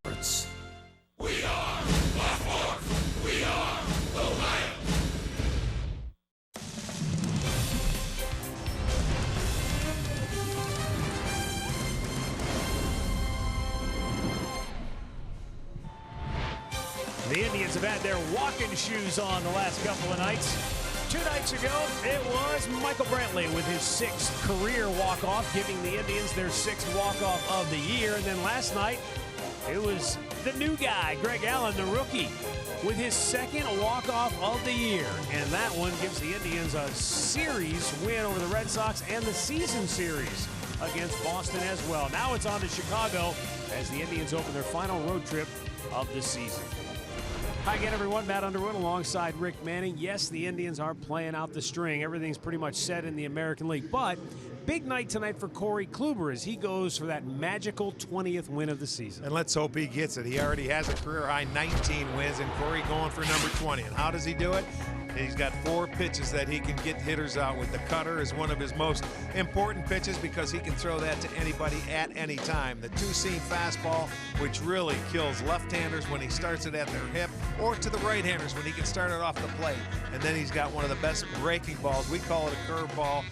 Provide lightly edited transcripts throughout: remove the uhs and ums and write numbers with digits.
We are the Fourth. We are the Lions. The Indians have had their walking shoes on the last couple of nights. 2 nights ago, it was Michael Brantley with his 6th career walk-off, giving the Indians their 6th walk-off of the year. And then last night, it was the new guy, Greg Allen, the rookie, with his 2nd walk-off of the year. And that one gives the Indians a series win over the Red Sox and the season series against Boston as well. Now it's on to Chicago as the Indians open their final road trip of the season. Hi again, everyone. Matt Underwood alongside Rick Manning. Yes, the Indians are playing out the string. Everything's pretty much set in the American League. But big night tonight for Corey Kluber as he goes for that magical 20th win of the season. And let's hope he gets it. He already has a career-high 19 wins, and Corey going for number 20. And how does he do it? He's got 4 pitches that he can get hitters out with. The cutter is one of his most important pitches because he can throw that to anybody at any time. The two-seam fastball, which really kills left-handers when he starts it at their hip, or to the right-handers when he can start it off the plate. And then he's got one of the best breaking balls. We call it a curveball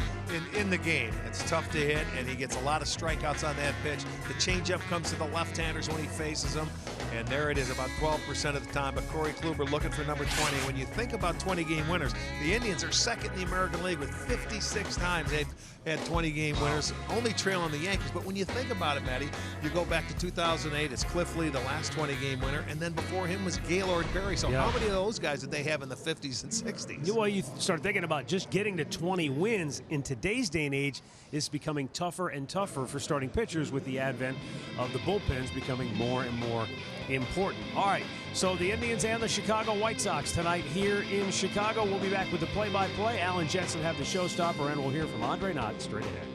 in the game. It's tough to hit, and he gets a lot of strikeouts on that pitch. The changeup comes to the left-handers when he faces them, and there it is about 12% of the time. But Corey Kluber looking for number 20. When you think about 20-game winners, the Indians are second in the American League with 56 times they've had 20-game winners, only trailing the Yankees. But when you think about it, Matty, you go back to 2008, it's Cliff Lee, the last 20-game winner, and then before him was Gaylord Perry. So how many of those guys did they have in the 50s and 60s? Well, you start thinking about just getting to 20 wins in today's day and age is becoming tougher and tougher for starting pitchers with the advent of the bullpens becoming more and more important. All right, so the Indians and the Chicago White Sox tonight here in Chicago. We'll be back with the play-by-play. Alan Jensen have the showstopper, and we'll hear from Andre Knott straight ahead.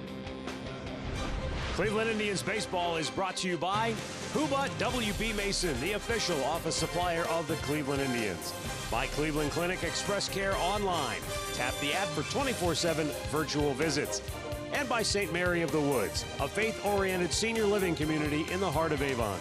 Cleveland Indians baseball is brought to you by Huba WB Mason, the official office supplier of the Cleveland Indians. By Cleveland Clinic Express Care Online. Tap the app for 24/7 virtual visits. And by St. Mary of the Woods, a faith-oriented senior living community in the heart of Avon.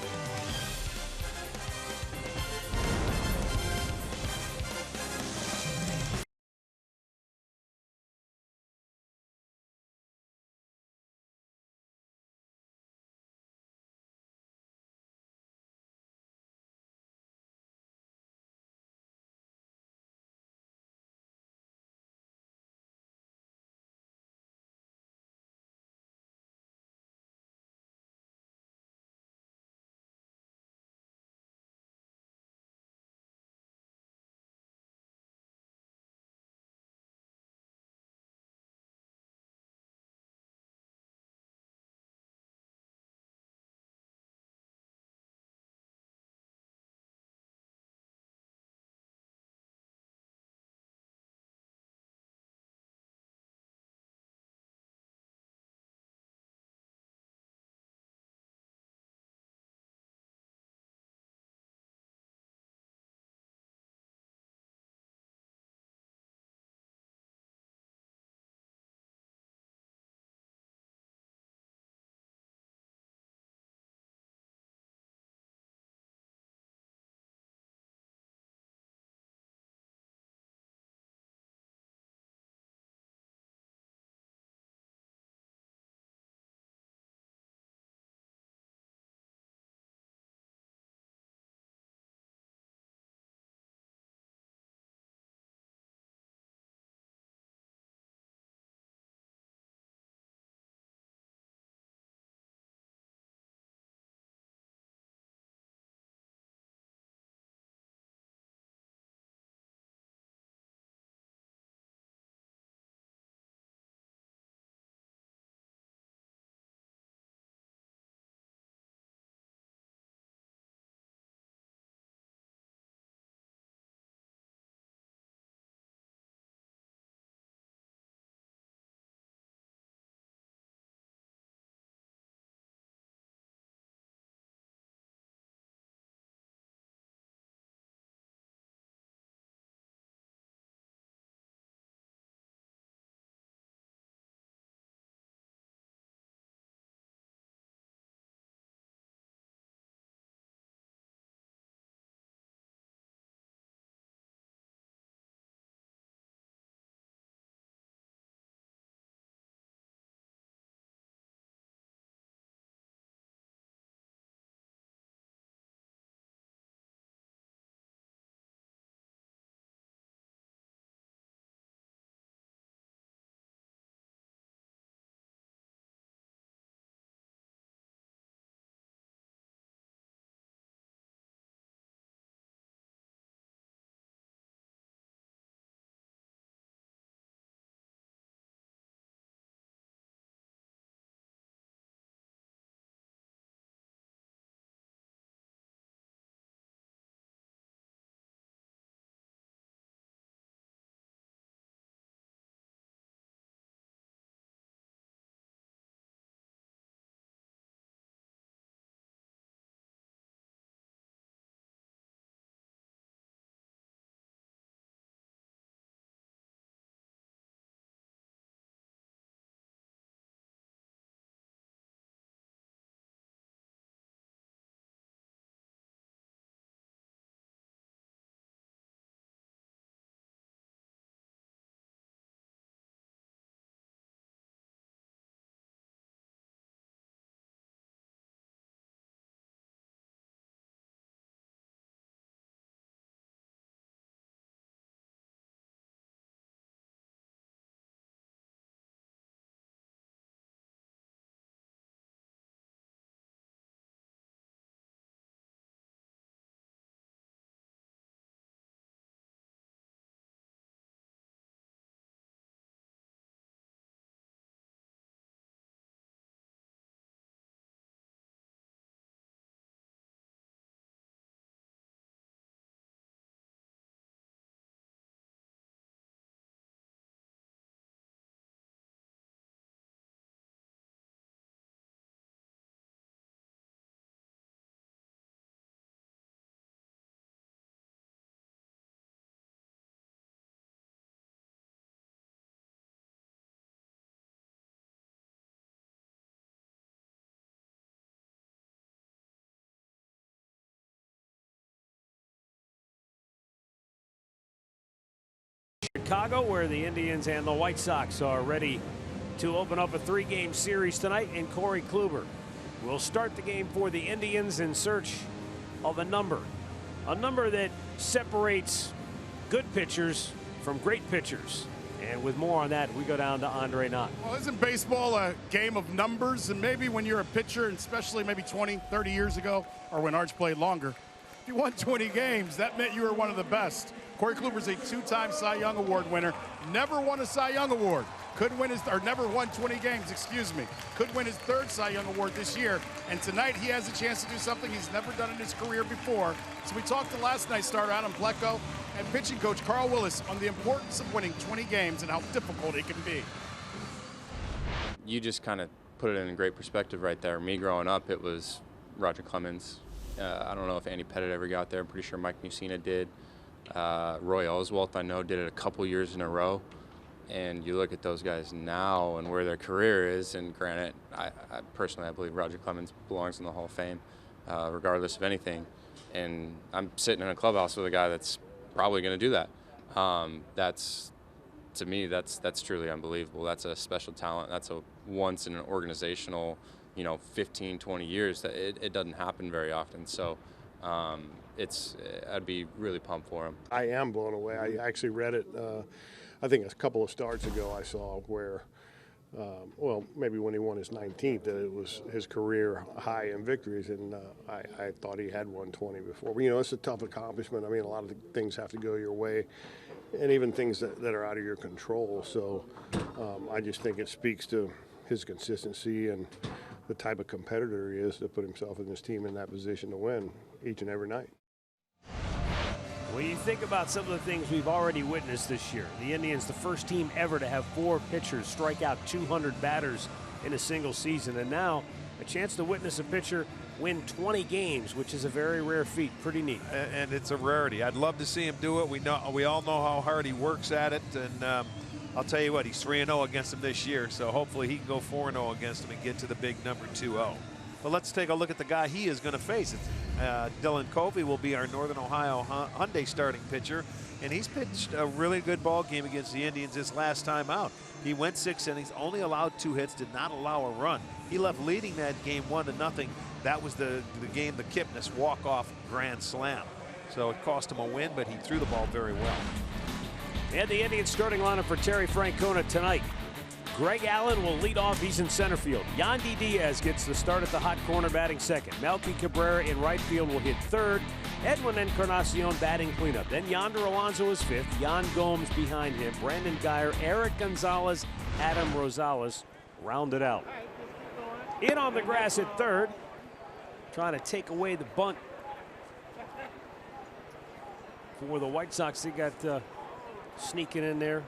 Chicago, where the Indians and the White Sox are ready to open up a 3-game series tonight, and Corey Kluber will start the game for the Indians in search of a number that separates good pitchers from great pitchers. And with more on that, we go down to Andre Knott. Well, isn't baseball a game of numbers? And maybe when you're a pitcher, and especially maybe 20, 30 years ago, or when Arch played longer, if you won 20 games, that meant you were one of the best. Corey Kluber's a 2-time Cy Young Award winner, never won a Cy Young Award. Could win never won 20 games, excuse me. Could win his 3rd Cy Young Award this year. And tonight he has a chance to do something he's never done in his career before. So we talked to last night's starter Adam Plecko and pitching coach Carl Willis on the importance of winning 20 games and how difficult it can be. You just kind of put it in a great perspective right there. Me growing up, it was Roger Clemens. I don't know if Andy Pettit ever got there. I'm pretty sure Mike Mussina did. Roy Oswalt, I know, did it a couple years in a row. And you look at those guys now and where their career is, and granted, I personally believe Roger Clemens belongs in the Hall of Fame, regardless of anything. And I'm sitting in a clubhouse with a guy that's probably going to do that. To me, that's truly unbelievable. That's a special talent. That's a once in an organizational, 15, 20 years. That it doesn't happen very often. So I'd be really pumped for him. I am blown away. I actually read it. I think a couple of starts ago I saw where, well, maybe when he won his 19th, that it was his career high in victories, and I thought he had 120 before. But, it's a tough accomplishment. I mean, a lot of things have to go your way, and even things that are out of your control. So I just think it speaks to his consistency and the type of competitor he is to put himself and his team in that position to win each and every night. When you think about some of the things we've already witnessed this year, the Indians, the first team ever to have 4 pitchers strike out 200 batters in a single season, and now a chance to witness a pitcher win 20 games, which is a very rare feat. Pretty neat. And it's a rarity. I'd love to see him do it. We all know how hard he works at it, and I'll tell you what, he's 3-0 against him this year, so hopefully he can go 4-0 against him and get to the big number 2-0. But let's take a look at the guy he is going to face. Dylan Covey will be our Northern Ohio Hyundai starting pitcher, and he's pitched a really good ball game against the Indians this last time out. He went 6 innings, only allowed 2 hits, did not allow a run. He left leading that game 1-0. That was the game, the Kipnis walk-off grand slam. So it cost him a win, but he threw the ball very well. And the Indians starting lineup for Terry Francona tonight. Greg Allen will lead off. He's in center field. Yandy Diaz gets the start at the hot corner, batting second. Melky Cabrera in right field will hit third. Edwin Encarnacion batting cleanup. Then Yonder Alonso is fifth. Yan Gomes behind him. Brandon Geyer, Eric Gonzalez, Adam Rosales rounded out. In on the grass at third, trying to take away the bunt for the White Sox. They got sneaking in there.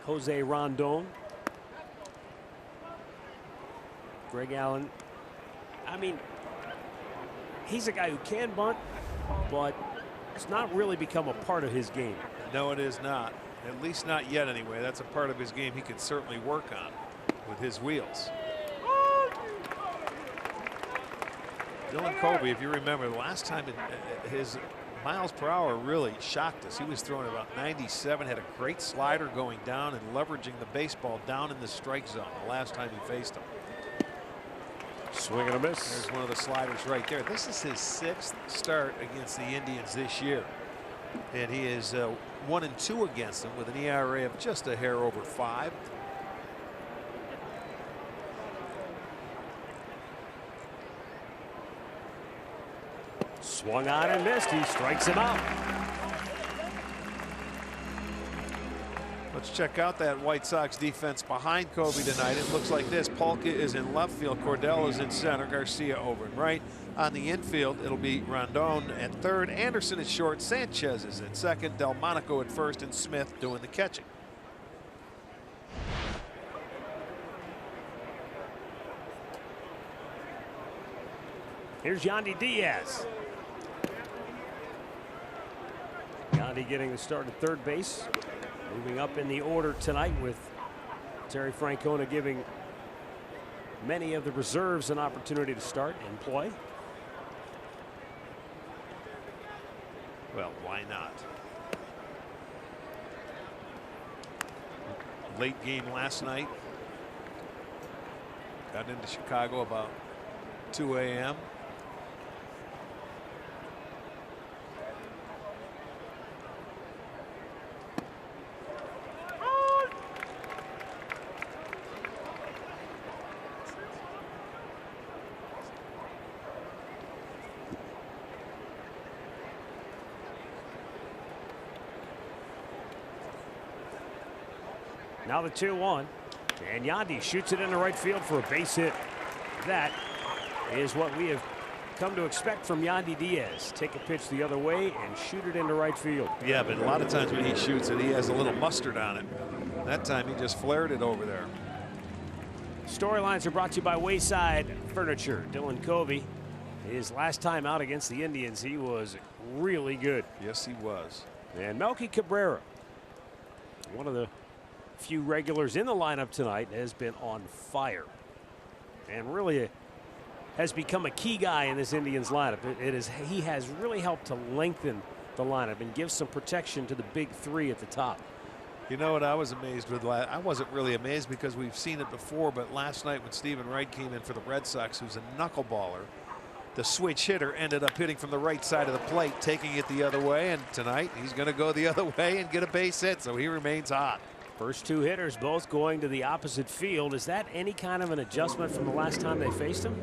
Jose Rondon. Greg Allen. I mean, he's a guy who can bunt, but it's not really become a part of his game. No, it is not. At least not yet anyway. That's a part of his game he can certainly work on with his wheels. Dylan Covey, if you remember, the last time his miles per hour really shocked us. He was throwing about 97, had a great slider going down and leveraging the baseball down in the strike zone the last time he faced him. Swing and a miss. There's one of the sliders right there. This is his 6th start against the Indians this year. And he is 1-2 against them with an ERA of just a hair over 5. Swung on and missed. He strikes him out. Let's check out that White Sox defense behind Covey tonight. It looks like this. Polka is in left field. Cordell is in center. Garcia over in right. On the infield, it'll be Rondon at third. Anderson at short. Sanchez is at second. Delmonico at first. And Smith doing the catching. Here's Yandy Diaz. Yandy getting the start at third base. Moving up in the order tonight with Terry Francona giving many of the reserves an opportunity to start and play. Well, why not? late game last night. Got into Chicago about 2 a.m. Now the 2-1, and Yandy shoots it into right field for a base hit. That is what we have come to expect from Yandy Diaz. Take a pitch the other way and shoot it into right field. Yeah, but a lot of times when he shoots it, he has a little mustard on it. That time he just flared it over there. Storylines are brought to you by Wayside Furniture. Dylan Covey, his last time out against the Indians, he was really good. Yes, he was. And Melky Cabrera, one of the few regulars in the lineup tonight, has been on fire and really has become a key guy in this Indians lineup. He has really helped to lengthen the lineup and give some protection to the big three at the top. You know what I was amazed with? I wasn't really amazed because we've seen it before, but last night when Stephen Wright came in for the Red Sox, who's a knuckleballer, the switch hitter ended up hitting from the right side of the plate, taking it the other way, and tonight he's going to go the other way and get a base hit, so he remains hot. First two hitters both going to the opposite field. Is that any kind of an adjustment from the last time they faced him?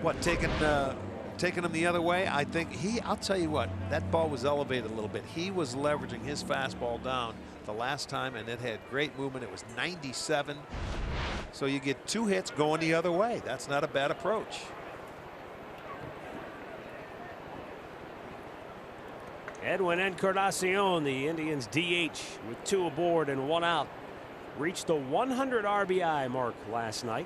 What, taking him the other way? I think I'll tell you what, that ball was elevated a little bit. He was leveraging his fastball down the last time, and it had great movement. It was 97. So you get two hits going the other way. That's not a bad approach. Edwin Encarnacion, the Indians DH, with 2 aboard and 1 out, reached the 100 RBI mark last night.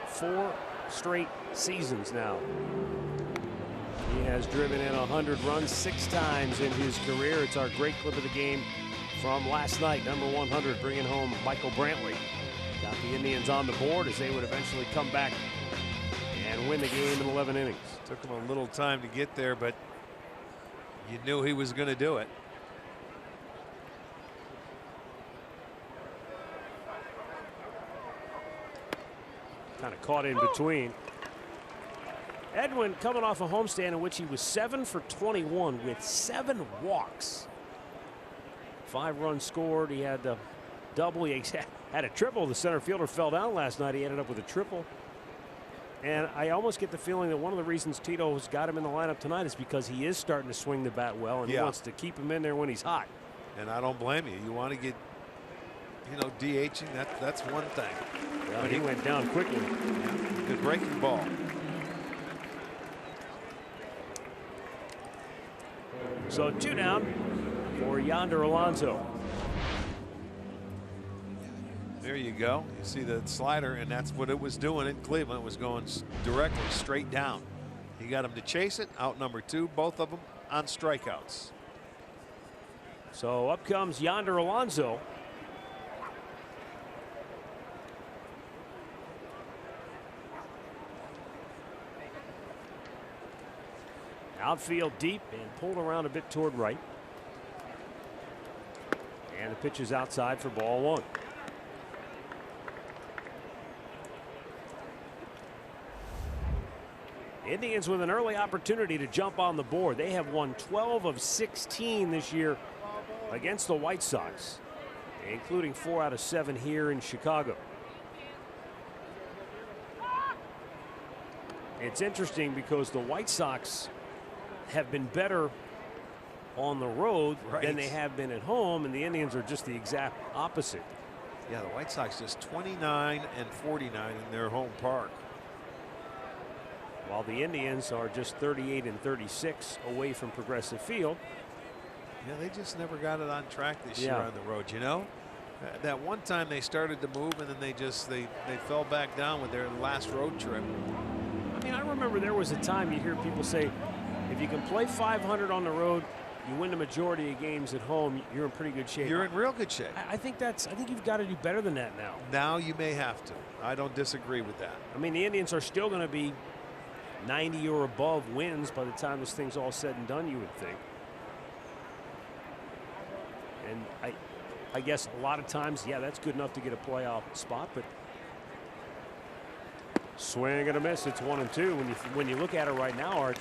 Four straight seasons now. He has driven in 100 runs 6 times in his career. It's our great clip of the game from last night. Number 100, bringing home Michael Brantley. Got the Indians on the board as they would eventually come back and win the game in 11 innings. Took him a little time to get there, but you knew he was going to do it. Kind of caught in between. Edwin coming off a homestand in which he was 7 for 21 with 7 walks. 5 runs scored. He had the double. He had a triple. The center fielder fell down last night. He ended up with a triple. And I almost get the feeling that one of the reasons Tito's got him in the lineup tonight is because he is starting to swing the bat well, and he wants to keep him in there when he's hot. And I don't blame you. You want to get, DHing, that's one thing. Yeah, but he went down quickly. Good breaking ball. So 2 down for Yonder Alonso. There you go. You see the slider, and that's what it was doing in Cleveland. It was going directly straight down. He got him to chase it. Out number 2, both of them on strikeouts. So up comes Yonder Alonso. Outfield deep and pulled around a bit toward right. And the pitch is outside for ball 1. Indians with an early opportunity to jump on the board. They have won 12 of 16 this year against the White Sox, including 4 out of 7 here in Chicago. It's interesting because the White Sox have been better on the road than they have been at home, and the Indians are just the exact opposite. Yeah, the White Sox just 29 and 49 in their home park, while the Indians are just 38 and 36 away from Progressive Field. Yeah, they just never got it on track this year on the road. That one time they started to move, and then they fell back down with their last road trip. I mean, I remember there was a time you'd hear people say, if you can play 500 on the road, you win the majority of games at home, you're in pretty good shape. You're in real good shape. I think you've got to do better than that now. Now you may have to. I don't disagree with that. I mean, the Indians are still going to be 90 or above wins by the time this thing's all said and done, you would think. And I guess a lot of times, yeah, that's good enough to get a playoff spot, but swing and a miss. It's 1-2. When you look at it right now, Art,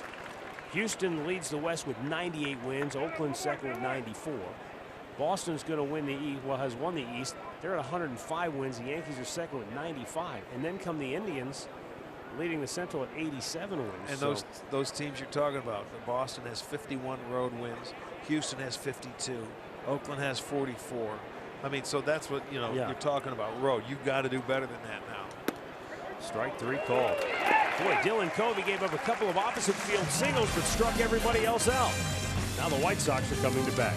Houston leads the West with 98 wins. Oakland second with 94. Boston's going to win the East. Well, has won the East. They're at 105 wins. The Yankees are second with 95. And then come the Indians, leading the Central at 87 wins. And those teams you're talking about, Boston has 51 road wins. Houston has 52. Oakland has 44. I mean, so that's what, you know, you're talking about road. You've got to do better than that now. Strike 3 called. Boy, Dylan Covey gave up a couple of opposite field singles, but struck everybody else out. Now the White Sox are coming to bat.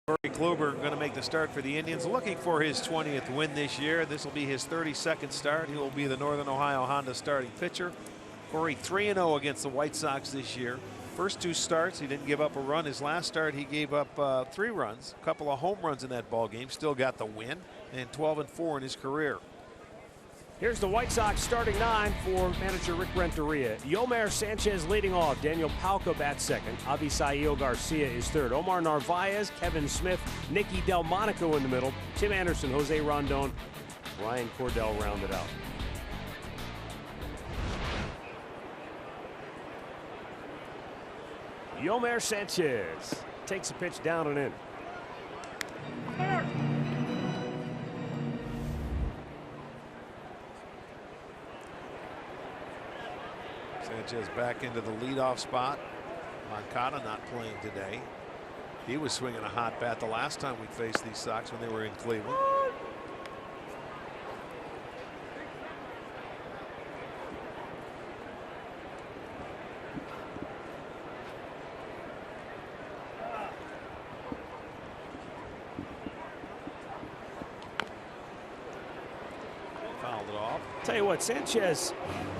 Corey Kluber going to make the start for the Indians, looking for his 20th win this year. This will be his 32nd start. He will be the Northern Ohio Honda starting pitcher. Corey 3-0 against the White Sox this year. First 2 starts, he didn't give up a run. His last start, he gave up 3 runs, a couple of home runs in that ball game. Still got the win, and 12-4 in his career. Here's the White Sox starting 9 for manager Rick Renteria. Yomer Sanchez leading off. Daniel Palka bats second. Avisail Garcia is third. Omar Narvaez, Kevin Smith, Nicky Delmonico in the middle. Tim Anderson, Jose Rondon, Ryan Cordell rounded out. Yomer Sanchez takes a pitch down and in. Sanchez back into the leadoff spot. Moncada not playing today. He was swinging a hot bat the last time we faced these Sox when they were in Cleveland. Fouled it off. Tell you what, Sanchez,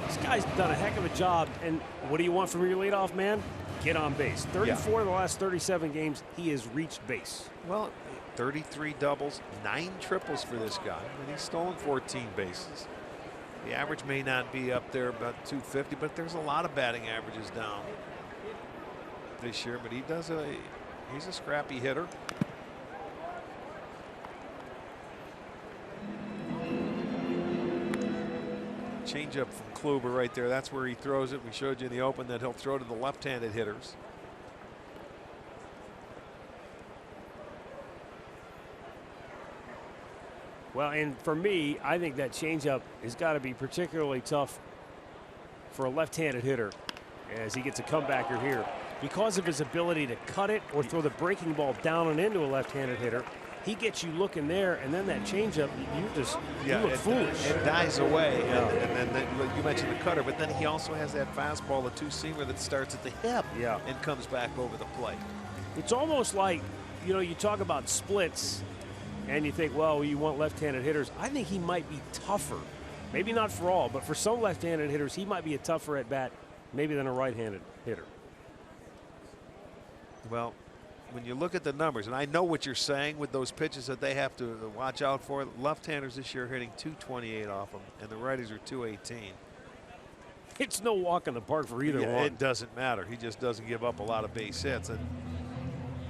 this guy's done a heck of a job. And what do you want from your leadoff man? Get on base. 34 of the last 37 games, he has reached base. Well, 33 doubles, 9 triples for this guy, and he's stolen 14 bases. The average may not be up there about 250, but there's a lot of batting averages down this year. But he's a scrappy hitter. Changeup from Kluber right there. That's where he throws it. We showed you in the open that he'll throw to the left-handed hitters. Well, and for me, I think that changeup has got to be particularly tough for a left-handed hitter as he gets a comebacker here. Because of his ability to cut it or throw the breaking ball down and into a left-handed hitter, he gets you looking there, and then that changeup, you look foolish. It dies away, and then you mentioned the cutter, but then he also has that fastball, the two-seamer that starts at the hip and comes back over the plate. It's almost like, you know, you talk about splits and you think, well, you want left-handed hitters. I think he might be tougher. Maybe not for all, but for some left-handed hitters, he might be a tougher at bat maybe than a right-handed hitter. Well, when you look at the numbers, and I know what you're saying with those pitches that they have to watch out for, left-handers this year are hitting 228 off them, and the righties are 218. It's no walk in the park for either one. It doesn't matter. He just doesn't give up a lot of base hits. And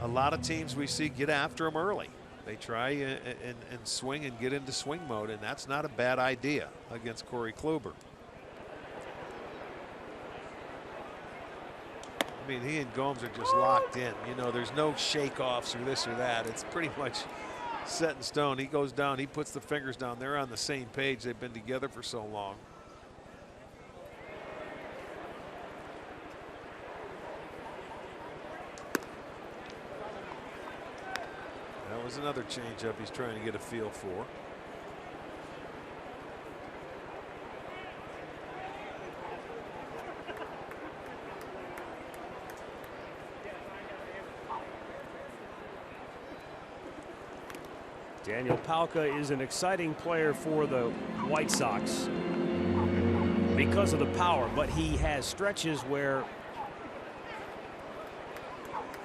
a lot of teams we see get after him early. They try and swing and get into swing mode, and that's not a bad idea against Corey Kluber. I mean, he and Gomes are just locked in. You know, there's no shake-offs or this or that. It's pretty much set in stone. He goes down, he puts the fingers down. They're on the same page. They've been together for so long. That was another changeup he's trying to get a feel for. Daniel Palka is an exciting player for the White Sox because of the power, but he has stretches where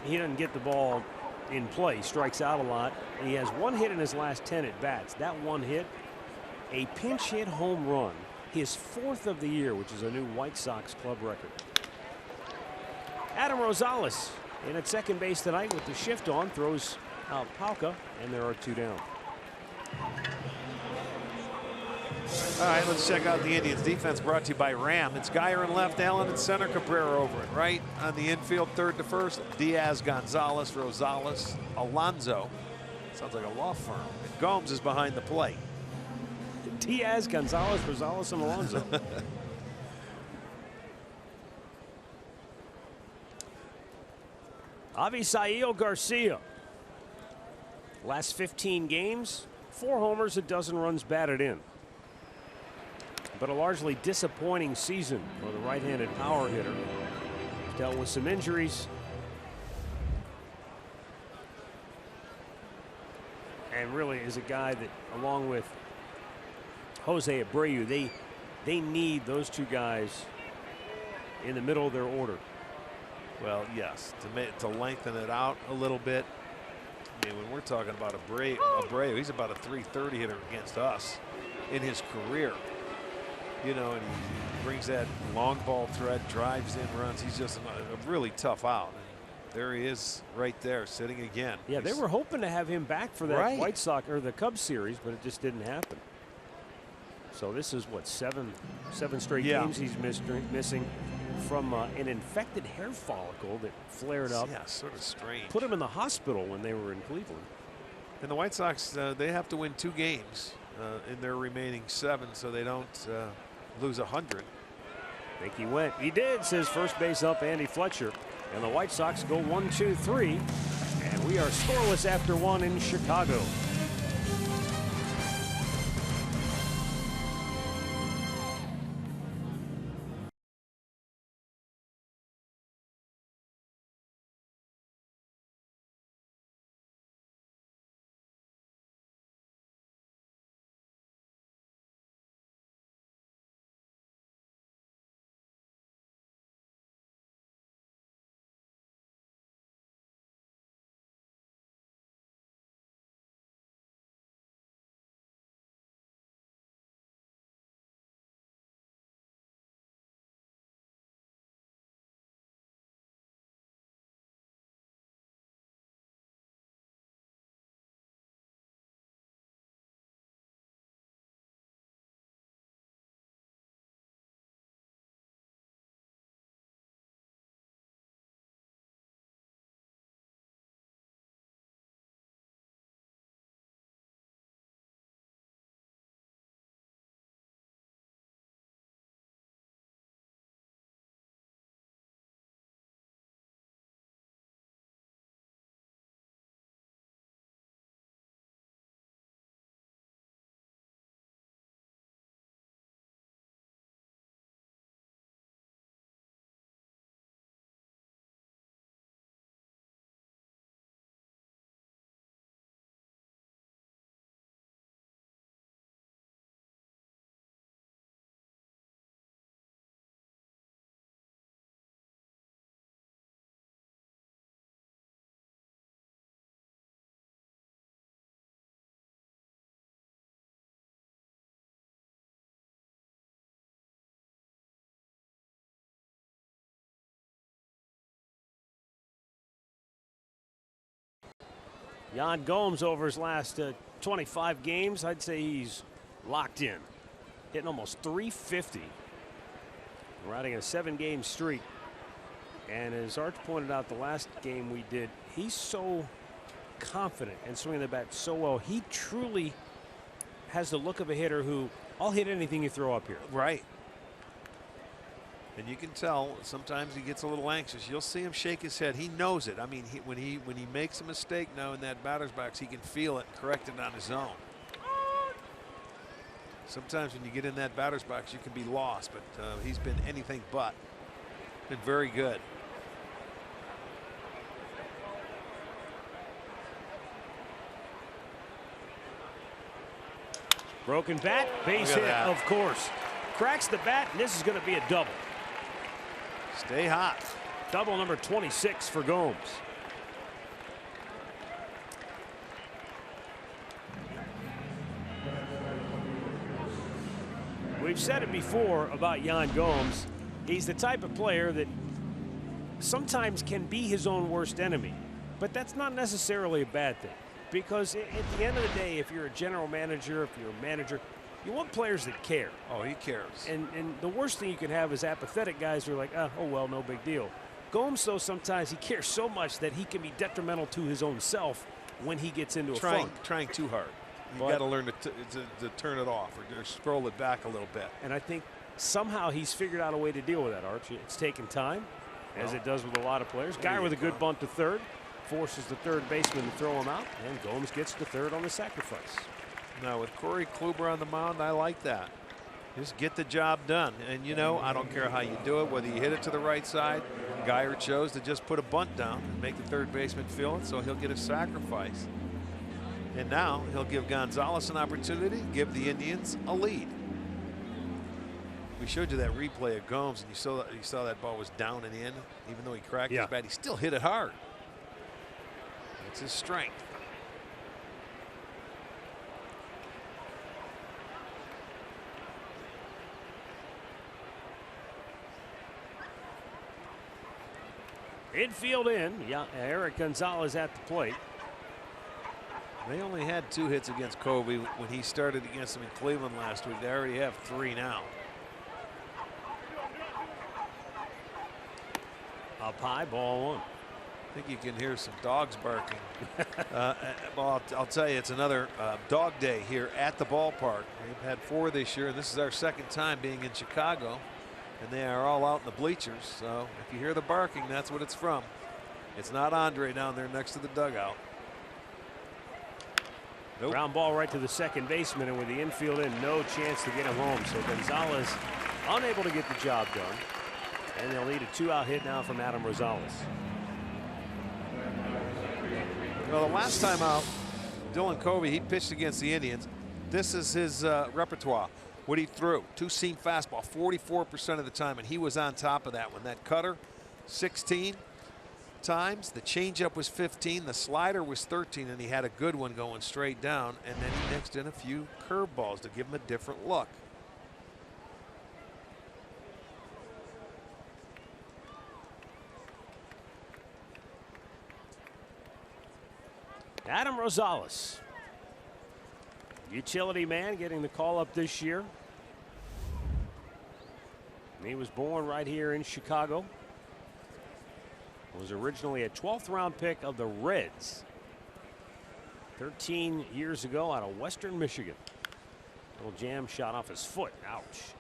he doesn't get the ball in play. He strikes out a lot. He has one hit in his last 10 at bats. That one hit, a pinch hit home run, his 4th of the year, which is a new White Sox club record. Adam Rosales in at second base tonight with the shift on, throws out Palka, and there are 2 down. All right, let's check out the Indians defense, brought to you by Ram. It's Geyer in left, Allen in center, Cabrera over it. Right on the infield, third to first, Diaz, Gonzalez, Rosales, Alonso. Sounds like a law firm. And Gomes is behind the plate. Diaz, Gonzalez, Rosales, and Alonso. Avisail Garcia. Last 15 games, 4 homers, a dozen runs batted in. But a largely disappointing season for the right-handed power hitter. He's dealt with some injuries. And really is a guy that, along with Jose Abreu, they need those 2 guys in the middle of their order. Well, yes, to lengthen it out a little bit. I mean, when we're talking about Abreu, he's about a 330 hitter against us in his career. You know, and he brings that long ball threat, drives in runs. He's just a really tough out. And there he is right there, sitting again. Yeah, they were hoping to have him back for that White Sox or the Cubs series, but it just didn't happen. So this is what, seven straight games he's missing from an infected hair follicle that flared up. Yeah, sort of strange. Put him in the hospital when they were in Cleveland. And the White Sox, they have to win 2 games in their remaining 7, so they don't lose 100. I think he went. He did, says first base up Andy Fletcher. And the White Sox go 1-2-3. And we are scoreless after 1 in Chicago. Jan Gomes over his last 25 games, I'd say he's locked in. Hitting almost 350. Riding a 7-game streak. And as Arch pointed out the last game we did, he's so confident and swinging the bat so well. He truly has the look of a hitter who, I'll hit anything you throw up here. Right. And you can tell sometimes he gets a little anxious. You'll see him shake his head. He knows it. I mean, when he makes a mistake now in that batter's box, he can feel it and correct it on his own. Sometimes when you get in that batter's box, you can be lost, but he's been anything but. Been very good. Broken bat, base hit, of course. Cracks the bat, and this is going to be a double. Stay hot. Double number 26 for Gomes. We've said it before about Jan Gomes. He's the type of player that sometimes can be his own worst enemy. But that's not necessarily a bad thing. Because at the end of the day, if you're a general manager, if you're a manager, you want players that care. Oh, he cares. And the worst thing you can have is apathetic guys who are like, oh, well, no big deal. Gomes, though, sometimes he cares so much that he can be detrimental to his own self when he gets into a funk. Trying too hard. You got to learn to turn it off or scroll it back a little bit. And I think somehow he's figured out a way to deal with that, Archie. It's taken time, as it does with a lot of players. Guy with a good bunt to third forces the third baseman to throw him out, and Gomes gets to third on the sacrifice. Now with Corey Kluber on the mound, I like that. Just get the job done. And you know, I don't care how you do it, whether you hit it to the right side. Geyer chose to just put a bunt down and make the third baseman feel it, so he'll get a sacrifice. And now he'll give Gonzalez an opportunity, give the Indians a lead. We showed you that replay of Gomes, and you saw that ball was down and in. Even though he cracked his bat, he still hit it hard. That's his strength. Infield in. Yeah, Eric Gonzalez at the plate. They only had 2 hits against Covey when he started against them in Cleveland last week. They already have 3 now. Up high, ball 1. I think you can hear some dogs barking. Well, I'll tell you, it's another dog day here at the ballpark. We've had 4 this year, and this is our 2nd time being in Chicago. And they are all out in the bleachers. So if you hear the barking, that's what it's from. It's not Andre down there next to the dugout. Nope. Ground ball right to the second baseman, and with the infield in, no chance to get him home. So Gonzalez unable to get the job done. And they'll need a 2-out hit now from Adam Rosales. Well, the last time out, Dylan Covey, he pitched against the Indians. This is his repertoire. What he threw, 2-seam fastball 44% of the time, and he was on top of that one. That cutter, 16 times. The changeup was 15. The slider was 13, and he had a good one going straight down. And then he mixed in a few curveballs to give him a different look. Adam Rosales, utility man, getting the call up this year. And he was born right here in Chicago. Was originally a 12th round pick of the Reds 13 years ago out of Western Michigan. Little jam shot off his foot. Ouch.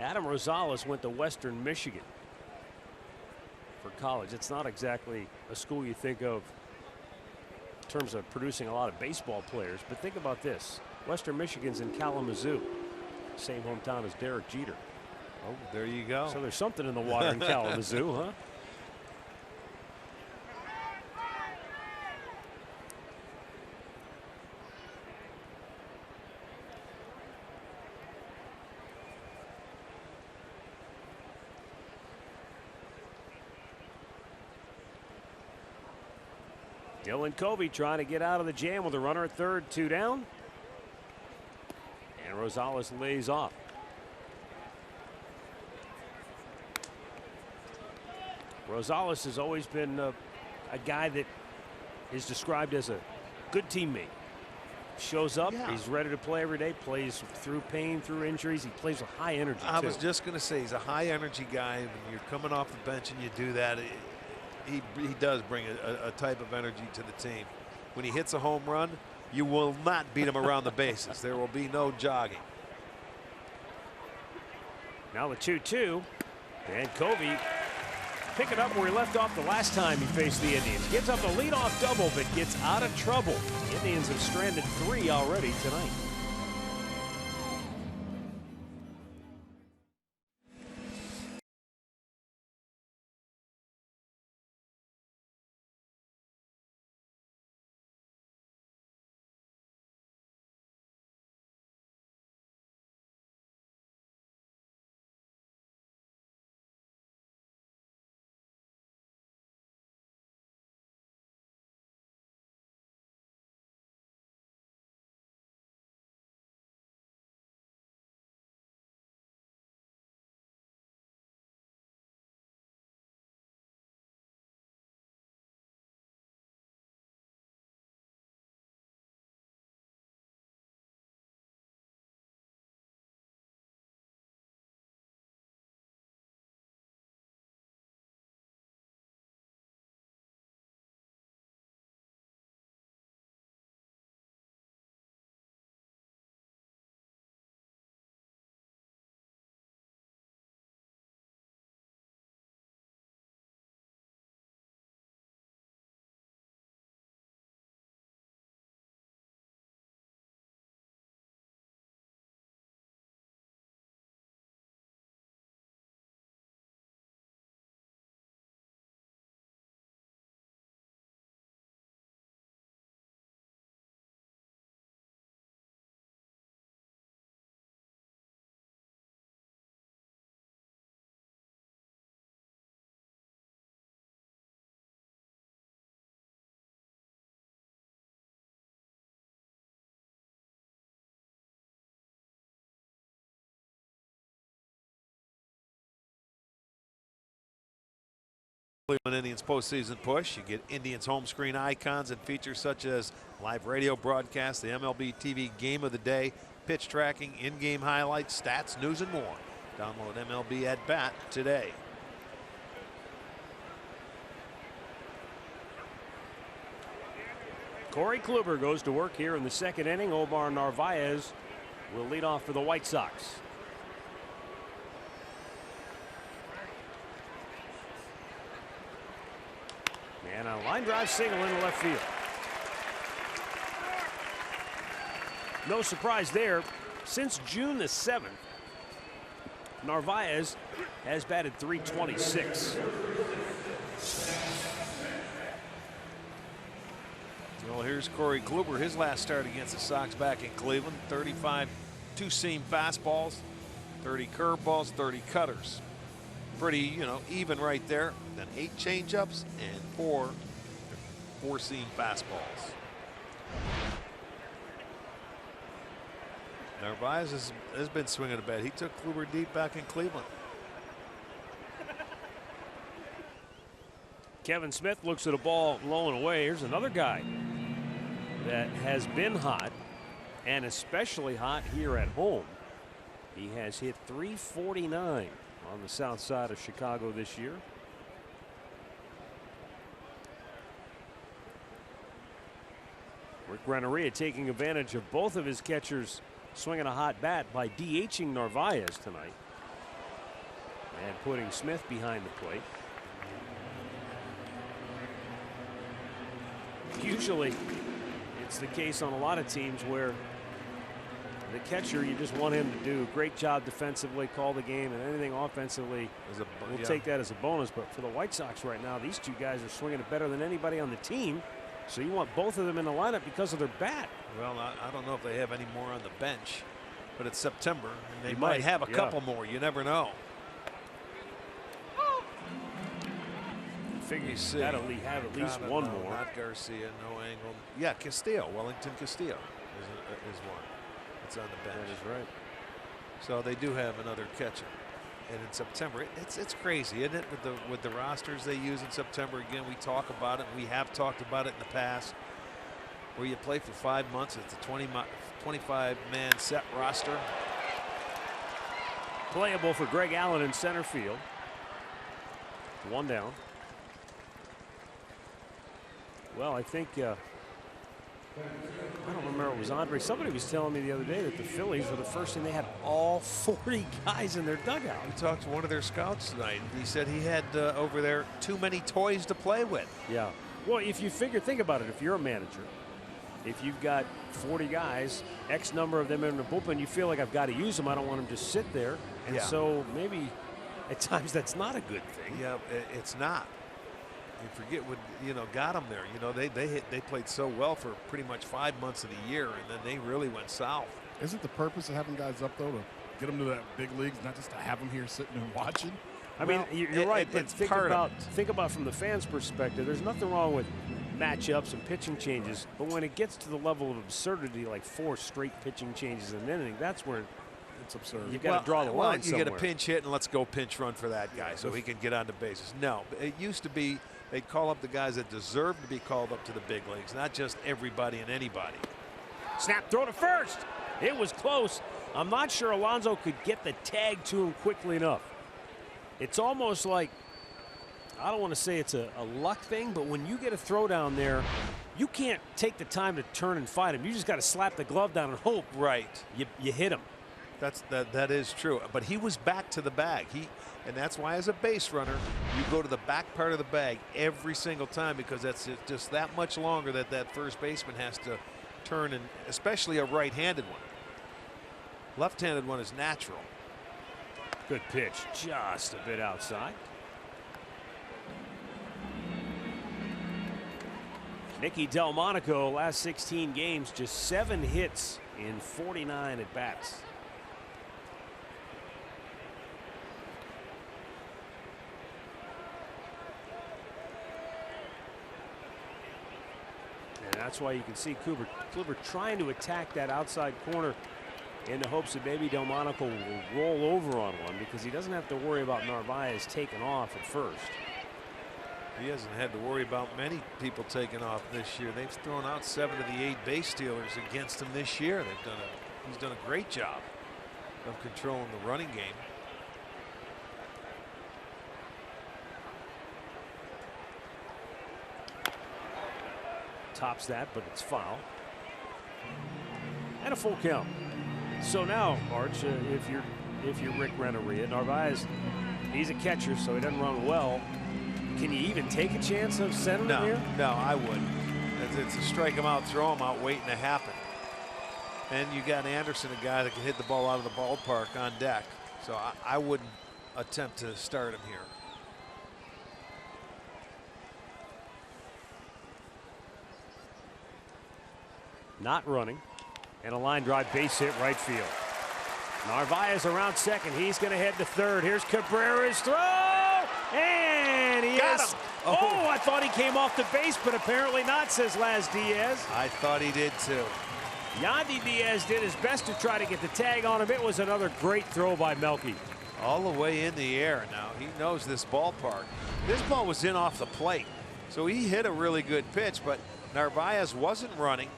Adam Rosales went to Western Michigan for college. It's not exactly a school you think of in terms of producing a lot of baseball players, but think about this. Western Michigan's in Kalamazoo, same hometown as Derek Jeter. Oh, there you go. So there's something in the water in Kalamazoo, huh? Dylan Covey trying to get out of the jam with a runner at third, 2 down. And Rosales lays off. Rosales has always been a guy that is described as a good teammate. Shows up, he's ready to play every day, plays through pain, through injuries. He plays with high energy, I was just going to say, he's a high energy guy. When you're coming off the bench and you do that, he does bring a type of energy to the team. When he hits a home run, you will not beat him around the bases. There will be no jogging. Now the 2-2, and Covey picking up where he left off the last time he faced the Indians. Gets up a leadoff double, but gets out of trouble. The Indians have stranded 3 already tonight. Cleveland Indians postseason push. You get Indians home screen icons and features such as live radio broadcast, the MLB TV game of the day, pitch tracking, in-game highlights, stats, news, and more. Download MLB at Bat today. Corey Kluber goes to work here in the second inning. Omar Narvaez will lead off for the White Sox. And a line drive single into left field. No surprise there. Since June the 7th, Narvaez has batted .326. Well, here's Corey Kluber, his last start against the Sox back in Cleveland. 35 two-seam fastballs, 30 curveballs, 30 cutters. Pretty, even right there. Then 8 changeups and 4 four-seam fastballs. Narvaez has been swinging a bat. He took Kluber deep back in Cleveland. Kevin Smith looks at a ball low and away. Here's another guy that has been hot, and especially hot here at home. He has hit .349 on the south side of Chicago this year. Rick Renneria taking advantage of both of his catchers swinging a hot bat by DHing Narvaez tonight and putting Smith behind the plate. Usually it's the case on a lot of teams where the catcher, you just want him to do a great job defensively, call the game, and anything offensively, we'll take that as a bonus. But for the White Sox right now, these two guys are swinging it better than anybody on the team. So you want both of them in the lineup because of their bat. Well, I don't know if they have any more on the bench, but it's September, and they might have a couple more. You never know. figure You you see. got to have at least Kinda, one no, more. Not Garcia, no Angle. Yeah, Castillo, Wellington Castillo is one. It's on the bench. That is right. So they do have another catcher. And in September, it's crazy, isn't it? With the rosters they use in September. Again, we talk about it. We have talked about it in the past. Where you play for 5 months, it's a 25-man set roster. Playable for Greg Allen in center field. One down. Well, I think I don't remember, it was Andre. Somebody was telling me the other day that the Phillies were the first thing they had all 40 guys in their dugout. We talked to one of their scouts tonight. He said he had over there too many toys to play with. Yeah. Well, if you think about it, if you're a manager, if you've got 40 guys, X number of them in the bullpen, you feel like I've got to use them. I don't want them to sit there. And Yeah. so maybe at times that's not a good thing. Yeah, it's not. You forget what got them there. They played so well for pretty much 5 months of the year, and then they really went south. Isn't the purpose of having guys up, though, to get them to the big leagues, not just to have them here sitting and watching? I mean, you're right, but it's think about from the fans' perspective, there's nothing wrong with matchups and pitching changes, but when it gets to the level of absurdity, like 4 straight pitching changes in an inning, that's where It's absurd. you got to draw the line You somewhere. get a pinch hit, and let's go pinch run for that guy so he can get on the bases. No, it used to be they'd call up the guys that deserve to be called up to the big leagues, not just everybody and anybody. Snap throw to first. It was close. I'm not sure Alonso could get the tag to him quickly enough. It's almost like, I don't want to say it's a luck thing, but when you get a throw down there, you can't take the time to turn and fight him. You just got to slap the glove down and hope you hit him. That is true. But he was back to the bag. And that's why as a base runner, you go to the back part of the bag every single time, because that's just that much longer that first baseman has to turn, and especially a right-handed one. Left-handed one is natural. Good pitch, just a bit outside. Nicky Delmonico, last 16 games, just 7 hits in 49 at bats. And that's why you can see Kluber trying to attack that outside corner in the hopes that maybe Delmonico will roll over on one, because he doesn't have to worry about Narvaez taking off at first. He hasn't had to worry about many people taking off this year. They've thrown out 7 of the 8 base stealers against him this year. He's done a great job of controlling the running game. Tops that, but it's foul. And a full count. So now, Arch, if you're Rick Renneria, Narvaez, he's a catcher, so he doesn't run well. Can you even take a chance of centering him here? No, I wouldn't. It's a strike him out, throw him out, waiting to happen. And you got Anderson, a guy that can hit the ball out of the ballpark on deck. So I wouldn't attempt to start him here. Not running. And a line drive base hit right field. Narvaez around second. He's going to head to third. Here's Cabrera's throw. And he got has. him. Oh, I thought he came off the base, but apparently not, says Laz Diaz. I thought he did too. Yandy Diaz did his best to try to get the tag on him. It was another great throw by Melky. All the way in the air now. He knows this ballpark. This ball was in off the plate. So he hit a really good pitch, but Narvaez wasn't running.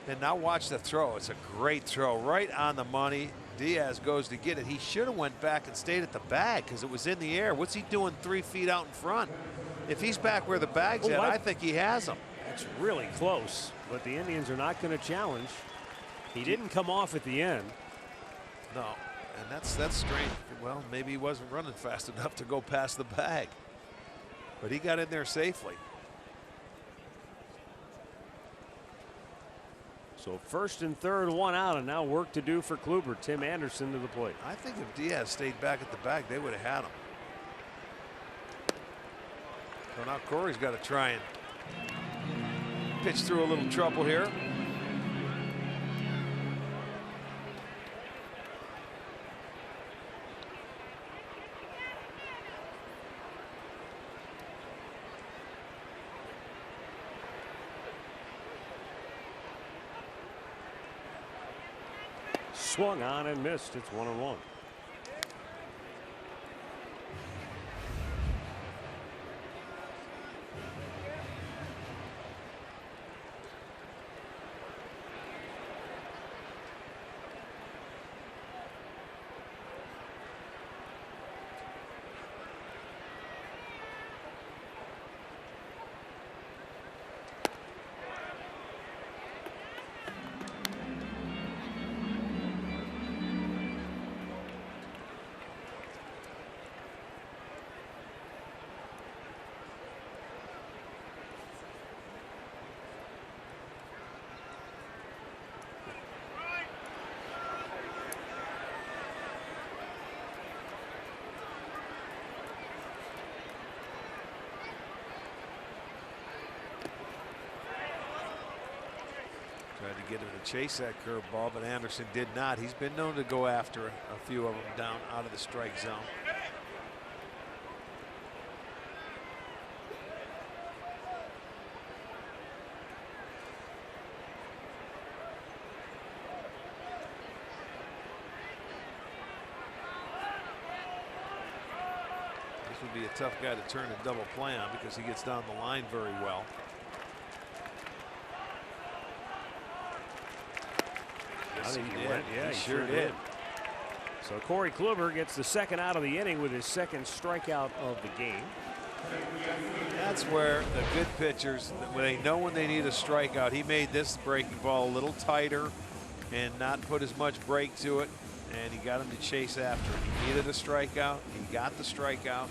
And now watch the throw. It's a great throw right on the money. Diaz goes to get it. He should have went back and stayed at the bag because it was in the air. What's he doing 3 feet out in front? If he's back where the bag's at, I think he has him. That's really close, but the Indians are not going to challenge. He didn't come off at the end. No, and that's strange. Well, maybe he wasn't running fast enough to go past the bag, but he got in there safely. So first and third, 1 out, and now work to do for Kluber. Tim Anderson to the plate. I think if Diaz stayed back at the bag, they would have had him. So now Corey's got to try and pitch through a little trouble here. Swung on and missed. It's 1-1. Tried to get him to chase that curveball, but Anderson did not. He's been known to go after a few of them down out of the strike zone. This would be a tough guy to turn a double play on because he gets down the line very well. I think he did. went. Yeah, He he sure did. So Corey Kluber gets the second out of the inning with his second strikeout of the game. That's where the good pitchers, when they know when they need a strikeout, he made this breaking ball a little tighter and not put as much break to it, and he got him to chase after it. He needed a strikeout. He got the strikeout.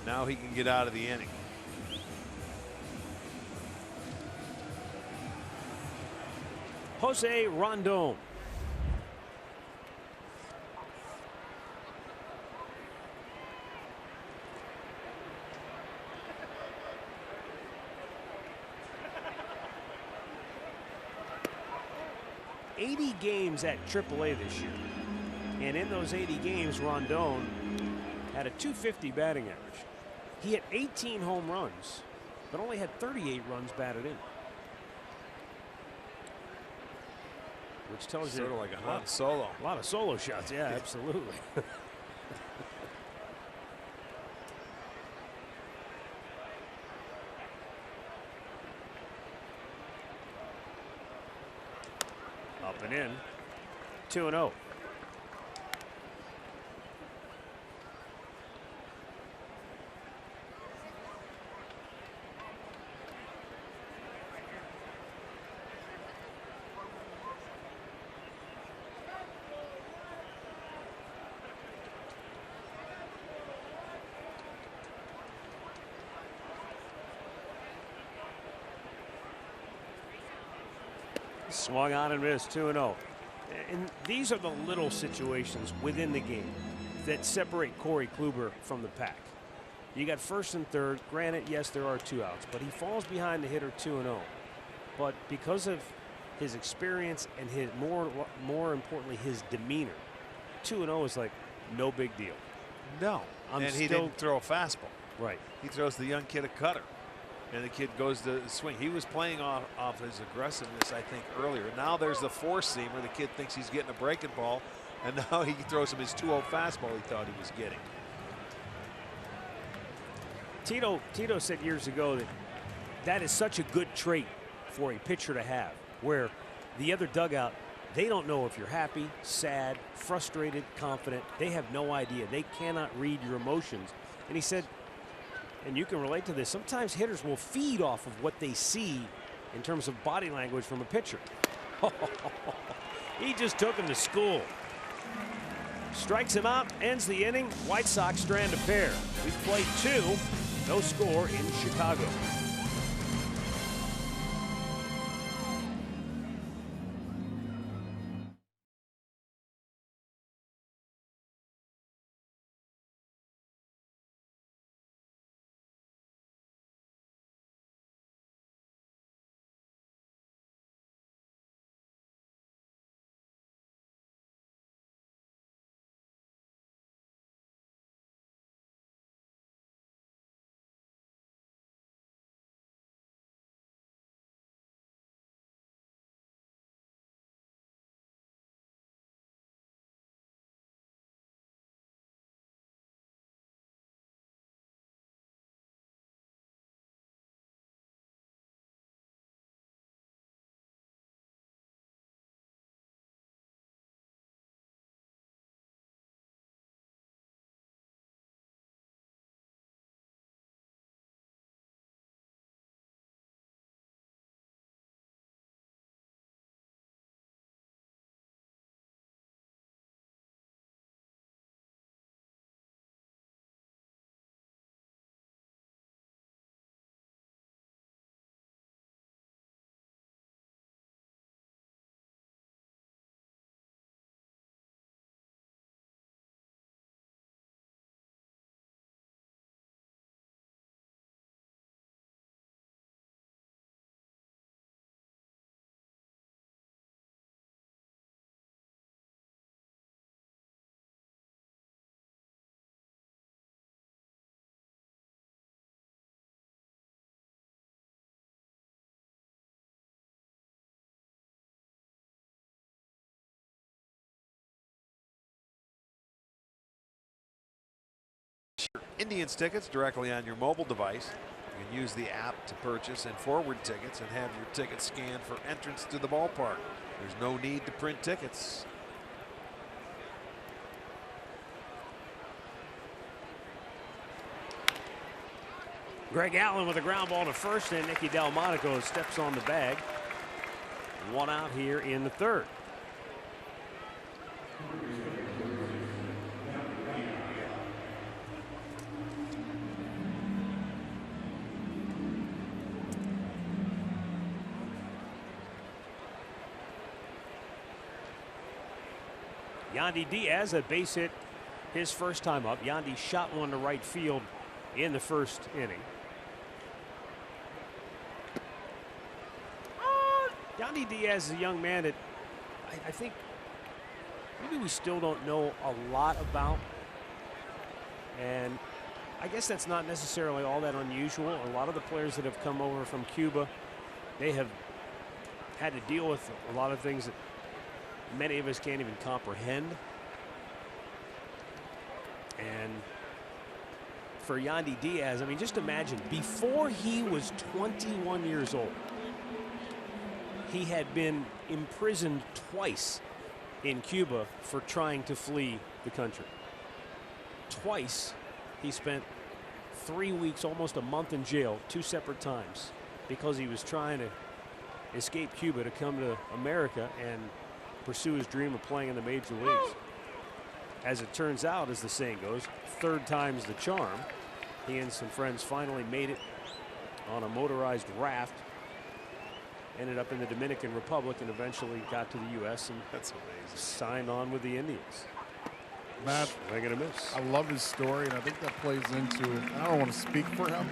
Now he can get out of the inning. Jose Rondon. Games at AAA this year, and in those 80 games Rondon had a .250 batting average. He had 18 home runs but only had 38 runs batted in, which tells you sort of like a hot solo. A lot of solo shots. Yeah, absolutely. Up and in. 2-0. Swung on and missed. 2-0. And these are the little situations within the game that separate Corey Kluber from the pack. You got first and third. Granted, yes, there are 2 outs, but he falls behind the hitter 2-0. But because of his experience and his more importantly his demeanor, 2-0 is like no big deal. No, and he didn't throw a fastball. Right. He throws the young kid a cutter, and the kid goes to swing. He was playing off his aggressiveness, I think, earlier. Now there's the four-seamer. The kid thinks he's getting a breaking ball, and now he throws him his 2-0 fastball he thought he was getting. Tito said years ago that is such a good trait for a pitcher to have, where the other dugout, they don't know if you're happy, sad, frustrated, confident. They have no idea. They cannot read your emotions. And he said, and you can relate to this, sometimes hitters will feed off of what they see in terms of body language from a pitcher. He just took him to school. Strikes him out, ends the inning. White Sox strand a pair. We've played 2, no score in Chicago. Indians tickets directly on your mobile device. You can use the app to purchase and forward tickets and have your tickets scanned for entrance to the ballpark. There's no need to print tickets. Greg Allen with a ground ball to first, and Nicky Delmonico steps on the bag. One out here in the third. Yandy Diaz, a base hit his first time up. Yandy shot one to right field in the first inning. Yandy Diaz is a young man that I think maybe we still don't know a lot about. And I guess that's not necessarily all that unusual. A lot of the players that have come over from Cuba, they have had to deal with a lot of things that many of us can't even comprehend. And for Yandy Diaz, I mean, just imagine, before he was 21 years old, he had been imprisoned twice in Cuba for trying to flee the country. Twice he spent 3 weeks, almost a month in jail, 2 separate times, because he was trying to escape Cuba to come to America and pursue his dream of playing in the major leagues. As it turns out, as the saying goes, third time's the charm. He and some friends finally made it on a motorized raft, ended up in the Dominican Republic, and eventually got to the U.S. and That's amazing. signed on with the Indians. Matt, Swing and a miss. I love his story, and I think that plays into, and I don't want to speak for him,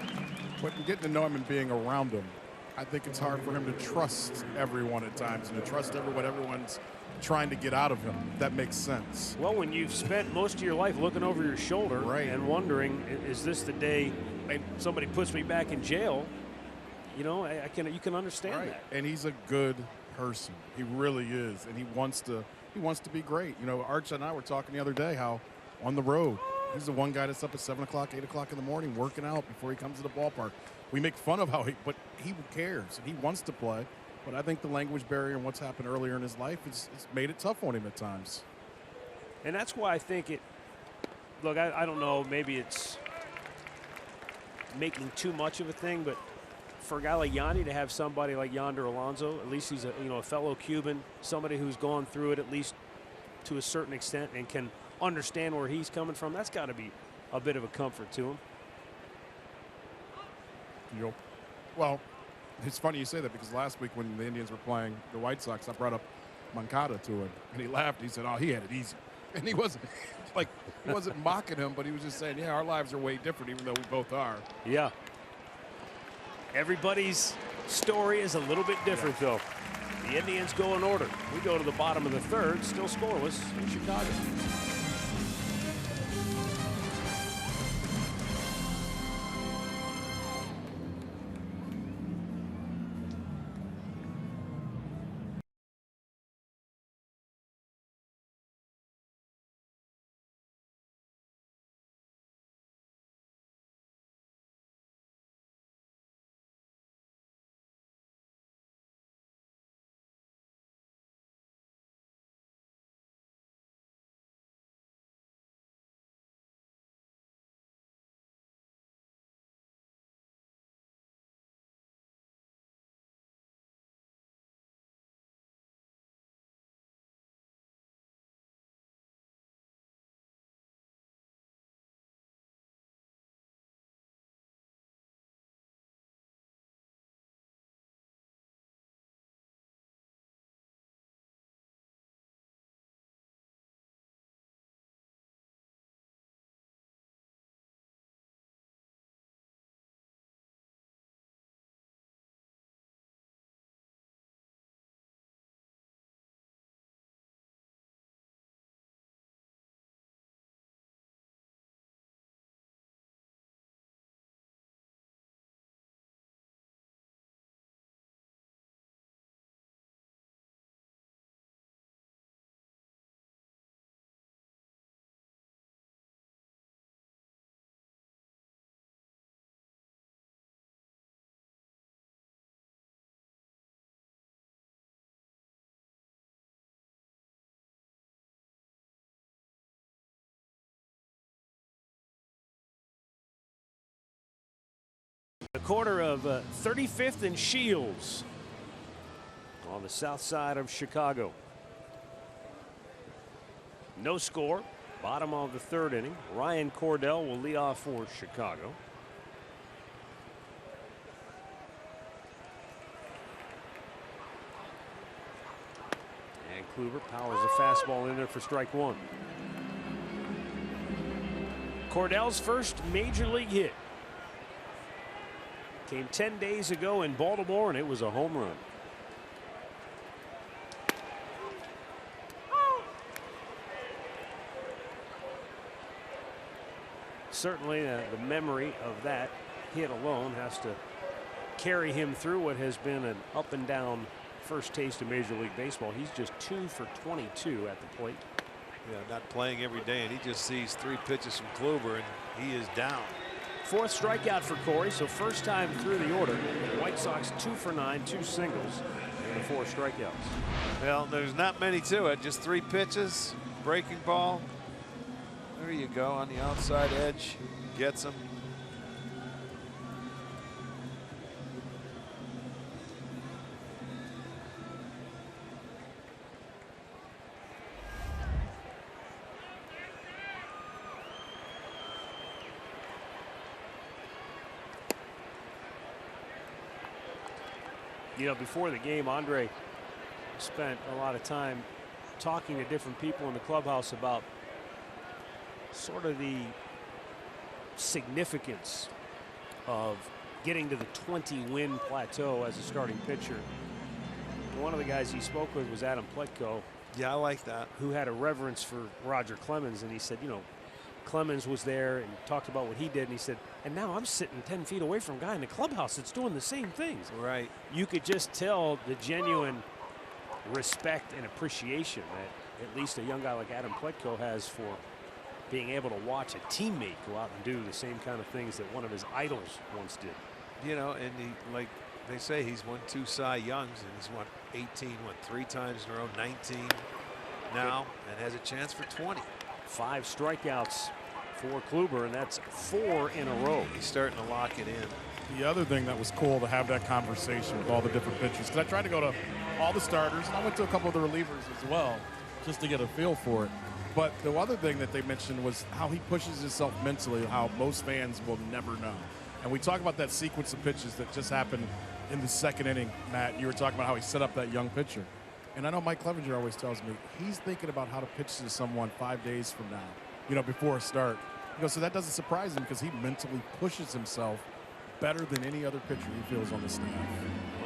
but in getting to know him and being around him, I think it's hard for him to trust everyone at times and to trust what everyone's trying to get out of him. That makes sense. Well, when you've spent most of your life looking over your shoulder Right. and wondering, is this the day somebody puts me back in jail? You know, you can understand that. And he's a good person. He really is, and he wants to be great. You know, Arch and I were talking the other day how on the road, he's the one guy that's up at 7 o'clock, 8 o'clock in the morning working out before he comes to the ballpark. We make fun of but he cares and he wants to play. But I think the language barrier and what's happened earlier in his life has made it tough on him at times. And that's why I think look, I don't know, maybe it's making too much of a thing, but for a guy like Yandy to have somebody like Yonder Alonso, at least he's a fellow Cuban, somebody who's gone through it at least to a certain extent and can understand where he's coming from, that's got to be a bit of a comfort to him. Well, it's funny you say that because last week when the Indians were playing the White Sox, I brought up Moncada to him, and he laughed. He said, "Oh, he had it easy," and he wasn't mocking him, but he was just saying, "Yeah, our lives are way different, even though we both are." Yeah. Everybody's story is a little bit different, though. The Indians go in order. We go to the bottom of the third, still scoreless in Chicago. corner of 35th and Shields on the south side of Chicago. No score. Bottom of the third inning. Ryan Cordell will lead off for Chicago. And Kluber powers a fastball in there for strike one. Cordell's first major league hit came 10 days ago in Baltimore, and it was a home run. Certainly the memory of that hit alone has to carry him through what has been an up and down first taste of Major League Baseball. He's just 2 for 22 at the plate. Yeah, not playing every day, and he just sees 3 pitches from Kluber, and he is down. 4th strikeout for Corey, so first time through the order. White Sox 2 for 9, 2 singles, and the 4 strikeouts. Well, there's not many to it. Just 3 pitches, breaking ball. There you go on the outside edge. Gets him. You know, before the game, Andre spent a lot of time talking to different people in the clubhouse about sort of the significance of getting to the 20-win plateau as a starting pitcher. One of the guys he spoke with was Adam Plutko. Yeah, I like that. Who had a reverence for Roger Clemens, and he said, you know, Clemens was there and talked about what he did, and he said, and now I'm sitting 10 feet away from a guy in the clubhouse that's doing the same things. Right. You could just tell the genuine respect and appreciation that at least a young guy like Adam Plutko has for being able to watch a teammate go out and do the same kind of things that one of his idols once did. You know, and he, like they say, he's won 2 Cy Youngs, and he's won 18, 3 times in a row, 19 now, and has a chance for 20. 5 strikeouts for Kluber, and that's 4 in a row. He's starting to lock it in. The other thing that was cool to have that conversation with all the different pitchers, because I tried to go to all the starters, and I went to a couple of the relievers as well, just to get a feel for it. But the other thing that they mentioned was how he pushes himself mentally, how most fans will never know. And we talk about that sequence of pitches that just happened in the second inning, Matt. You were talking about how he set up that young pitcher. And I know Mike Clevenger always tells me he's thinking about how to pitch to someone 5 days from now, you know, before a start. He goes, so that doesn't surprise him because he mentally pushes himself better than any other pitcher he feels on the staff.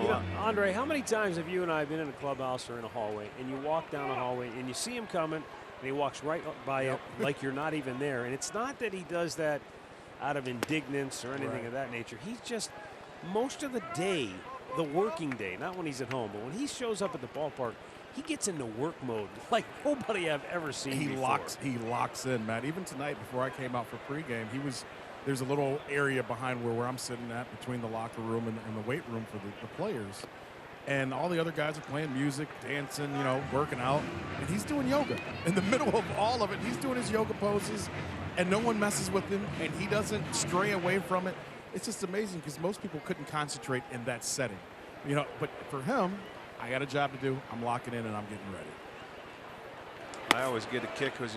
You know, Andre, how many times have you and I been in a clubhouse or in a hallway, and you walk down a hallway and you see him coming, and he walks right by you like you're not even there? And it's not that he does that out of indignance or anything of that nature. He's just, most of the day, the working day, not when he's at home, but when he shows up at the ballpark, he gets into work mode like nobody I've ever seen before. He locks in, Matt. Even tonight, before I came out for pregame, there's a little area behind where I'm sitting at between the locker room and the weight room for the players. And all the other guys are playing music, dancing, you know, working out. And he's doing yoga. In the middle of all of it, he's doing his yoga poses, and no one messes with him, and he doesn't stray away from it. It's just amazing because most people couldn't concentrate in that setting. You know, but for him, I got a job to do. I'm locking in, and I'm getting ready. I always get a kick because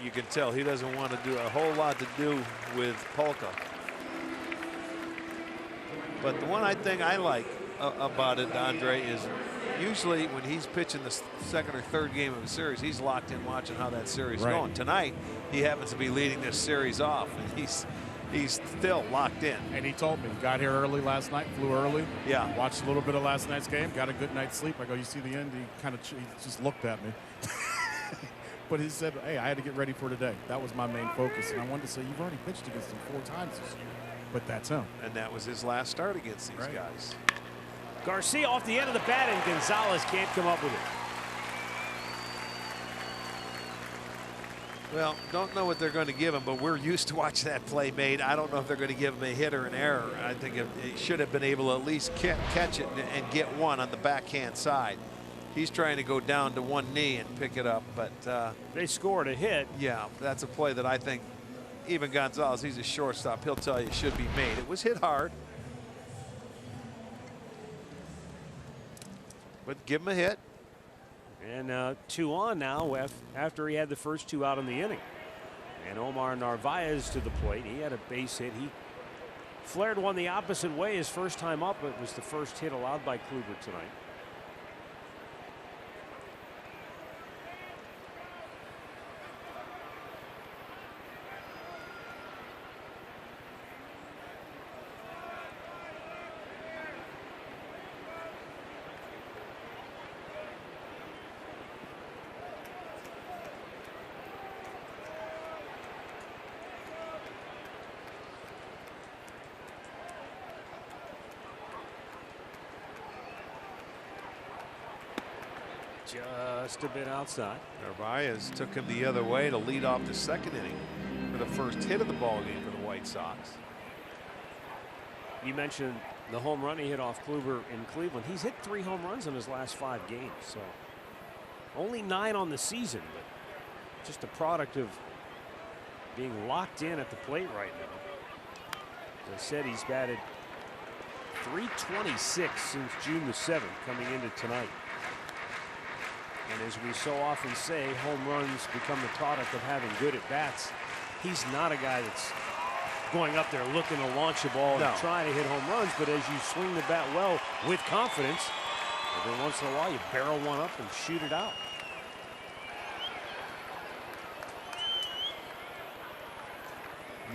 you can tell he doesn't want to do a whole lot to do with Polka. But the one thing I like about it, Andre, is usually when he's pitching the second or third game of a series, he's locked in watching how that series is going. Tonight, he happens to be leading this series off, and he's still locked in. And he told me, got here early last night, flew early. Yeah. Watched a little bit of last night's game, got a good night's sleep. I go, you see the end? He just looked at me. But he said, hey, I had to get ready for today. That was my main focus. And I wanted to say, you've already pitched against him 4 times this year. But that's him. And that was his last start against these guys. Garcia off the end of the bat, and Gonzalez can't come up with it. Well, don't know what they're going to give him, but we're used to watch that play made. I don't know if they're going to give him a hit or an error. I think he should have been able to at least catch it and get one on the backhand side. He's trying to go down to one knee and pick it up, but they scored a hit. Yeah, that's a play that I think even Gonzalez, he's a shortstop, he'll tell you should be made. It was hit hard, but give him a hit. And 2 on now after he had the first 2 out in the inning. And Omar Narvaez to the plate. He had a base hit. He flared one the opposite way his first time up. It was the first hit allowed by Kluber tonight. Just a bit outside. Narvaez took him the other way to lead off the second inning for the first hit of the ball game for the White Sox. You mentioned the home run he hit off Kluber in Cleveland. He's hit 3 home runs in his last 5 games. So only 9 on the season, but just a product of being locked in at the plate right now. As I said, he's batted .326 since June the 7th coming into tonight. And as we so often say, home runs become the product of having good at bats. He's not a guy that's going up there looking to launch a ball and trying to hit home runs, but as you swing the bat well with confidence, every once in a while you barrel one up and shoot it out.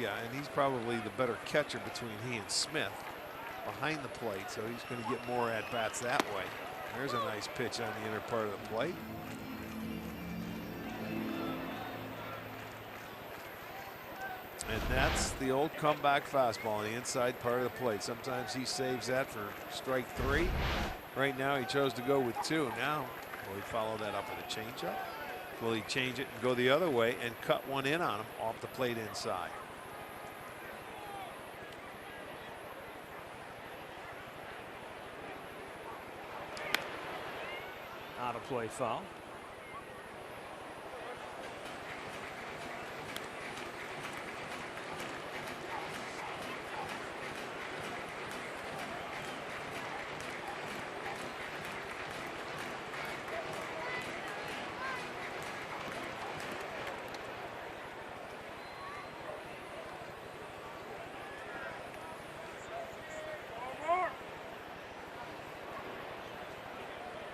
Yeah, and he's probably the better catcher between he and Smith behind the plate, so he's going to get more at bats that way. There's a nice pitch on the inner part of the plate. And that's the old comeback fastball on the inside part of the plate. Sometimes he saves that for strike 3. Right now he chose to go with 2. Now will he follow that up with a changeup? Will he change it and go the other way and cut one in on him off the plate inside? Out of play foul.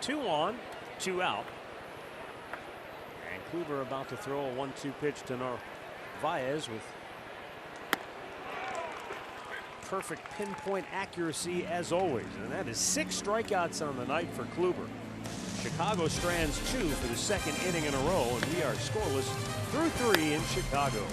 Two on, 2 out. And Kluber about to throw a 1-2 pitch to Narvaez with perfect pinpoint accuracy as always. And that is 6 strikeouts on the night for Kluber. Chicago strands 2 for the 2nd inning in a row, and we are scoreless through 3 in Chicago.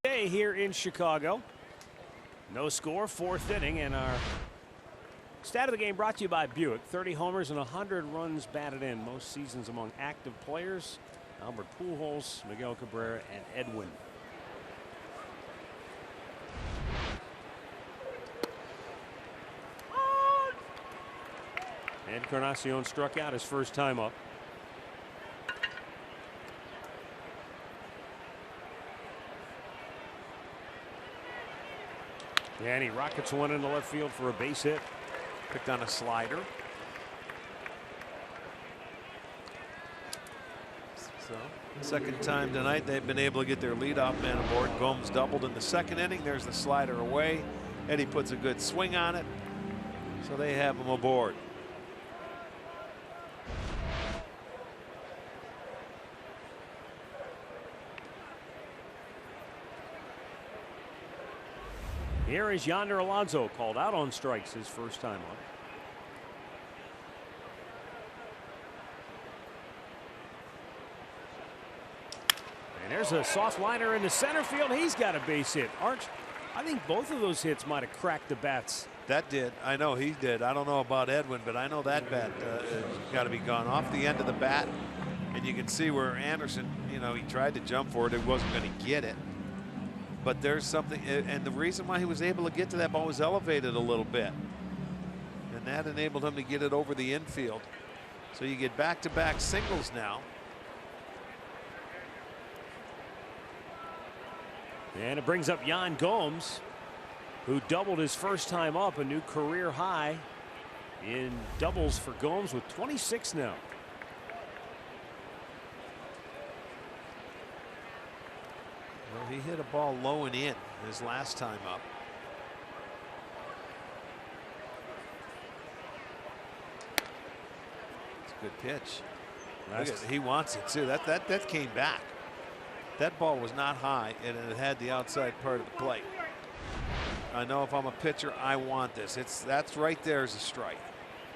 Day here in Chicago. No score, 4th inning, and our stat of the game brought to you by Buick. 30 homers and 100 runs batted in most seasons among active players. Albert Pujols, Miguel Cabrera, and Edwin. Encarnacion struck out his first time up. And he rockets one into left field for a base hit. Picked on a slider. So, second time tonight they've been able to get their leadoff man aboard. Gomes doubled in the 2nd inning. There's the slider away. Eddie puts a good swing on it. So they have him aboard. Here is Yonder Alonso, called out on strikes his first time up. And there's a soft liner into center field. He's got a base hit. Arch, I think both of those hits might have cracked the bats. That did. I know he did. I don't know about Edwin, but I know that bat got to be gone off the end of the bat. And you can see where Anderson, you know, he tried to jump for it. It wasn't going to get it. But there's something, and the reason why he was able to get to that ball was elevated a little bit. And that enabled him to get it over the infield. So you get back-to-back singles now. And it brings up Yan Gomes, who doubled his first time up, a new career high in doubles for Gomes with 26 now. Well, he hit a ball low and in his last time up. It's a good pitch. Look at, he wants it too. That came back. That ball was not high, and it had the outside part of the plate. I know if I'm a pitcher, I want this. That's right there is a strike.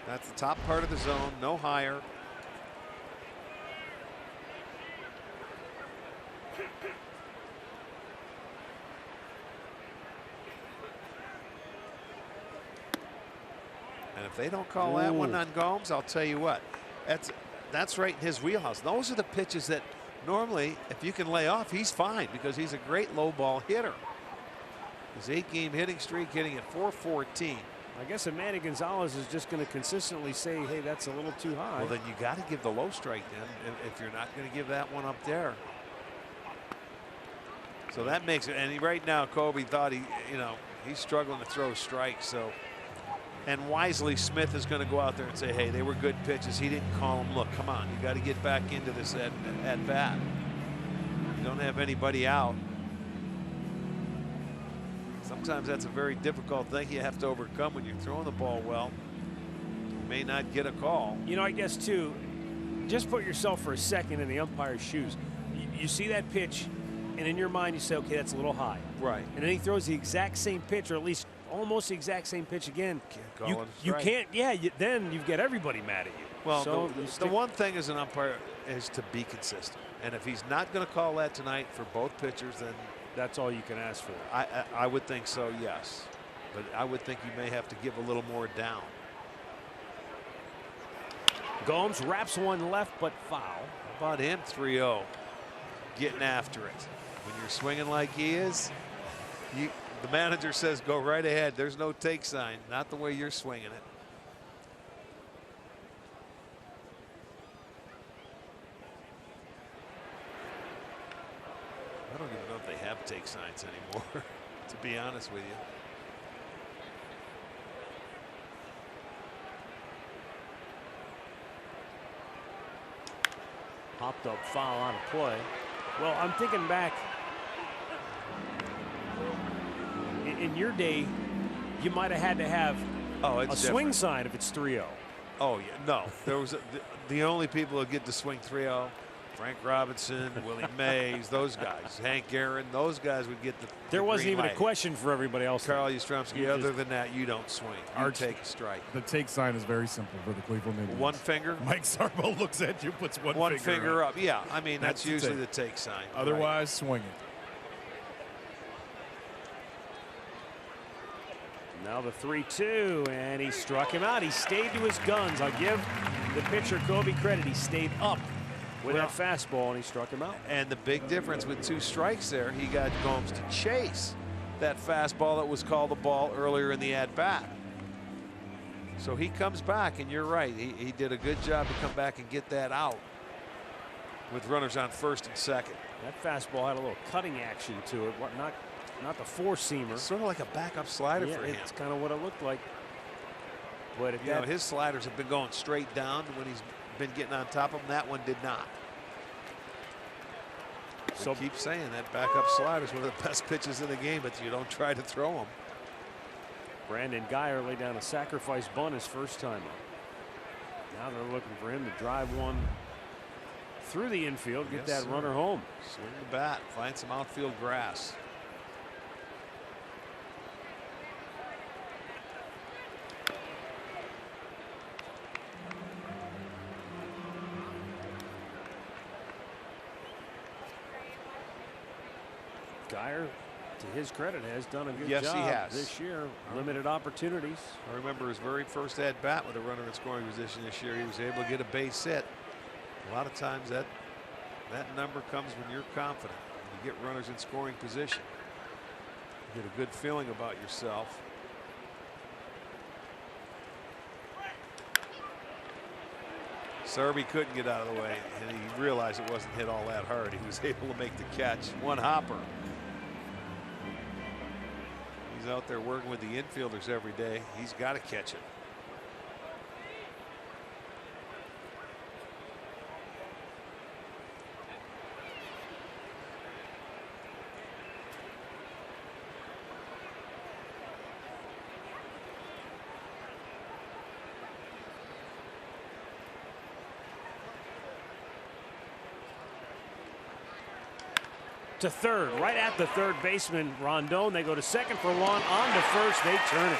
That's the top part of the zone, no higher. And if they don't call that one on Gomes, I'll tell you what, that's right in his wheelhouse. Those are the pitches that normally, if you can lay off, he's fine because he's a great low ball hitter. His 8-game hitting streak, hitting at .414. I guess if Manny Gonzalez is just going to consistently say, hey, that's a little too high. Well, then you got to give the low strike then if you're not going to give that one up there. So that makes it. And right now, Kobe thought he's struggling to throw strikes. So. And wisely, Smith is going to go out there and say, hey, they were good pitches. He didn't call them. Look, come on. You got to get back into this at bat. You don't have anybody out. Sometimes that's a very difficult thing you have to overcome when you're throwing the ball well. You may not get a call. You know, I guess, too, just put yourself for a second in the umpire's shoes. You see that pitch, and in your mind you say, okay, that's a little high. Right. And then he throws the exact same pitch, or at least almost the exact same pitch again. You can't, then you've got everybody mad at you. Well, so the one thing as an umpire is to be consistent. And if he's not going to call that tonight for both pitchers, then that's all you can ask for. I would think so, yes. But I would think you may have to give a little more down. Gomes wraps one left, but foul. How about him? 3-0. Getting after it. When you're swinging like he is, the manager says go right ahead. There's no take sign. Not the way you're swinging it. I don't even know if they have take signs anymore, to be honest with you. Popped up foul on a play. Well, I'm thinking back. In your day, you might have had to have a swing sign if it's 3-0. Oh, yeah. No, there was the only people who get to swing 3-0, Frank Robinson, Willie Mays, those guys, Hank Aaron, those guys would get the There wasn't even light. A question for everybody else. Carl Yastrzemski, other than that, you don't swing. You take a strike. The take sign is very simple for the Cleveland Indians. One finger? Mike Sarbo looks at you, puts one finger up. Yeah, I mean, that's usually the take sign. Otherwise, swing it. Now the 3-2, and he struck him out. He stayed to his guns. I'll give the pitcher Kobe credit. He stayed up with that fastball, and he struck him out. And the big difference with 2 strikes there, he got Gomes to chase that fastball that was called the ball earlier in the at-bat. So he comes back, and you're right. He did a good job to come back and get that out with runners on first and second. That fastball had a little cutting action to it. What, not the four-seamer. Sort of like a backup slider for him. It's kind of what it looked like. But you know, his sliders have been going straight down when he's been getting on top of them. That one did not. So keep saying that backup slider is one of the best pitches in the game, but you don't try to throw them. Brandon Geyer laid down a sacrifice bunt his first time up. Now they're looking for him to drive one through the infield, get that runner home. Swing the bat, find some outfield grass. Geyer, to his credit, has done a good job he has. This year. Limited opportunities. I remember his very first at bat with a runner in scoring position this year. He was able to get a base hit. A lot of times that number comes when you're confident. When you get runners in scoring position, you get a good feeling about yourself. Serby couldn't get out of the way, and he realized it wasn't hit all that hard. He was able to make the catch. One hopper. He's out there working with the infielders every day. He's got to catch it. To third, right at the third baseman, Rondon. They go to second for Lawn, on to first, they turn it.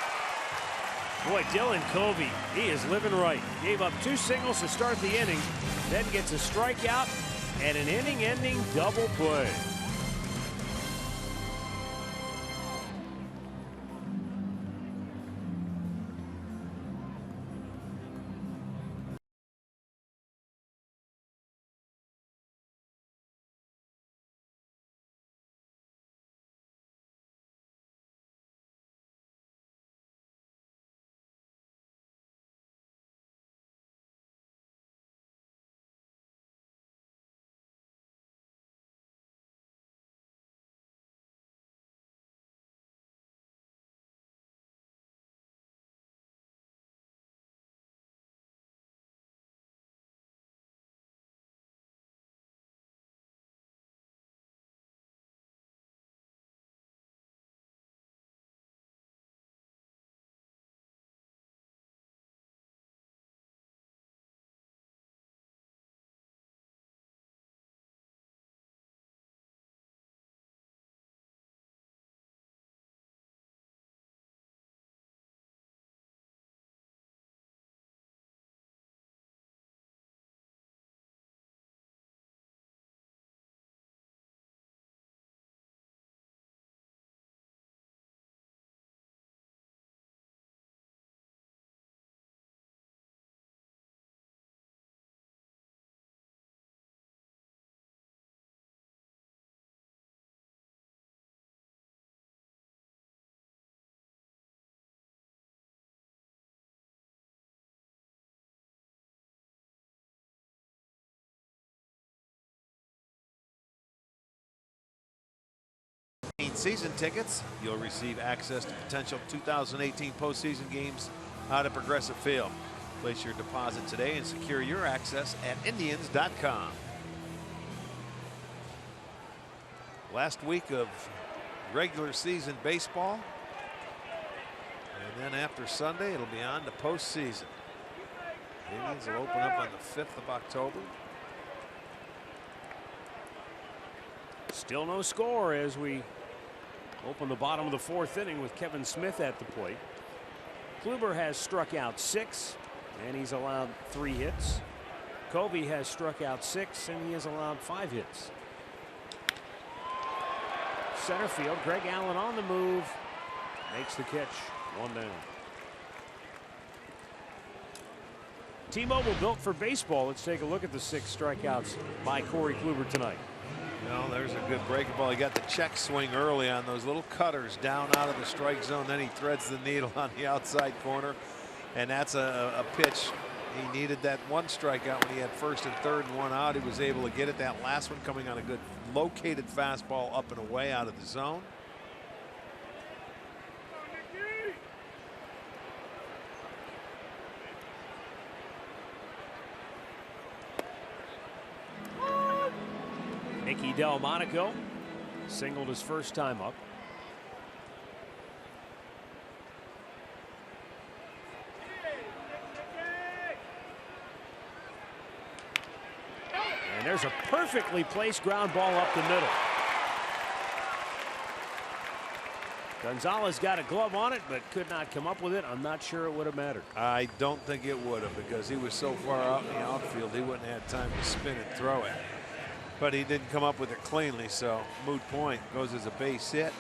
Boy, Dylan Covey, he is living right. Gave up 2 singles to start the inning, then gets a strikeout and an inning-ending double play. Season tickets, you'll receive access to potential 2018 postseason games out at Progressive Field. Place your deposit today and secure your access at Indians.com. Last week of regular season baseball, and then after Sunday it'll be on to postseason. The Indians will open up on the 5th of October. Still no score as we open the bottom of the 4th inning with Kevin Smith at the plate. Kluber has struck out 6 and he's allowed 3 hits. Covey has struck out 6 and he has allowed 5 hits. Center field, Greg Allen on the move, makes the catch. One down. T-Mobile built for baseball. Let's take a look at the 6 strikeouts by Corey Kluber tonight. Well, there's a good breaking ball. He got the check swing early on those little cutters down out of the strike zone. Then he threads the needle on the outside corner. And that's a pitch. He needed that 1 strikeout when he had first and third and 1 out. He was able to get it. That last one coming on a good located fastball up and away out of the zone. Nicky Delmonico singled his first time up. And there's a perfectly placed ground ball up the middle. Gonzalez got a glove on it, but could not come up with it. I'm not sure it would have mattered. I don't think it would have, because he was so far out in the outfield, he wouldn't have had time to spin and throw it. But he didn't come up with it cleanly, so moot point. Goes as a base hit.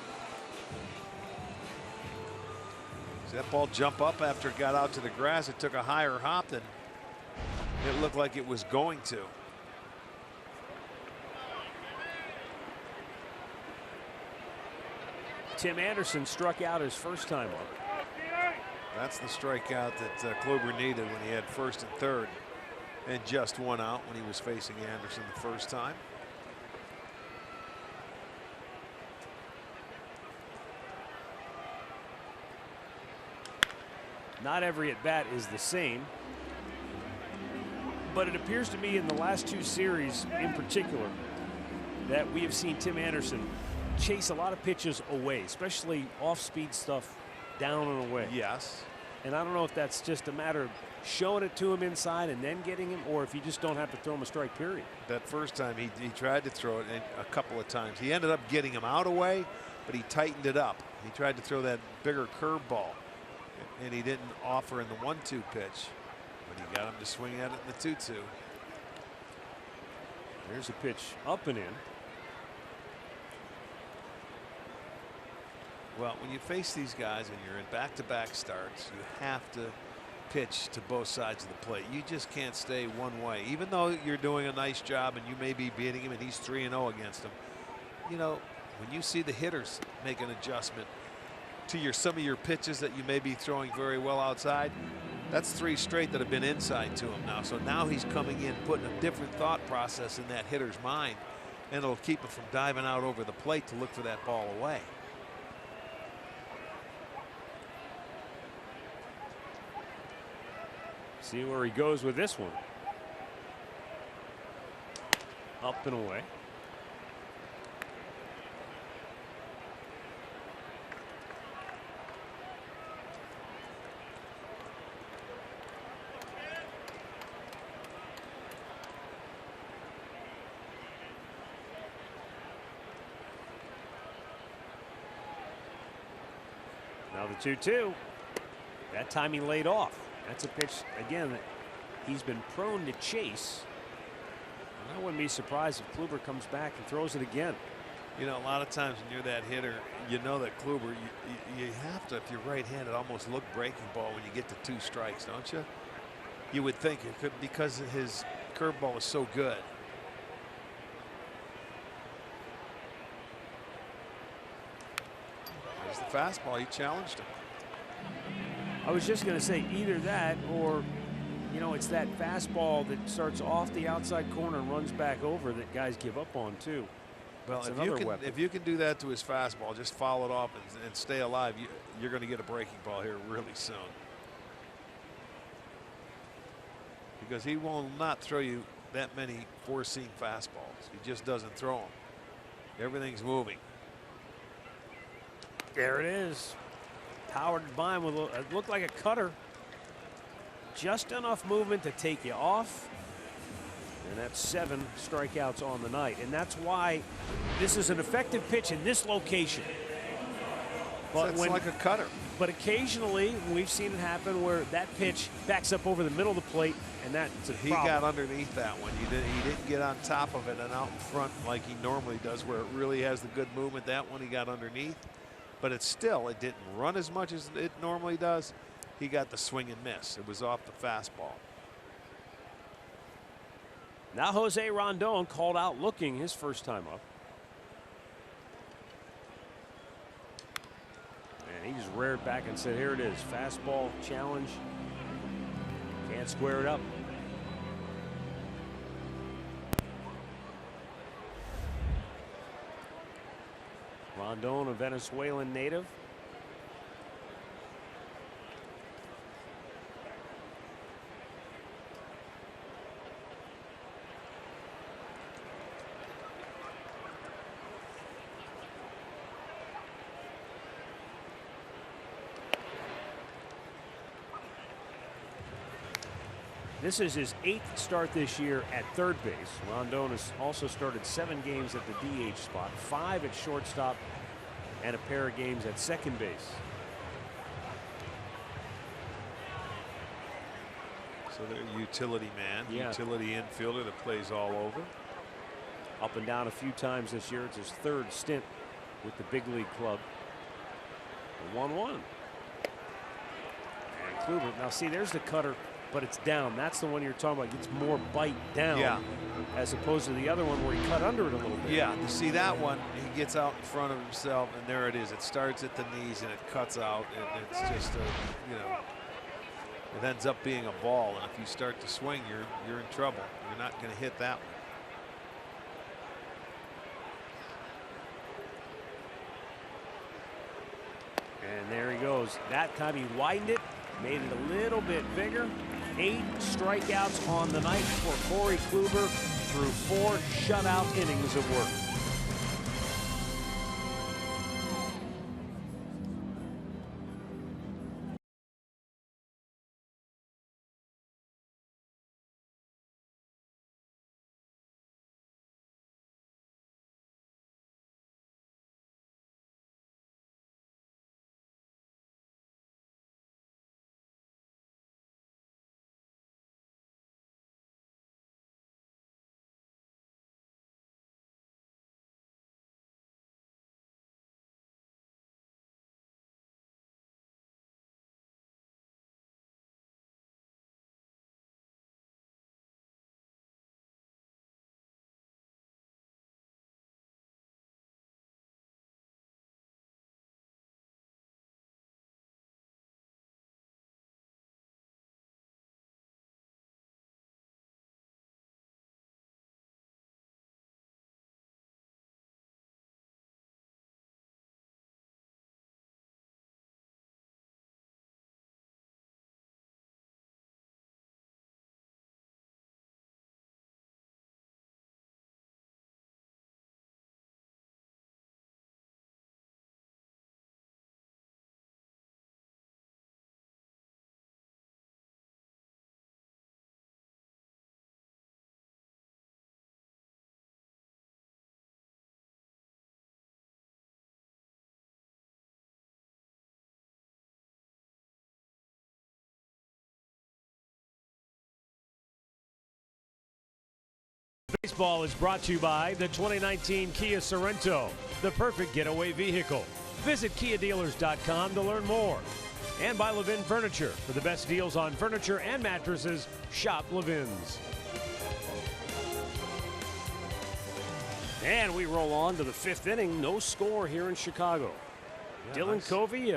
See that ball jump up after it got out to the grass? It took a higher hop than it looked like it was going to. Tim Anderson struck out his first time up. That's the strikeout that Kluber needed when he had first and third and just 1 out when he was facing Anderson the first time. Not every at bat is the same, but it appears to me in the last 2 series in particular that we have seen Tim Anderson chase a lot of pitches away, especially off-speed stuff down and away. Yes. And I don't know if that's just a matter of showing it to him inside and then getting him, or if you just don't have to throw him a strike, period. That first time he tried to throw it a couple of times. He ended up getting him out away, but he tightened it up. He tried to throw that bigger curveball, and he didn't offer in the 1-2 pitch, but he got him to swing at it in the 2-2. Here's a pitch up and in. Well, when you face these guys and you're in back-to-back starts, you have to pitch to both sides of the plate. You just can't stay one way. Even though you're doing a nice job and you may be beating him and he's 3-0 against him, you know, when you see the hitters make an adjustment to some of your pitches that you may be throwing very well outside, that's 3 straight that have been inside to him now. So now he's coming in, putting a different thought process in that hitter's mind, and it'll keep him from diving out over the plate to look for that ball away. See where he goes with this one. Up and away. Now the 2-2. That time he laid off. That's a pitch, again, that he's been prone to chase. And I wouldn't be surprised if Kluber comes back and throws it again. You know, a lot of times when you're that hitter, you know that Kluber, you have to, if you're right-handed, almost look breaking ball when you get to 2 strikes, don't you? You would think it could, because his curveball is so good. There's the fastball. He challenged him. I was just going to say either that or, you know, it's that fastball that starts off the outside corner and runs back over that guys give up on too. Well, if you can do that to his fastball, just foul it off and stay alive, you're going to get a breaking ball here really soon. Because he will not throw you that many 4-seam fastballs. He just doesn't throw them. Everything's moving. There it is. Powered by him with it looked like a cutter. Just enough movement to take you off. And that's 7 strikeouts on the night. And that's why this is an effective pitch in this location. But it's like a cutter. But occasionally we've seen it happen where that pitch backs up over the middle of the plate, and that's a problem. He got underneath that one. He didn't get on top of it and out in front like he normally does, where it really has the good movement. That one he got underneath. but it didn't run as much as it normally does. He got the swing and miss. It was off the fastball. Now Jose Rondon called out looking his first time up. And he just reared back and said, here it is, fastball challenge. Can't square it up. Rondon, a Venezuelan native. This is his 8th start this year at third base. Rondon has also started 7 games at the DH spot, 5 at shortstop, and a pair of games at second base. So they're a utility man, utility infielder that plays all over. Up and down a few times this year. It's his 3rd stint with the big league club. 1-1. And Kluber. Now see, there's the cutter, but it's down. That's the one you're talking about. It's more bite down as opposed to the other one where he cut under it a little bit. Yeah, you see that one, he gets out in front of himself, and there it is. It starts at the knees and it cuts out, and it's just a, it ends up being a ball. And if you start to swing, you're in trouble. You're not going to hit that one. And there he goes. That time he widened it, made it a little bit bigger. 8 strikeouts on the night for Corey Kluber through 4 shutout innings of work. Baseball is brought to you by the 2019 Kia Sorento, the perfect getaway vehicle. Visit KiaDealers.com to learn more. And by Levin Furniture. For the best deals on furniture and mattresses, shop Levin's. And we roll on to the 5th inning. No score here in Chicago. Yeah, Dylan Covey,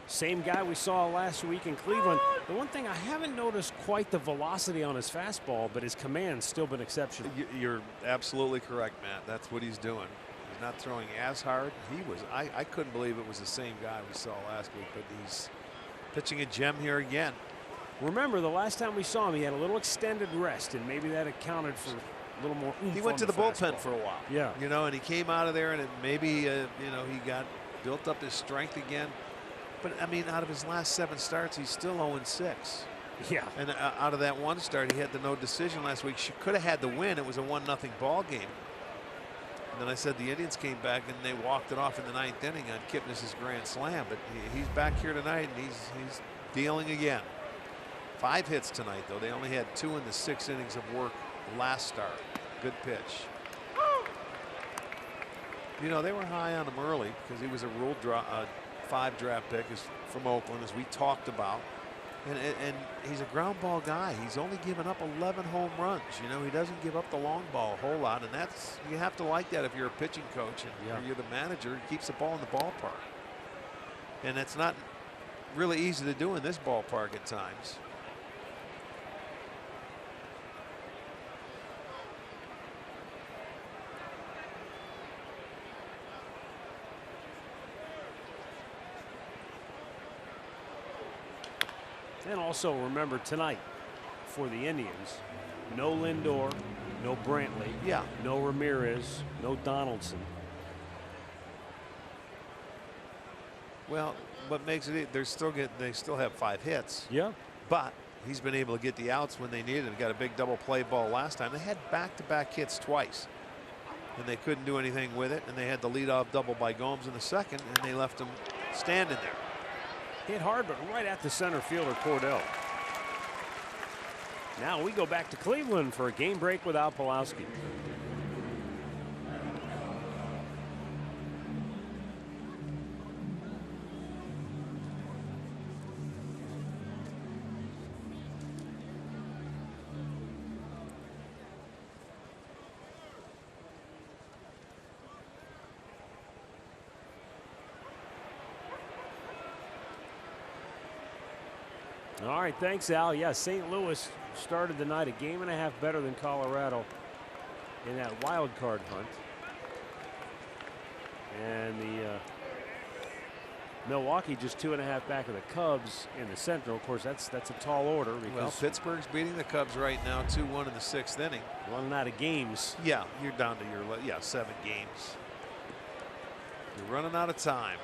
same guy we saw last week in Cleveland. The one thing I haven't noticed quite the velocity on his fastball, but his command's still been exceptional. You're absolutely correct, Matt. That's what he's doing. He's not throwing as hard. I couldn't believe it was the same guy we saw last week, but he's pitching a gem here again. Remember, the last time we saw him, he had a little extended rest, and maybe that accounted for a little more oomph. He went to the bullpen fastball for a while. Yeah. And he came out of there, and maybe, he got built up his strength again. But, I mean, out of his last 7 starts, he's still 0-6. Yeah. And out of that 1 start, he had the no decision last week. She could have had the win. It was a 1-0 ball game. And then I said the Indians came back and they walked it off in the 9th inning on Kipnis's grand slam. But he's back here tonight, and he's dealing again. 5 hits tonight, though. They only had 2 in the 6 innings of work last start. Good pitch. You know, they were high on him early because he was a Rule 5 draft pick from Oakland, as we talked about. And he's a ground ball guy. He's only given up 11 home runs. You know, he doesn't give up the long ball a whole lot, and that's, you have to like that if you're a pitching coach and you're the manager. He keeps the ball in the ballpark, and that's not really easy to do in this ballpark at times. And also remember tonight for the Indians, no Lindor, no Brantley, no Ramirez, no Donaldson. Well, what makes it, they still have 5 hits. Yeah. But he's been able to get the outs when they needed it. Got a big double play ball last time. They had back-to-back hits twice, and they couldn't do anything with it. And they had the leadoff double by Gomes in the second, and they left him standing there. Hit hard, but right at the center fielder, Cordell. Now we go back to Cleveland for a game break without Pulowski. All right, thanks, Al. Yeah, St. Louis started the night a game and a half better than Colorado in that wild card hunt. And the Milwaukee just 2.5 back of the Cubs in the Central. Of course, that's a tall order. Well, Pittsburgh's beating the Cubs right now, 2-1 in the 6th inning. Running out of games. Yeah, you're down to your 7 games. You're running out of time.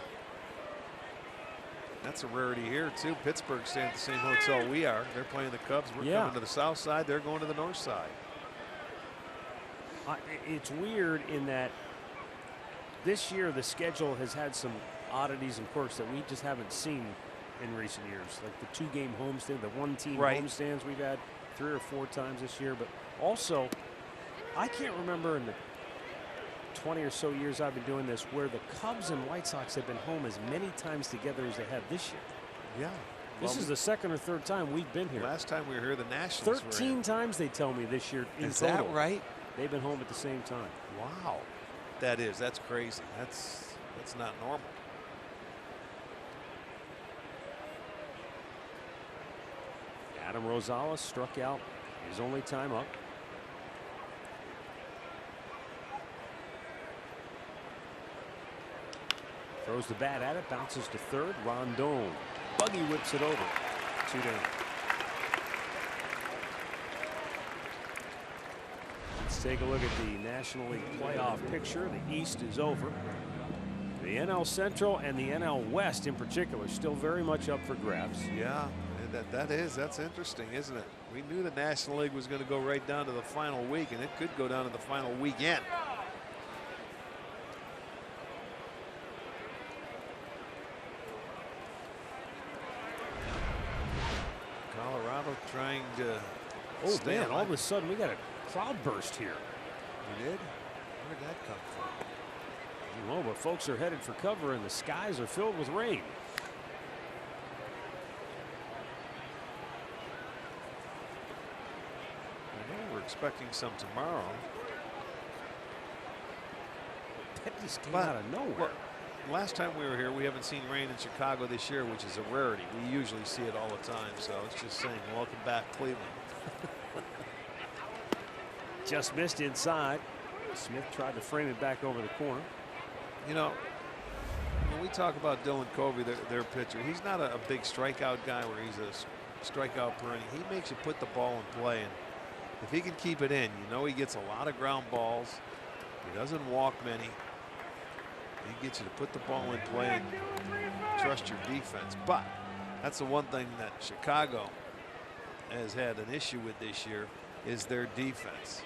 That's a rarity here, too. Pittsburgh staying at the same hotel we are. They're playing the Cubs. We're coming to the south side. They're going to the north side. It's weird in that this year the schedule has had some oddities and quirks that we just haven't seen in recent years. Like the 2-game homestand, the 1-team homestands we've had 3 or 4 times this year. But also, I can't remember in the 20 or so years I've been doing this where the Cubs and White Sox have been home as many times together as they have this year. Yeah. This is the 2nd or 3rd time we've been here. Last time we were here, the Nationals 13 times they tell me this year in Is total. that right? They've been home at the same time. Wow. That's crazy. That's not normal. Adam Rosales struck out his only time up. Throws the bat at it, bounces to third. Rondon. Buggy whips it over. 2 down. Let's take a look at the National League playoff picture. The East is over. The NL Central and the NL West in particular still very much up for grabs. Yeah, that's interesting, isn't it? We knew the National League was going to go right down to the final week, and it could go down to the final weekend. Colorado trying to stay man, all of a sudden we got a cloudburst here. We did? Where did that come from? Well, but folks are headed for cover and the skies are filled with rain. I know we're expecting some tomorrow. That just came out of nowhere. Well, last time we were here, we haven't seen rain in Chicago this year, which is a rarity. We usually see it all the time, so it's just saying welcome back, Cleveland. Just missed inside. Smith tried to frame it back over the corner. You know, when we talk about Dylan Covey, their pitcher, he's not a big strikeout guy where he's a strikeout per inning. He makes you put the ball in play, and if he can keep it in, you know he gets a lot of ground balls. He doesn't walk many. He gets you to put the ball in play and trust your defense. But that's the one thing that Chicago has had an issue with this year is their defense.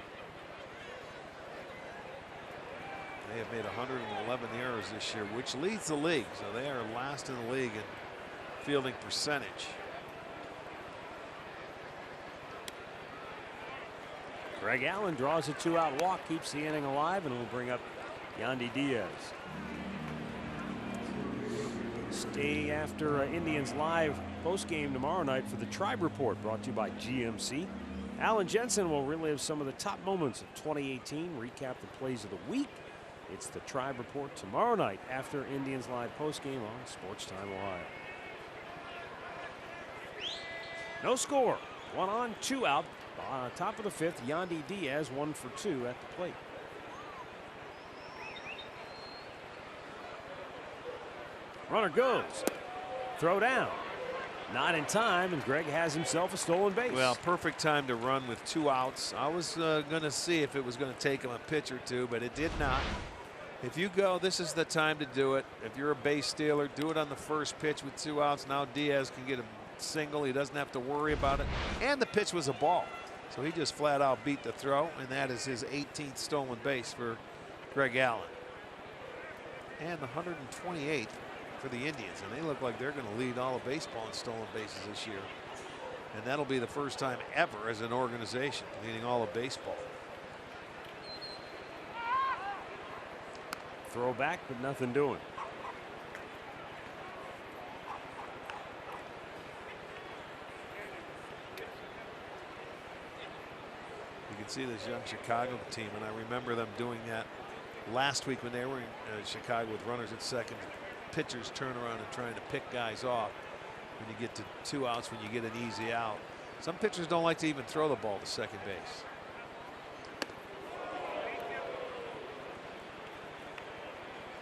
They have made 111 errors this year, which leads the league. So they are last in the league in fielding percentage. Greg Allen draws a 2-out walk, keeps the inning alive, and will bring up Yandy Diaz. Stay after Indians Live postgame tomorrow night for the Tribe Report, brought to you by GMC. Alan Jensen will relive some of the top moments of 2018, recap the plays of the week. It's the Tribe Report tomorrow night after Indians Live postgame on Sports Time Ohio. No score. 1 on, 2 out. Top of the 5th, Yandy Diaz 1 for 2 at the plate. Runner goes. Throw down. Not in time, and Greg has himself a stolen base. Well, perfect time to run with 2 outs. I was going to see if it was going to take him a pitch or two, but it did not. If you go, this is the time to do it. If you're a base stealer, do it on the first pitch with 2 outs. Now Diaz can get a single. He doesn't have to worry about it. And the pitch was a ball. So he just flat out beat the throw, and that is his 18th stolen base for Greg Allen. And the 128th for the Indians, and they look like they're going to lead all of baseball in stolen bases this year. And that'll be the first time ever as an organization leading all of baseball. Throw back, but nothing doing. You can see this young Chicago team, and I remember them doing that last week when they were in Chicago with runners at second. Pitchers turn around and trying to pick guys off when you get to 2 outs, when you get an easy out. Some pitchers don't like to even throw the ball to second base.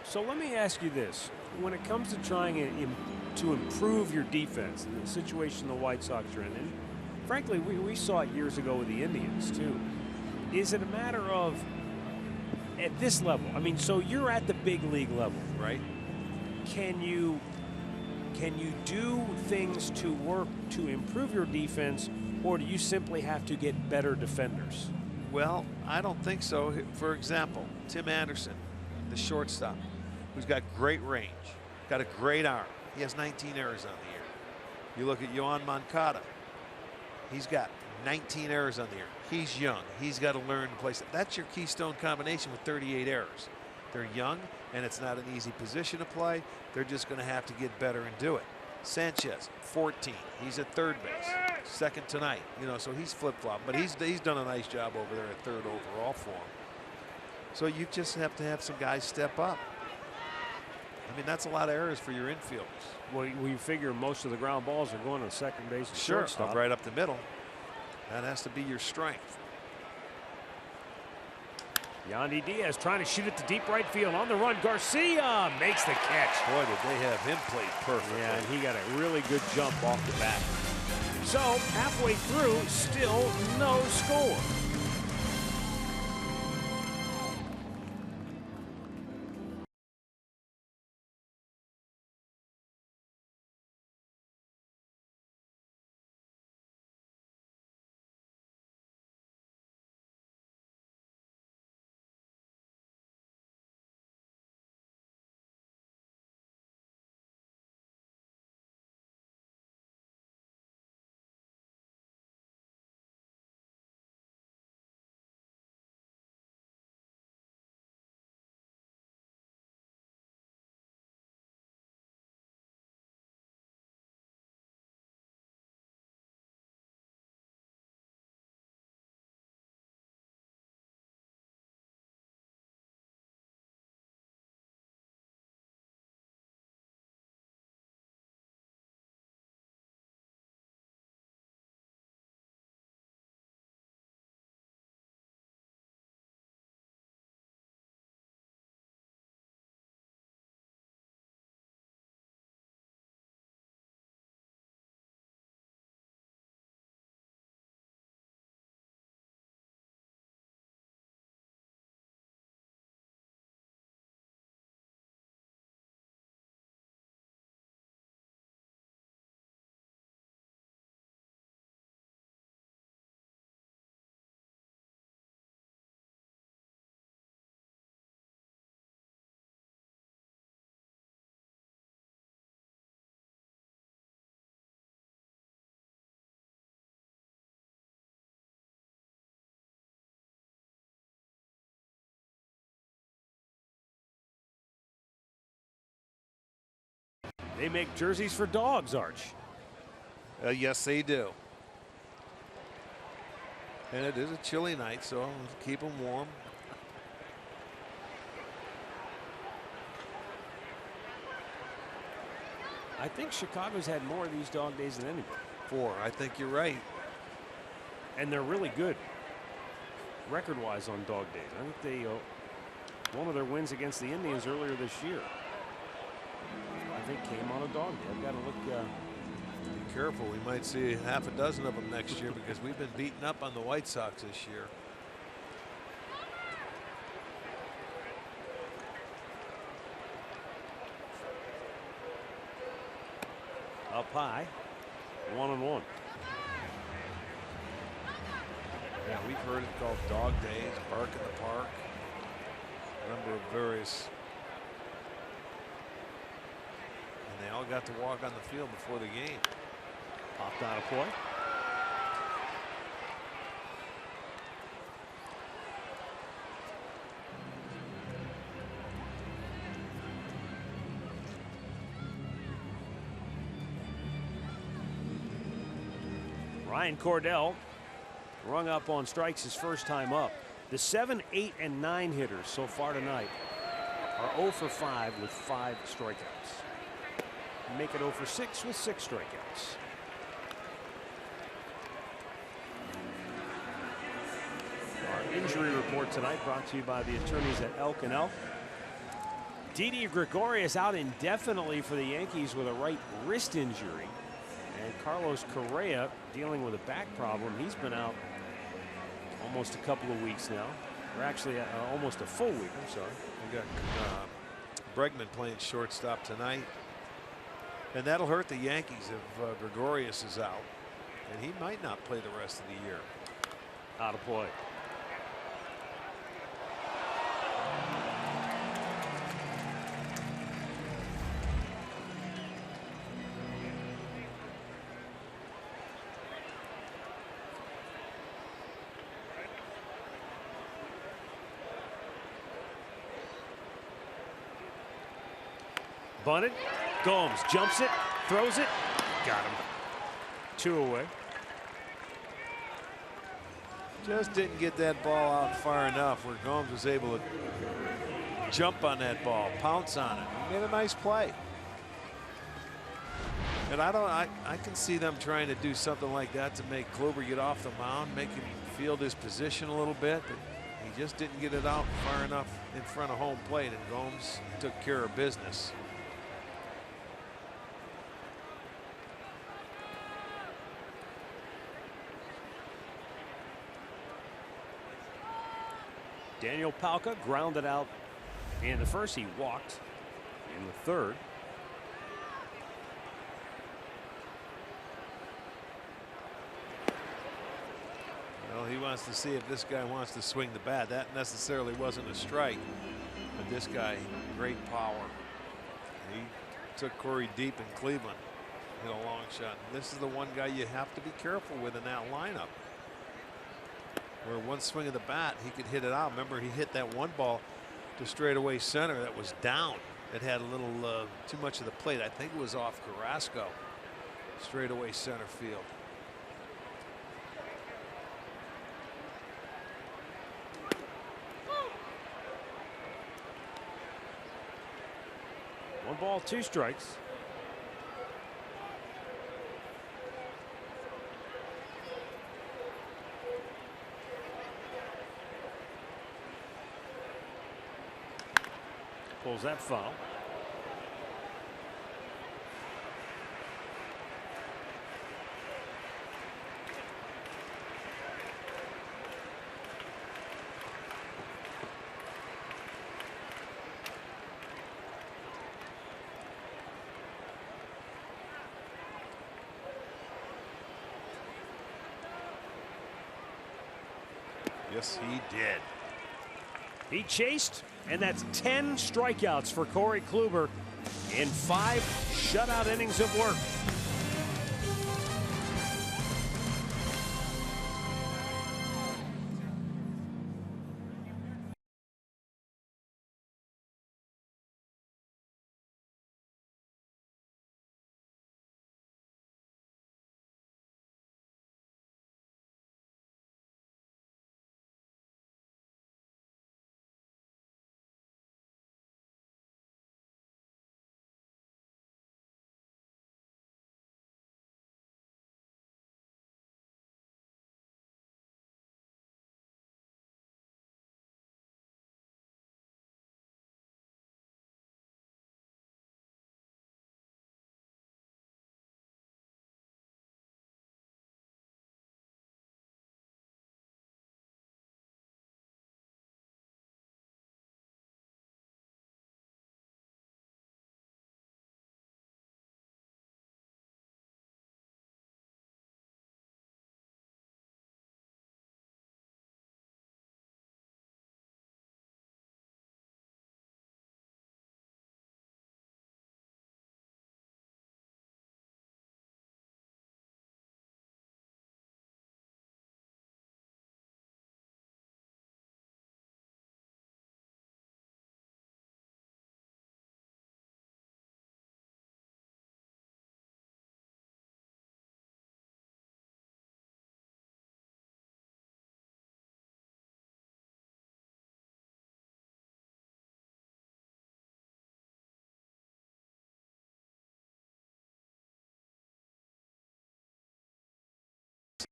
So let me ask you this. When it comes to trying to improve your defense, the situation the White Sox are in, and frankly, we saw it years ago with the Indians too. Is it a matter of, at this level, I mean, so you're at the big league level, right? Can you do things to work to improve your defense, or do you simply have to get better defenders? Well, I don't think so. For example, Tim Anderson, the shortstop, who's got great range, got a great arm. He has 19 errors on the year. You look at Yohan Moncada. He's got 19 errors on the year. He's young. He's got to learn to play. That's your keystone combination with 38 errors. They're young, and it's not an easy position to play. They're just going to have to get better and do it. Sanchez, 14. He's at third base. Second tonight. You know, so he's flip-flop. But he's done a nice job over there at third overall for him. So you just have to have some guys step up. I mean, that's a lot of errors for your infielders. Well, you figure most of the ground balls are going to second base and sure, shortstop. Right up the middle. That has to be your strength. Yandy Diaz trying to shoot it to deep right field. On the run, Garcia makes the catch. Boy, did they have him played perfectly. Yeah, and he got a really good jump off the bat. So halfway through, still no score. They make jerseys for dogs, Arch. Yes, they do. And it is a chilly night, so keep them warm. I think Chicago's had more of these dog days than anybody. 4. I think you're right. And they're really good record-wise on dog days. I think they one of their wins against the Indians earlier this year, I think, came on a dog day. I've got to look. Be careful. We might see half a dozen of them next year because we've been beaten up on the White Sox this year. Up high, 1-1. Yeah, we've heard it called dog days, bark in the park, a number of various. And they all got to walk on the field before the game. Popped out of play. Ryan Cordell rung up on strikes his first time up. The 7, 8, and 9 hitters so far tonight are 0 for 5 with 5 strikeouts. Make it 0 for 6 with 6 strikeouts. Our injury report tonight brought to you by the attorneys at Elk & Elk. Didi Gregorius out indefinitely for the Yankees with a right wrist injury. And Carlos Correa dealing with a back problem. He's been out almost a couple of weeks now. Or actually almost a full week, I'm sorry. We got Bregman playing shortstop tonight. And that'll hurt the Yankees if Gregorius is out. And he might not play the rest of the year. Out of play. Bunted. Gomes jumps it, throws it, got him. 2 away. Just didn't get that ball out far enough where Gomes was able to jump on that ball, pounce on it. He made a nice play. And I can see them trying to do something like that to make Kluber get off the mound, make him field his position a little bit. But he just didn't get it out far enough in front of home plate, and Gomes took care of business. Daniel Palka grounded out in the first. He walked in the third. Well, he wants to see if this guy wants to swing the bat. That necessarily wasn't a strike, but this guy, great power. He took Corey deep in Cleveland, hit a long shot. This is the one guy you have to be careful with in that lineup, where one swing of the bat he could hit it out. Remember, he hit that one ball to straightaway center that was down. It had a little too much of the plate. I think it was off Carrasco. Straightaway center field. One ball, 2 strikes. Pulls that foul. Yes, he did. He chased, and that's 10 strikeouts for Corey Kluber in 5 shutout innings of work.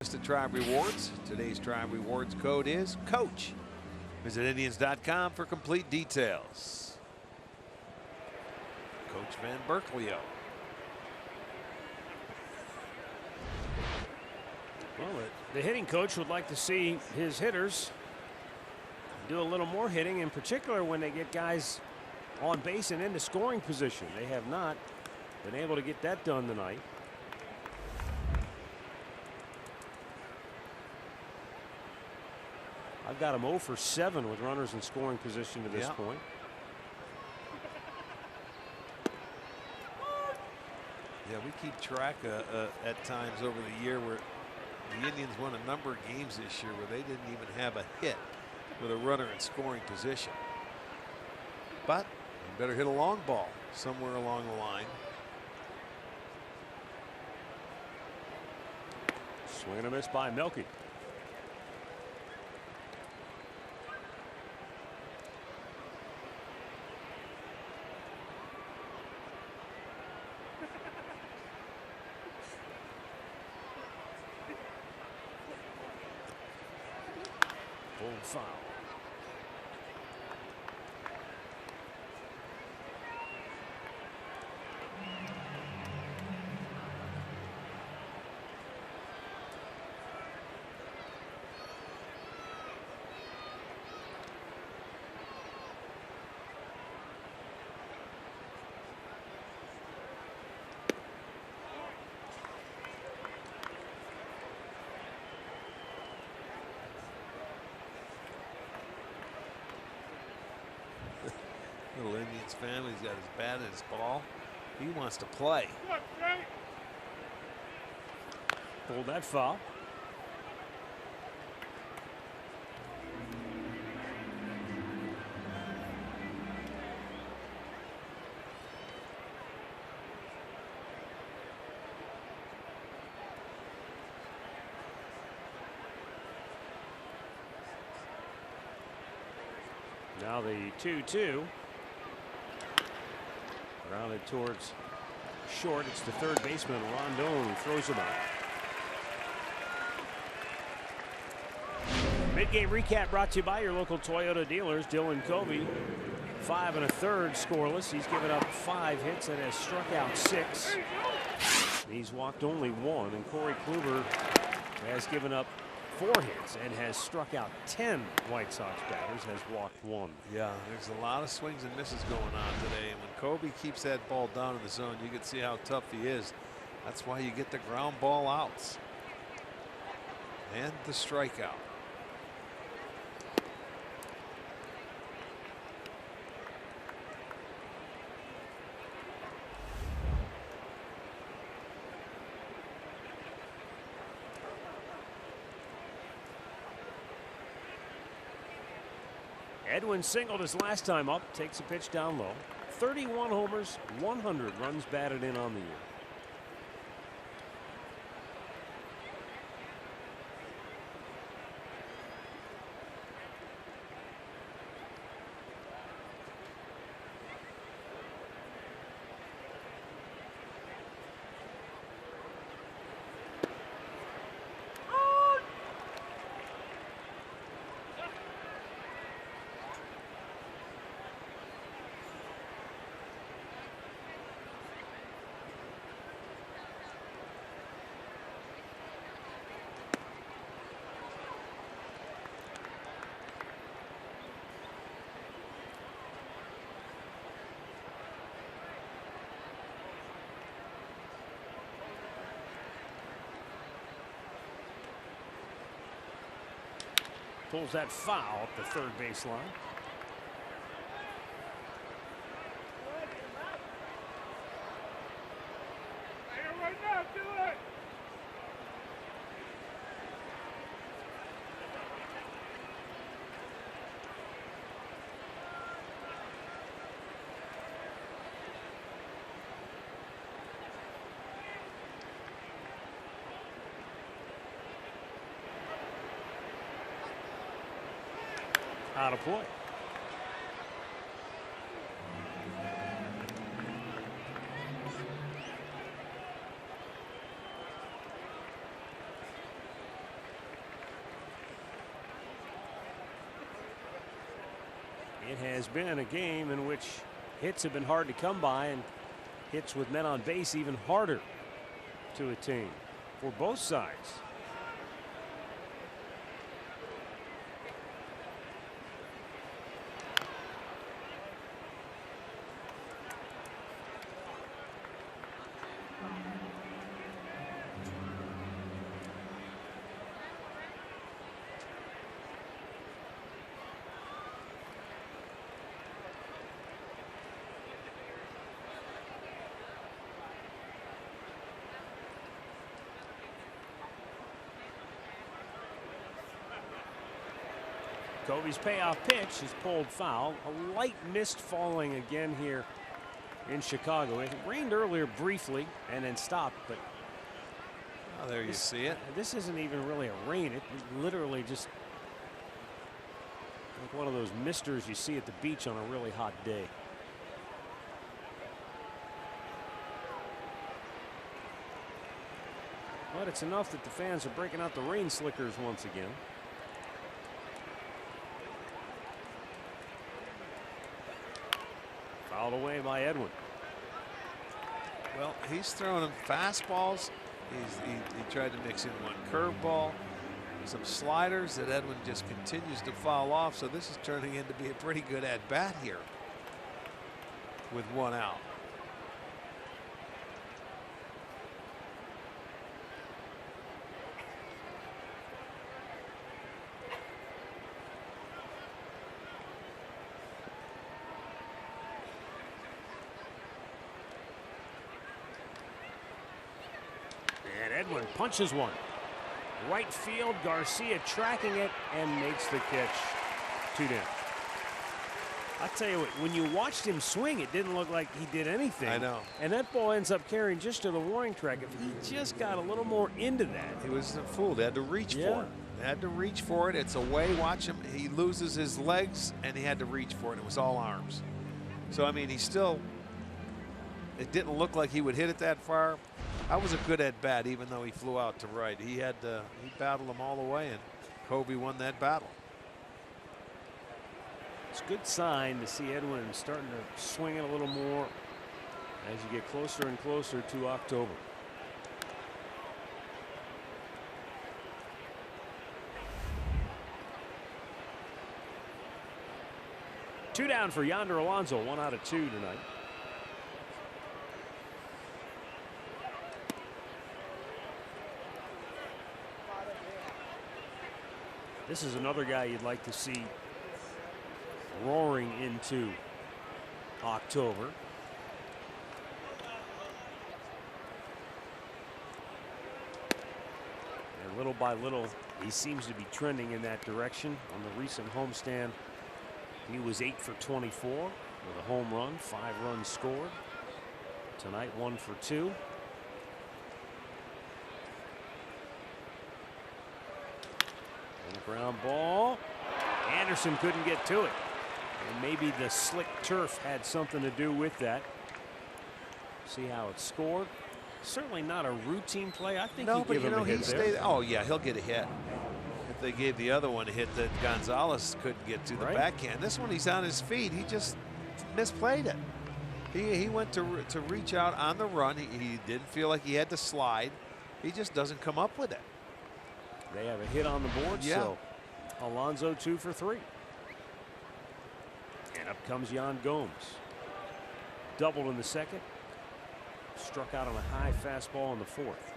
To Tribe Rewards. Today's Tribe Rewards code is COACH. Visit Indians.com for complete details. Coach Van Berkelio. Well, the hitting coach would like to see his hitters do a little more hitting, in particular when they get guys on base and into scoring position. They have not been able to get that done tonight. I've got him 0 for 7 with runners in scoring position to this point. Yeah, we keep track at times over the year where the Indians won a number of games this year where they didn't even have a hit with a runner in scoring position. But you better hit a long ball somewhere along the line. Swing and a miss by Melky. Foul. Little Indians family, he's got his bat and his ball. He wants to play. Pulled that foul. Now the 2-2. Grounded towards short. It's the third baseman, Rondon, who throws him out. Mid-game recap brought to you by your local Toyota dealers. Dylan Covey, 5 1/3 scoreless. He's given up 5 hits and has struck out 6. He's walked only 1, and Corey Kluber has given up 4 hits and has struck out 10 White Sox batters, has walked 1. Yeah, there's a lot of swings and misses going on today. And when Kobe keeps that ball down in the zone, you can see how tough he is. That's why you get the ground ball outs and the strikeout. Edwin singled his last time up, takes a pitch down low. 31 homers, 100 runs batted in on the year. Pulls that foul up the third baseline. Out of play. It has been a game in which hits have been hard to come by, and hits with men on base even harder to attain for both sides. Covey's payoff pitch is pulled foul. A light mist falling again here in Chicago. It rained earlier briefly and then stopped, but there you see it. This isn't even really a rain. It literally just like one of those misters you see at the beach on a really hot day. But it's enough that the fans are breaking out the rain slickers once again. Fouled away by Edwin. Well, he's throwing him fastballs. He tried to mix in one curveball, some sliders that Edwin just continues to foul off. So this is turning into be a pretty good at bat here with one out. Edwin punches one. Right field, Garcia tracking it and makes the catch. 2 down. I tell you what, when you watched him swing, it didn't look like he did anything. I know. And that ball ends up carrying just to the warning track. If he just got a little more into that. He was fooled. He had to reach for it. He had to reach for it. It's away. Watch him. He loses his legs, and he had to reach for it. It was all arms. So, I mean, he still, it didn't look like he would hit it that far. That was a good at bat, even though he flew out to right. He battled him all the way, and Kobe won that battle. It's a good sign to see Edwin starting to swing it a little more as you get closer and closer to October. Two down for Yonder Alonso, 1 out of 2 tonight. This is another guy you'd like to see roaring into October. And little by little, he seems to be trending in that direction. On the recent homestand, he was 8 for 24 with a home run, 5 runs scored. Tonight, 1 for 2. Ground ball. Anderson couldn't get to it. And maybe the slick turf had something to do with that. See how it's scored. Certainly not a routine play. I think no, he'd give him a hit there. Oh, yeah, he'll get a hit. If they gave the other one a hit that Gonzalez couldn't get to the backhand. This one, he's on his feet. He just misplayed it. He went to reach out on the run. He didn't feel like he had to slide. He just doesn't come up with it. They have a hit on the board, so Alonso 2 for 3. And up comes Yan Gomes. Doubled in the second. Struck out on a high fastball in the fourth.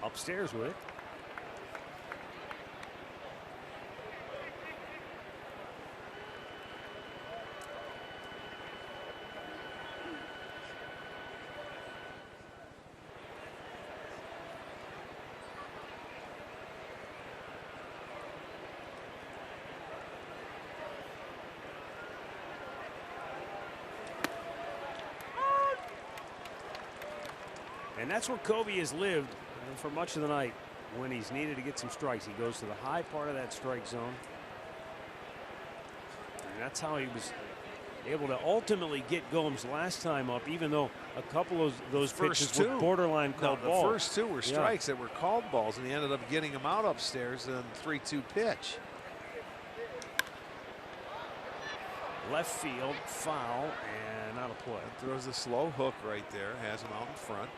Upstairs with it. And that's where Kobe has lived for much of the night. When he's needed to get some strikes, he goes to the high part of that strike zone. And that's how he was Able to ultimately get Gomes last time up, even though a couple of those pitches were borderline called balls. The first two were strikes that were called balls, and he ended up getting him out upstairs in 3-2 pitch. Left field, foul, and out of play. Throws a slow hook right there, has him out in front.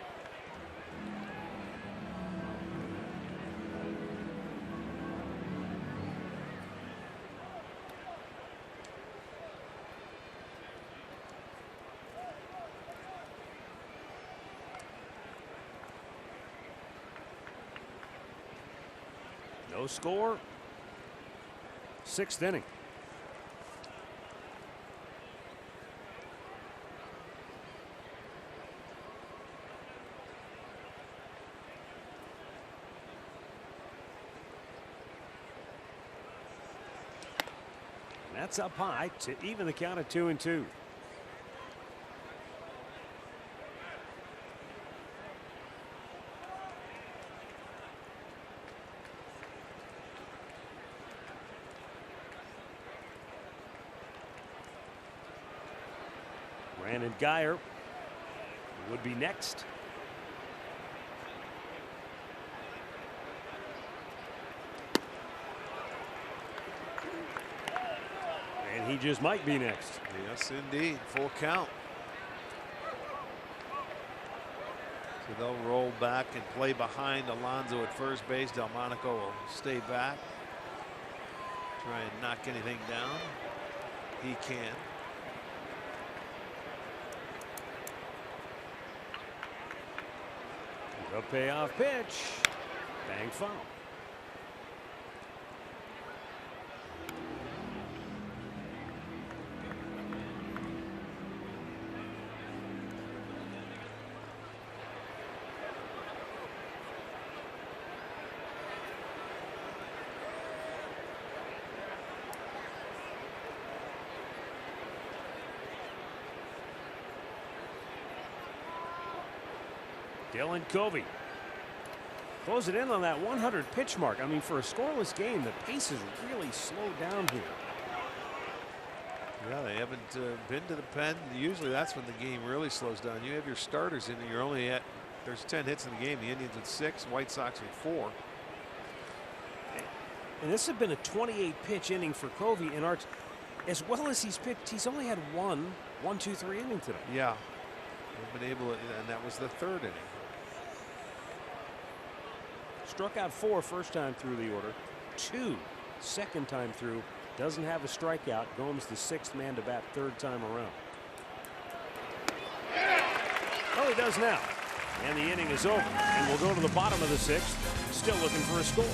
No score. 6th inning. And that's up high to even the count at 2-2. Brandon Geyer would be next. And he just might be next. Yes, indeed. Full count. So they'll roll back and play behind Alonso at first base. Delmonico will stay back. Try and knock anything down. He can. A payoff pitch. Bang, foul. Dylan Covey. Close it in on that 100 pitch mark. I mean, for a scoreless game, the pace is really slowed down here. Yeah, they haven't been to the pen. Usually that's when the game really slows down. You have your starters in, and you're only at, there's 10 hits in the game. The Indians with 6, White Sox with 4. And this has been a 28 pitch inning for Covey. And Arch, as well as he's pitched, he's only had 1, 2, 3 inning today. Yeah, they've been able to, and that was the 3rd inning. Struck out 4 first time through the order, 2 second time through. Doesn't have a strikeout. Gomes the 6th man to bat 3rd time around. Well, he does now. And the inning is over. And we'll go to the bottom of the 6th. Still looking for a score.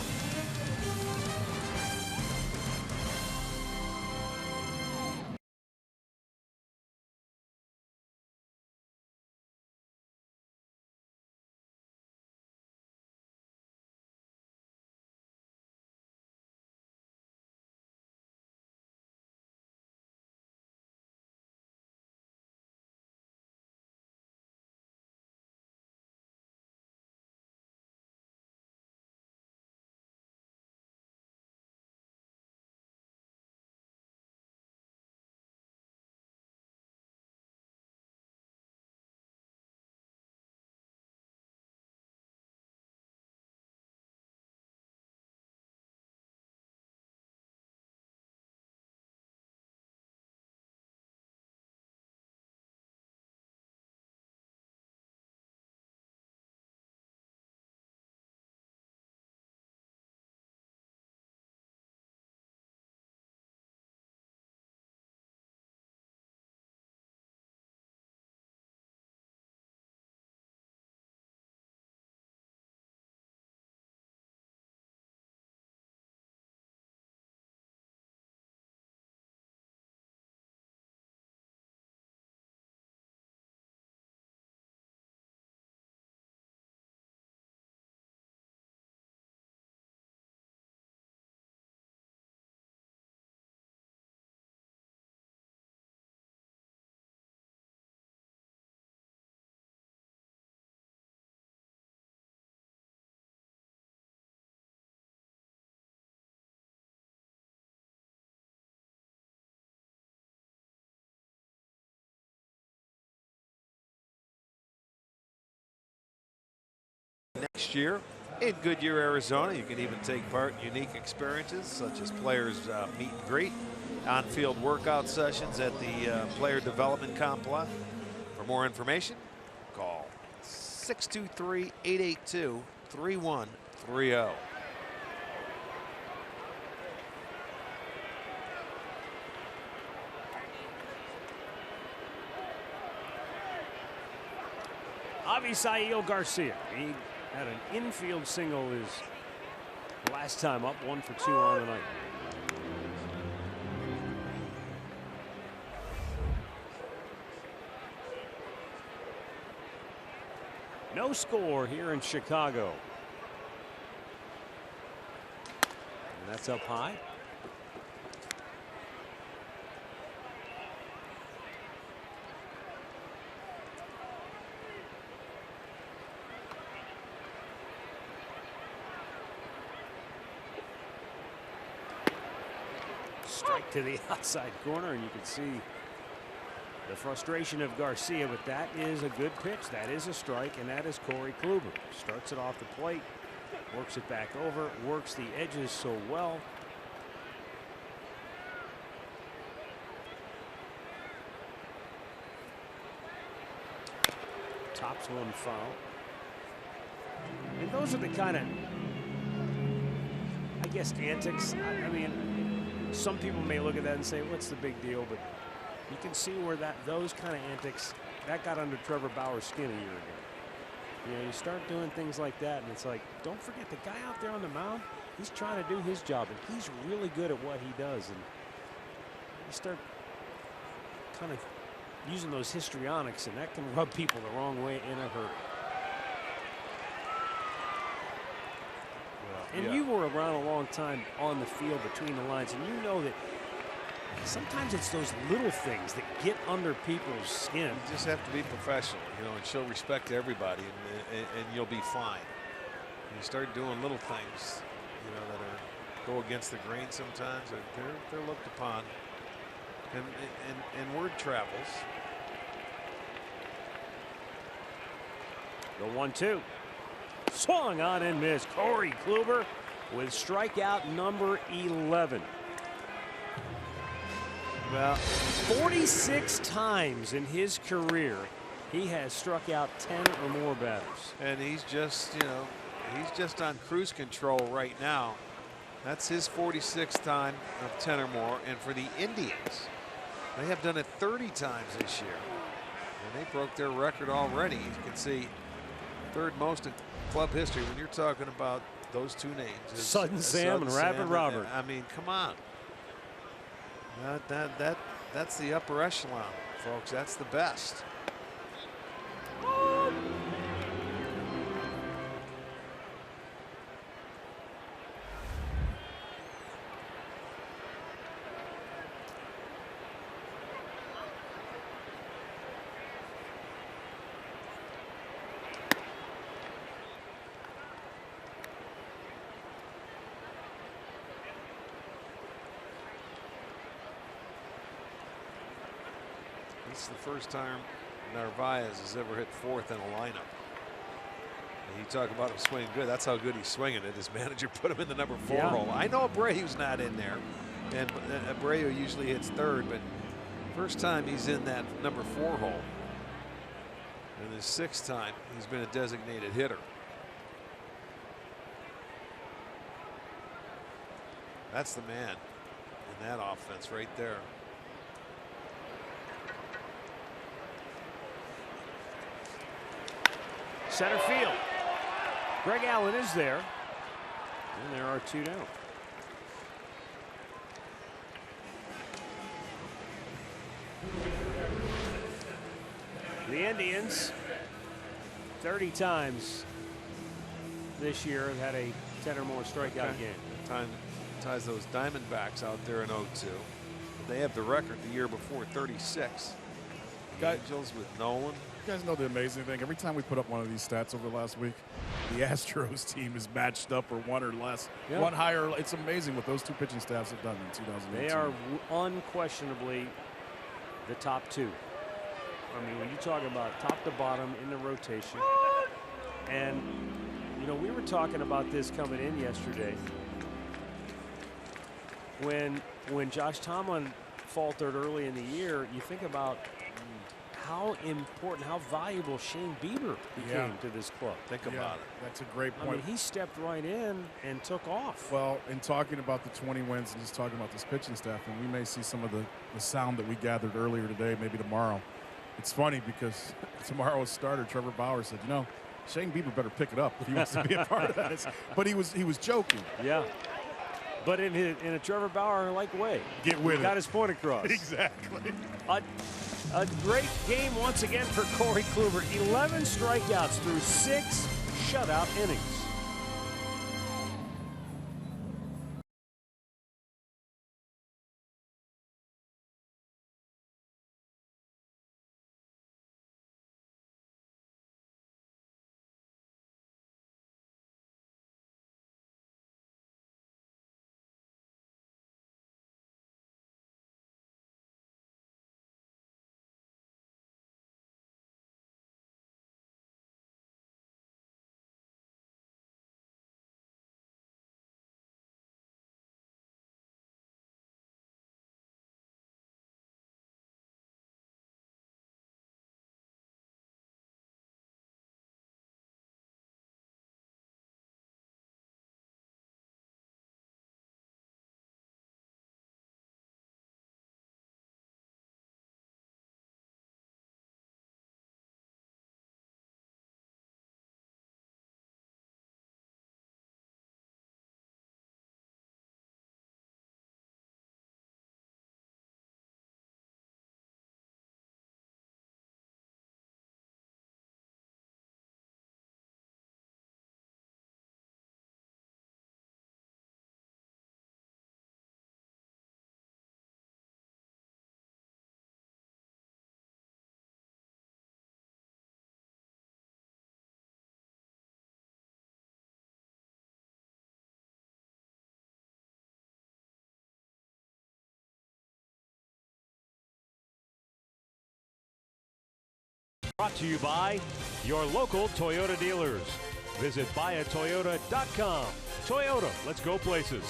next year in Goodyear, Arizona. You can even take part in unique experiences such as players meet and greet, on-field workout sessions at the Player Development Complex. For more information, call 623-882-3130. Avisail Garcia. He had an infield single his last time up, 1 for 2 on the night. No score here in Chicago. And that's up high. Strike to the outside corner, and you can see the frustration of Garcia, but that is a good pitch. That is a strike, and that is Corey Kluber. Starts it off the plate, works it back over, works the edges so well. Tops one foul. And those are the kind of, I guess, antics. I mean, some people may look at that and say, what's the big deal? But you can see where those kind of antics, that got under Trevor Bauer's skin a year ago. You know, you start doing things like that, and it's like, don't forget the guy out there on the mound, he's trying to do his job, and he's really good at what he does. And you start kind of using those histrionics, and that can rub people the wrong way in a hurry. And you were around a long time on the field between the lines, and you know that sometimes it's those little things that get under people's skin. You just have to be professional, you know, and show respect to everybody, and you'll be fine. You start doing little things, you know, that go against the grain sometimes. They're looked upon, and word travels. The 1-2. Swung on and missed. Corey Kluber with strikeout number 11. Well, 46 times in his career he has struck out 10 or more batters. And he's just, you know, he's just on cruise control right now. That's his 46th time of 10 or more. And for the Indians, they have done it 30 times this year. And they broke their record already. You can see third most in club history when you're talking about those two names. Sudden Sam and Rapid Robert. I mean, come on. That's the upper echelon, folks. That's the best. It's the first time Narvaez has ever hit fourth in a lineup. And you talk about him swinging good. That's how good he's swinging it. His manager put him in the number 4 hole. I know Abreu's not in there, and Abreu usually hits third, but first time he's in that number 4 hole. And his 6th time he's been a designated hitter. That's the man in that offense right there. Center field. Greg Allen is there. And there are 2 down. The Indians 30 times this year have had a 10 or more strikeout game. Ties those Diamondbacks out there in 0-2. They have the record the year before, 36. The Angels with Nolan. You guys know the amazing thing. Every time we put up one of these stats over the last week, the Astros team is matched up or 1 or less, 1 higher. It's amazing what those 2 pitching staffs have done in 2018. They are unquestionably the top 2. I mean, when you talk about top to bottom in the rotation, and know, we were talking about this coming in yesterday. When Josh Tomlin faltered early in the year, you think about how important, how valuable Shane Bieber became to this club. Think about it. That's a great point. I mean, he stepped right in and took off. Well, in talking about the 20 wins and just talking about this pitching staff, and we may see some of the sound that we gathered earlier today, maybe tomorrow. It's funny because tomorrow's starter, Trevor Bauer, said, you know, Shane Bieber better pick it up if he wants to be a part of that. But he was joking. Yeah. But in a Trevor Bauer-like way. Get with it. Got his point across. Exactly. A great game once again for Corey Kluber. 11 strikeouts through 6 shutout innings. Brought to you by your local Toyota dealers. Visit buyatoyota.com. Toyota, let's go places.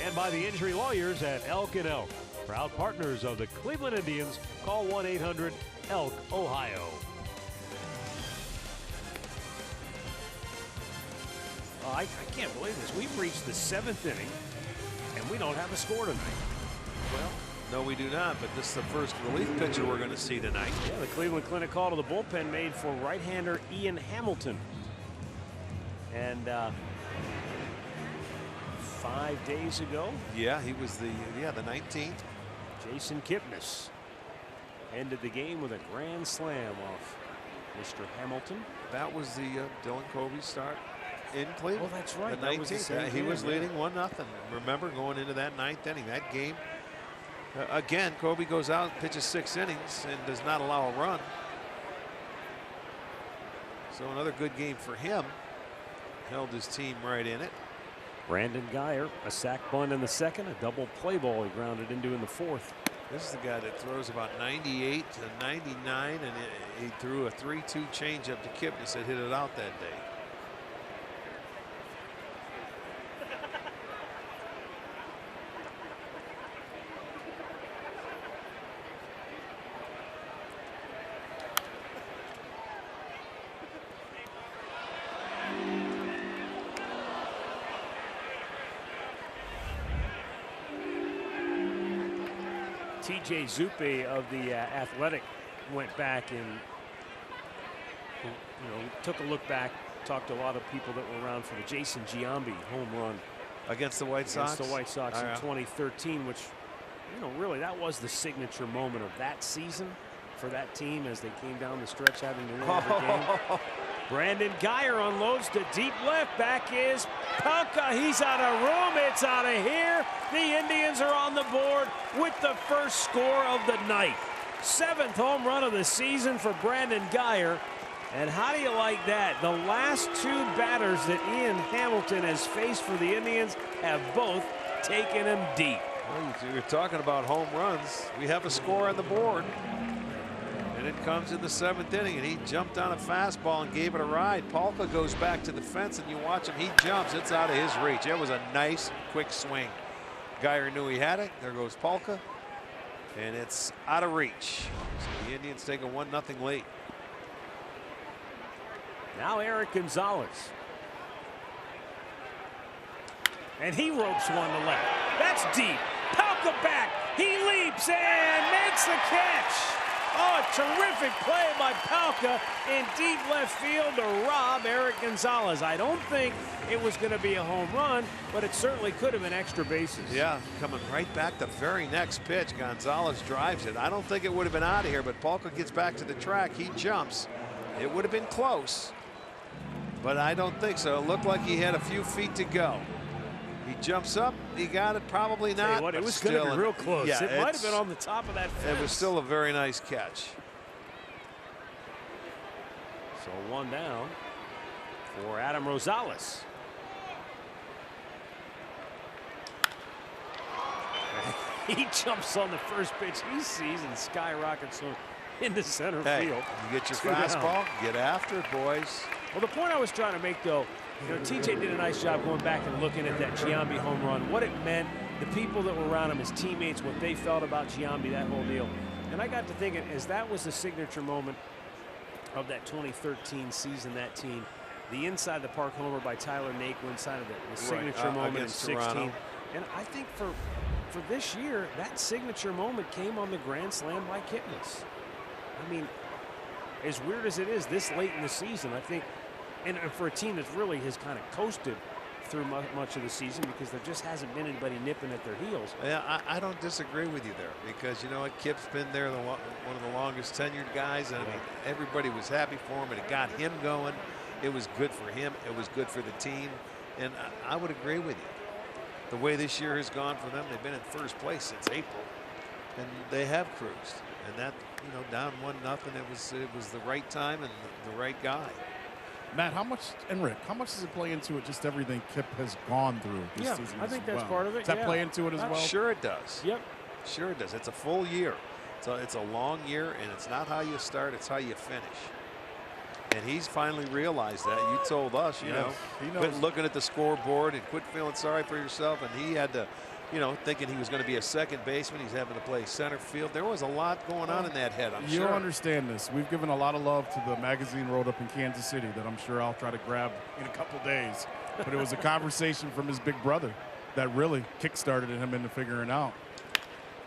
And by the injury lawyers at Elk & Elk. Proud partners of the Cleveland Indians. Call 1-800-ELK, Ohio. Oh, I can't believe this. We've reached the 7th inning, and we don't have a score tonight. Well, no, we do not, but this is the first relief pitcher we're going to see tonight. Yeah, the Cleveland Clinic call to the bullpen made for right-hander Ian Hamilton. And 5 days ago. Yeah, he was the 19th. Jason Kipnis ended the game with a grand slam off Mr. Hamilton. That was the Dylan Covey start in Cleveland. Oh, that's right. The 19th. He was leading 1-0. Remember, going into that 9th inning, that game. Again, Covey goes out, pitches 6 innings, and does not allow a run. So another good game for him. Held his team right in it. Brandon Guyer, a sac bunt in the 2nd, a double play ball he grounded into in the 4th. This is the guy that throws about 98 to 99, and he threw a 3-2 changeup to Kipnis that hit it out that day. TJ Zuppe of the Athletic went back and took a look back, talked to a lot of people that were around for the Jason Giambi home run against the White Sox. Against the White Sox in 2013, which really that was the signature moment of that season for that team as they came down the stretch having to win every game. Brandon Guyer unloads to deep left. Back is Palka. He's out of room. It's out of here. The Indians are on the board with the first score of the night. 7th home run of the season for Brandon Guyer. And how do you like that? The last 2 batters that Ian Hamilton has faced for the Indians have both taken him deep. Well, you're talking about home runs. We have a score on the board. And it comes in the 7th inning, and he jumped on a fastball and gave it a ride. Polka goes back to the fence, and you watch him. He jumps. It's out of his reach. It was a nice, quick swing. Geyer knew he had it. There goes Polka. And it's out of reach. So the Indians take a 1-0 lead. Now Eric Gonzalez. And he ropes one to left. That's deep. Polka back. He leaps and makes the catch. Oh, a terrific play by Polka in deep left field to rob Eric Gonzalez. I don't think it was going to be a home run, but it certainly could have been extra bases. Yeah, coming right back the very next pitch. Gonzalez drives it. I don't think it would have been out of here, but Polka gets back to the track. He jumps. It would have been close, but I don't think so. It looked like he had a few feet to go. He jumps up. He got it. Probably not. Tell you what, it was going to be real close. Yeah, it might have been on the top of that fence. It was still a very nice catch. So 1 down for Adam Rosales. He jumps on the first pitch he sees and skyrockets into center field. You get your 2 down. fastball, get after it, boys. Well, the point I was trying to make, though, you know, TJ did a nice job going back and looking at that Giambi home run, what it meant, the people that were around him, his teammates, what they felt about Giambi, that whole deal. And I got to thinking, as that was the signature moment of that 2013 season, that team, the inside the park homer by Tyler Naquin, side of the signature moment in 16. Toronto. And I think for this year, that signature moment came on the grand slam by Kipnis. I mean, as weird as it is this late in the season, I think, and for a team that really has kind of coasted through much of the season because there just hasn't been anybody nipping at their heels. Yeah, I don't disagree with you there because you know what, Kip's been there, one of the longest tenured guys, and I mean, everybody was happy for him, and it got him going. It was good for him. It was good for the team, and I would agree with you. The way this year has gone for them, they've been in first place since April, and they have cruised. And that, you know, down 1-0, it was the right time and the right guy. Matt, how much, and Rick, how much does it play into it, just everything Kip has gone through this season? I think as that's well? part of it. Does that play into it as well? Sure it does. Yep. Sure it does. It's a full year. So it's a long year, and it's not how you start, it's how you finish. And he's finally realized that. You told us, you know, quit looking at the scoreboard and quit feeling sorry for yourself. And he had to, you know, thinking he was going to be a second baseman. He's having to play center field. There was a lot going on in that head, I'm sure. You'll understand this. We've given a lot of love to the magazine wrote up in Kansas City that I'm sure I'll try to grab in a couple days. But it was a conversation from his big brother that really kick-started him into figuring out.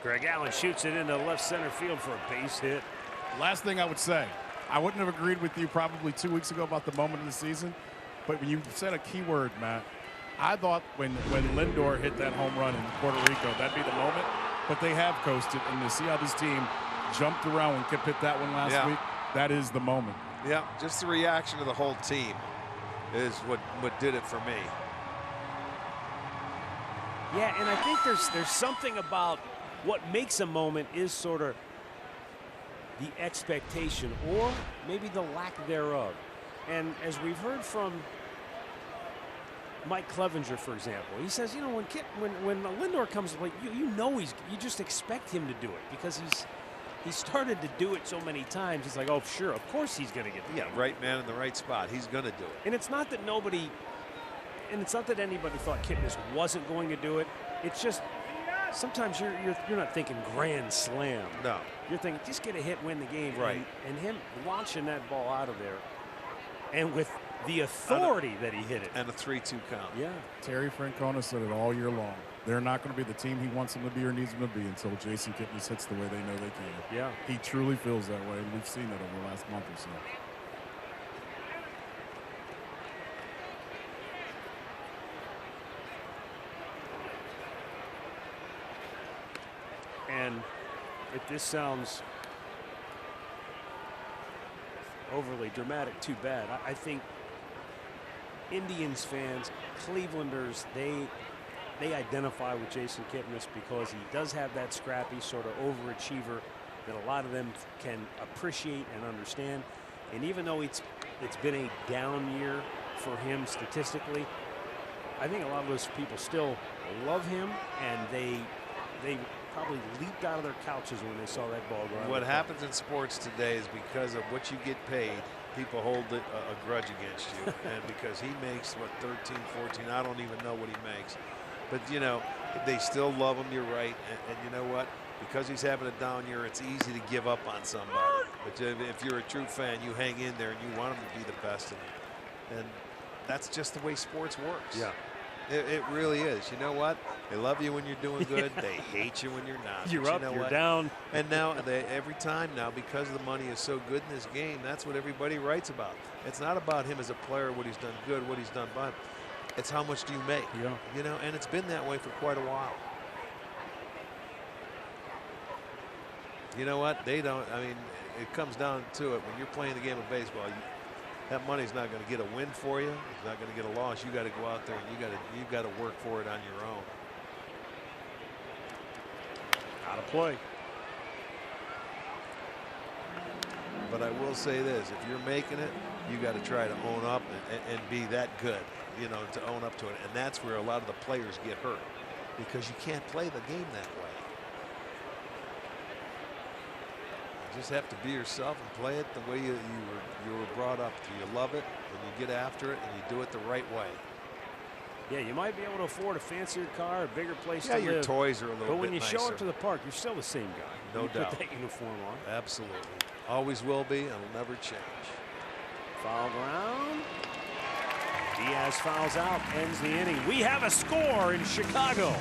Greg Allen shoots it into left center field for a base hit. Last thing I would say, I wouldn't have agreed with you probably 2 weeks ago about the moment of the season, but when you said a key word, Matt, I thought when Lindor hit that home run in Puerto Rico, that'd be the moment, but they have coasted, and to see how this team jumped around when Kip hit that one last week, that is the moment. Yeah, just the reaction of the whole team is what did it for me. Yeah, and I think there's something about what makes a moment is sort of the expectation or maybe the lack thereof. And as we've heard from Mike Clevenger, for example, he says, you know, when Lindor comes to play, you know you just expect him to do it because he's started to do it so many times. It's like, oh, sure, of course he's going to get the game. Right man in the right spot. He's going to do it. And it's not that anybody thought Kipnis wasn't going to do it. It's just sometimes you're not thinking grand slam. No. You're thinking just get a hit, win the game. Right. And him launching that ball out of there, and with the authority that he hit it. And a 3-2 count. Yeah. Terry Francona said it all year long. They're not going to be the team he wants them to be or needs them to be until Jason Kipnis hits the way they know they can. Yeah. He truly feels that way, and we've seen it over the last month or so. And if this sounds overly dramatic, too bad. I think Indians fans, Clevelanders, they identify with Jason Kipnis because he does have that scrappy sort of overachiever that a lot of them can appreciate and understand. And even though it's been a down year for him statistically, I think a lot of those people still love him, and they probably leaped out of their couches when they saw that ball go. What happens in sports today is because of what you get paid, people hold a grudge against you. And because he makes, what, 13, 14, I don't even know what he makes. But, you know, they still love him, you're right. And you know what? Because he's having a down year, it's easy to give up on somebody. But if you're a true fan, you hang in there and you want him to be the best. And that's just the way sports works. Yeah. It really is. You know what? They love you when you're doing good. They hate you when you're not. You're but up, you know you're what? down. And now, every time now, because the money is so good in this game, that's what everybody writes about. It's not about him as a player, what he's done good, what he's done bad. It's how much do you make. Yeah. You know, and it's been that way for quite a while. You know what? They don't. I mean, it comes down to it. When you're playing the game of baseball, that money's not going to get a win for you. It's not going to get a loss. You got to go out there and you got to work for it on your own. Out of play. But I will say this: if you're making it, you got to try to own up and be that good. You know, to own up to it, and that's where a lot of the players get hurt because you can't play the game that way. You just have to be yourself and play it the way you were brought up. Do you love it, and you get after it, and you do it the right way? Yeah, you might be able to afford a fancier car, a bigger place Yeah, to your live. toys are a little bit But when you show nicer. up to the park, you're still the same guy. No you doubt. Put that uniform on. Absolutely. Always will be, and will never change. Foul ground. Diaz fouls out, ends the inning. We have a score in Chicago.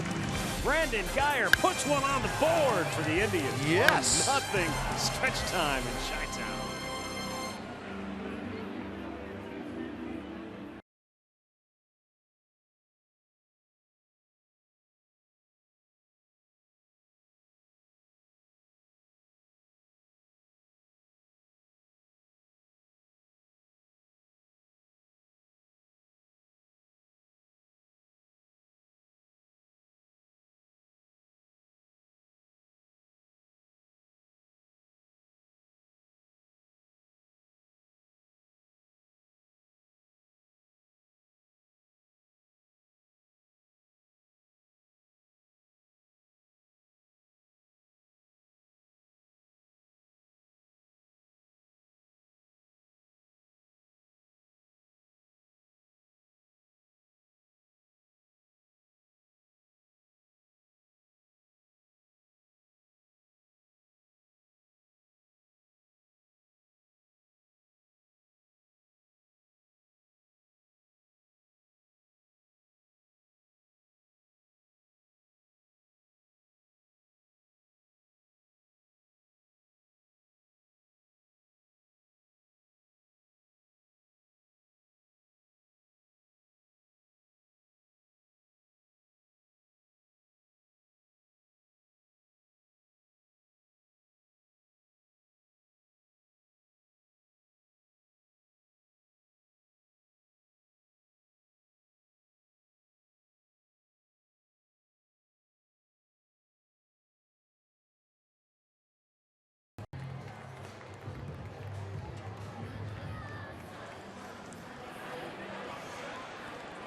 Brandon Geyer puts one on the board for the Indians. Yes. 1-0 stretch time in Chi-Town.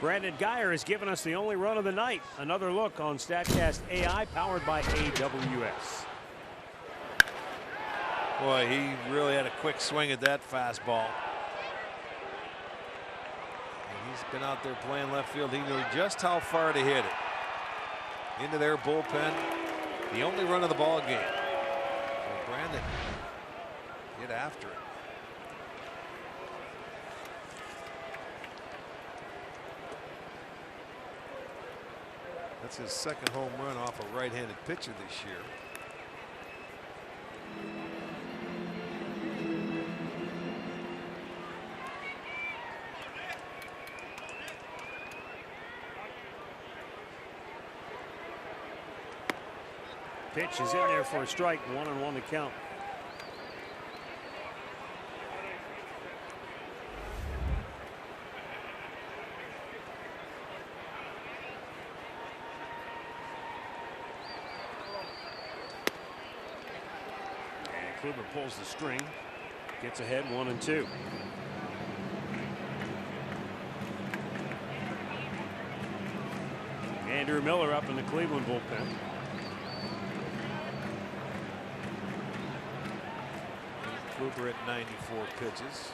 Brandon Geyer has given us the only run of the night. Another look on StatCast AI, powered by AWS. Boy, he really had a quick swing at that fastball. And he's been out there playing left field. He knew just how far to hit it. Into their bullpen. The only run of the ball game. So Brandon, get after it. That's his second home run off a right-handed pitcher this year. Pitch is in there for a strike. 1-1 to count. Kluber pulls the string, gets ahead 1-2. Andrew Miller up in the Cleveland bullpen. Kluber at 94 pitches.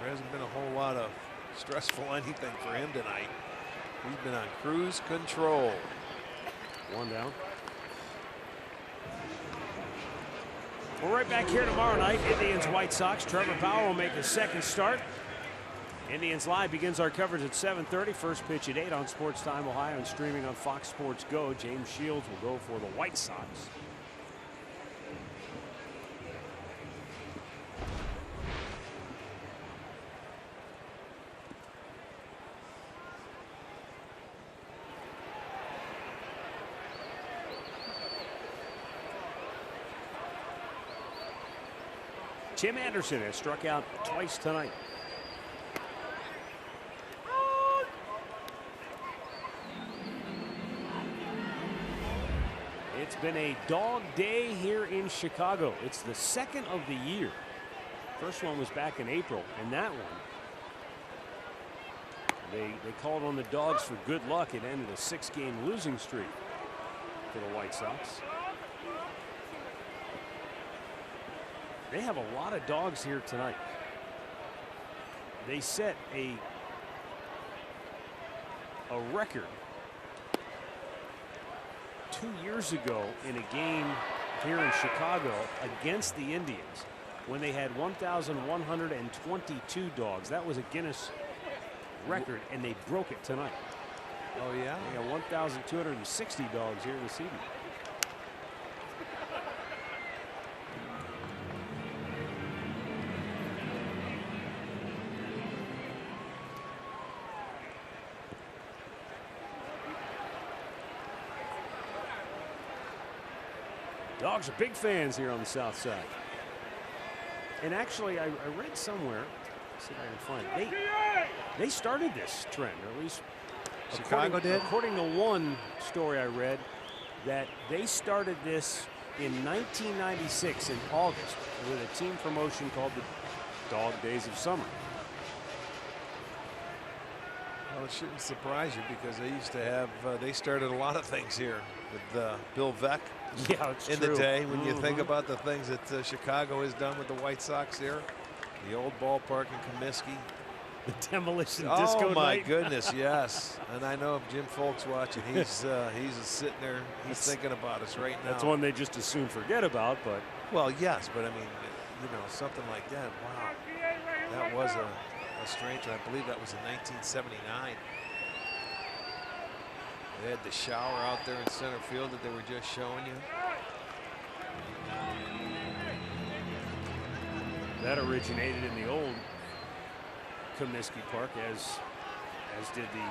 There hasn't been a whole lot of stressful anything for him tonight. He's been on cruise control. One down. We're right back here tomorrow night. Indians, White Sox. Trevor Bauer will make his second start. Indians Live begins our coverage at 7:30. First pitch at 8 on Sports Time Ohio and streaming on Fox Sports Go. James Shields will go for the White Sox. Tim Anderson has struck out twice tonight. It's been a dog day here in Chicago. It's the second of the year. First one was back in April, and that one, they called on the Dogs for good luck. It ended a 6-game losing streak for the White Sox. They have a lot of dogs here tonight. They set a record 2 years ago in a game here in Chicago against the Indians when they had 1,122 dogs. That was a Guinness record, and they broke it tonight. Oh, yeah? They got 1,260 dogs here this evening. Dogs are big fans here on the south side. And actually, I read somewhere, let's see if I can find it. They started this trend, or at least Chicago did? According to one story I read, that they started this in 1996 in August with a team promotion called the Dog Days of Summer. Well, it shouldn't surprise you because they used to have, they started a lot of things here with Bill Veeck. Yeah, it's in true. the day when you think about the things that Chicago has done with the White Sox here, the old ballpark in Comiskey, the demolition disco oh my night. goodness, yes. And I know if Jim Folk's watching, he's sitting there, he's thinking about us right now. That's one they just as soon forget about, but well, yes, but I mean, you know, something like that. Wow, that was a strange one. I believe that was in 1979. They had the shower out there in center field that they were just showing you. That originated in the old Comiskey Park, as did the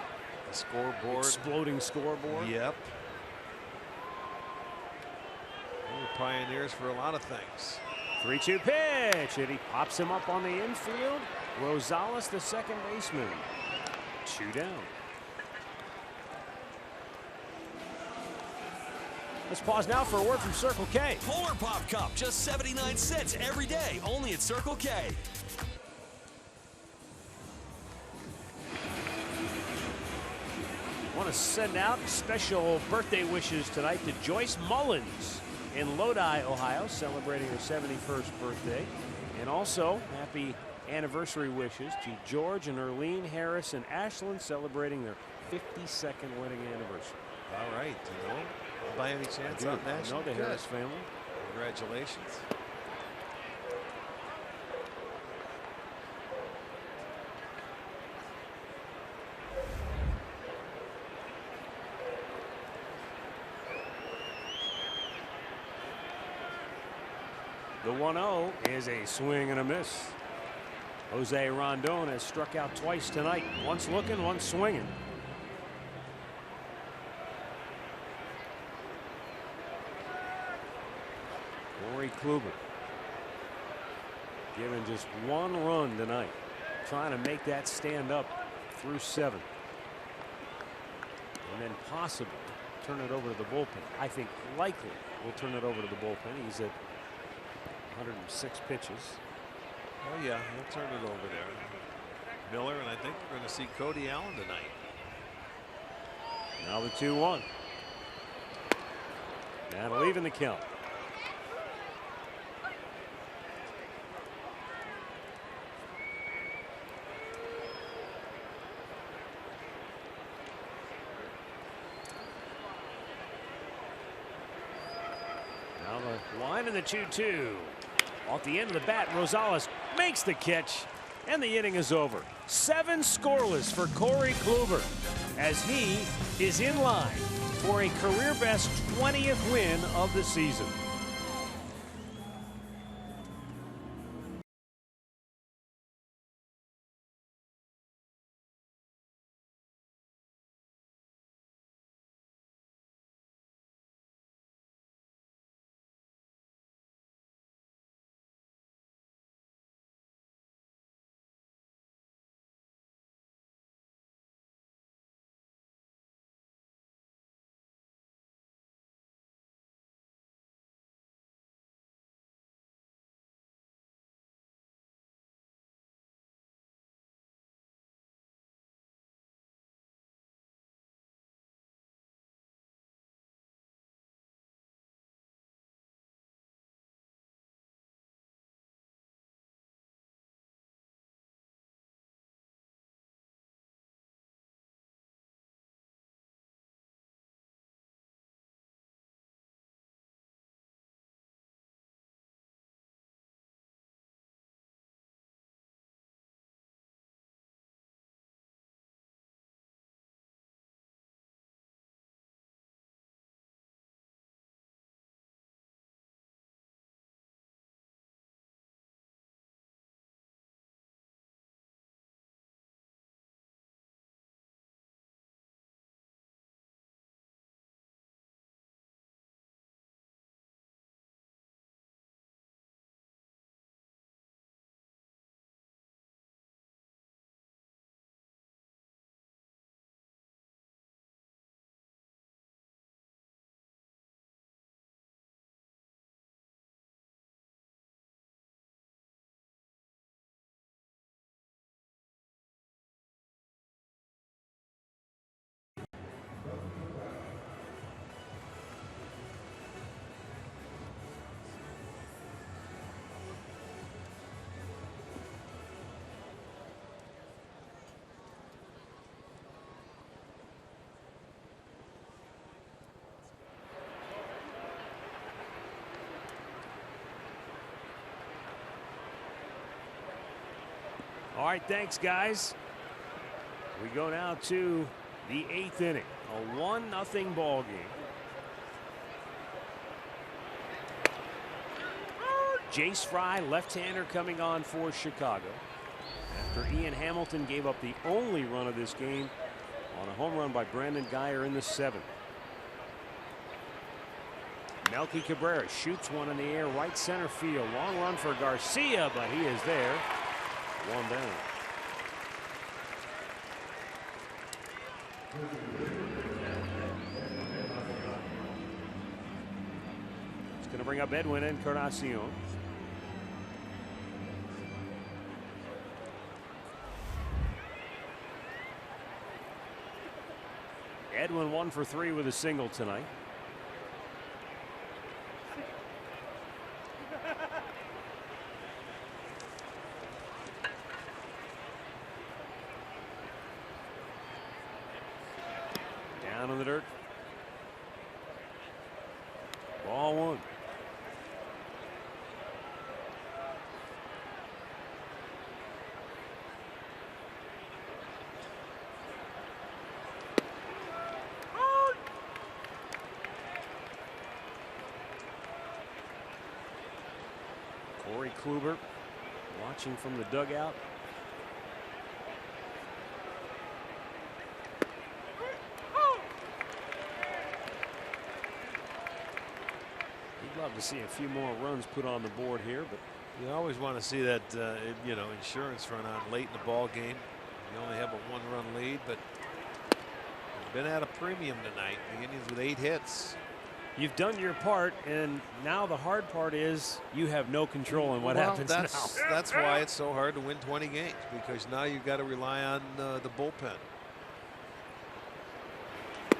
scoreboard, exploding scoreboard. Yep. They were pioneers for a lot of things. 3-2 pitch, and he pops him up on the infield. Rosales, the second baseman. 2 down. Let's pause now for a word from Circle K. Polar Pop Cup, just 79 cents every day, only at Circle K. Want to send out special birthday wishes tonight to Joyce Mullins in Lodi, Ohio, celebrating her 71st birthday. And also, happy anniversary wishes to George and Erlene Harris and Ashland, celebrating their 52nd wedding anniversary. All right, do you know by any chance out in Ashland? I know the Harris family. Congratulations. The 1-0 is a swing and a miss. Jose Rondon has struck out twice tonight. Once looking, once swinging. Corey Kluber given just 1 run tonight, trying to make that stand up through 7. And then possibly turn it over to the bullpen. I think likely we'll turn it over to the bullpen. He's at 106 pitches. Oh yeah, he'll turn it over there. Miller, and I think we're going to see Cody Allen tonight. Now the 2-1. That'll even the count. 1 in the 2-2. Off the end of the bat, Rosales makes the catch, and the inning is over. 7 scoreless for Corey Kluber as he is in line for a career-best 20th win of the season. All right, thanks, guys. We go now to the 8th inning, a 1-0 ball game. Jace Fry, left-hander, coming on for Chicago after Ian Hamilton gave up the only run of this game on a home run by Brandon Guyer in the 7th. Melky Cabrera shoots one in the air, right center field. Long run for Garcia, but he is there. 1 down. It's going to bring up Edwin Encarnacion. Edwin 1 for 3 with a single tonight. Down in the dirt. Ball 1. Corey Kluber watching from the dugout. He'd love to see a few more runs put on the board here, but you always want to see that insurance run on late in the ball game. You only have a 1-run lead, but you've been at a premium tonight. The Indians with 8 hits. You've done your part, and now the hard part is you have no control on what happens now. That's why it's so hard to win 20 games, because now you've got to rely on the bullpen.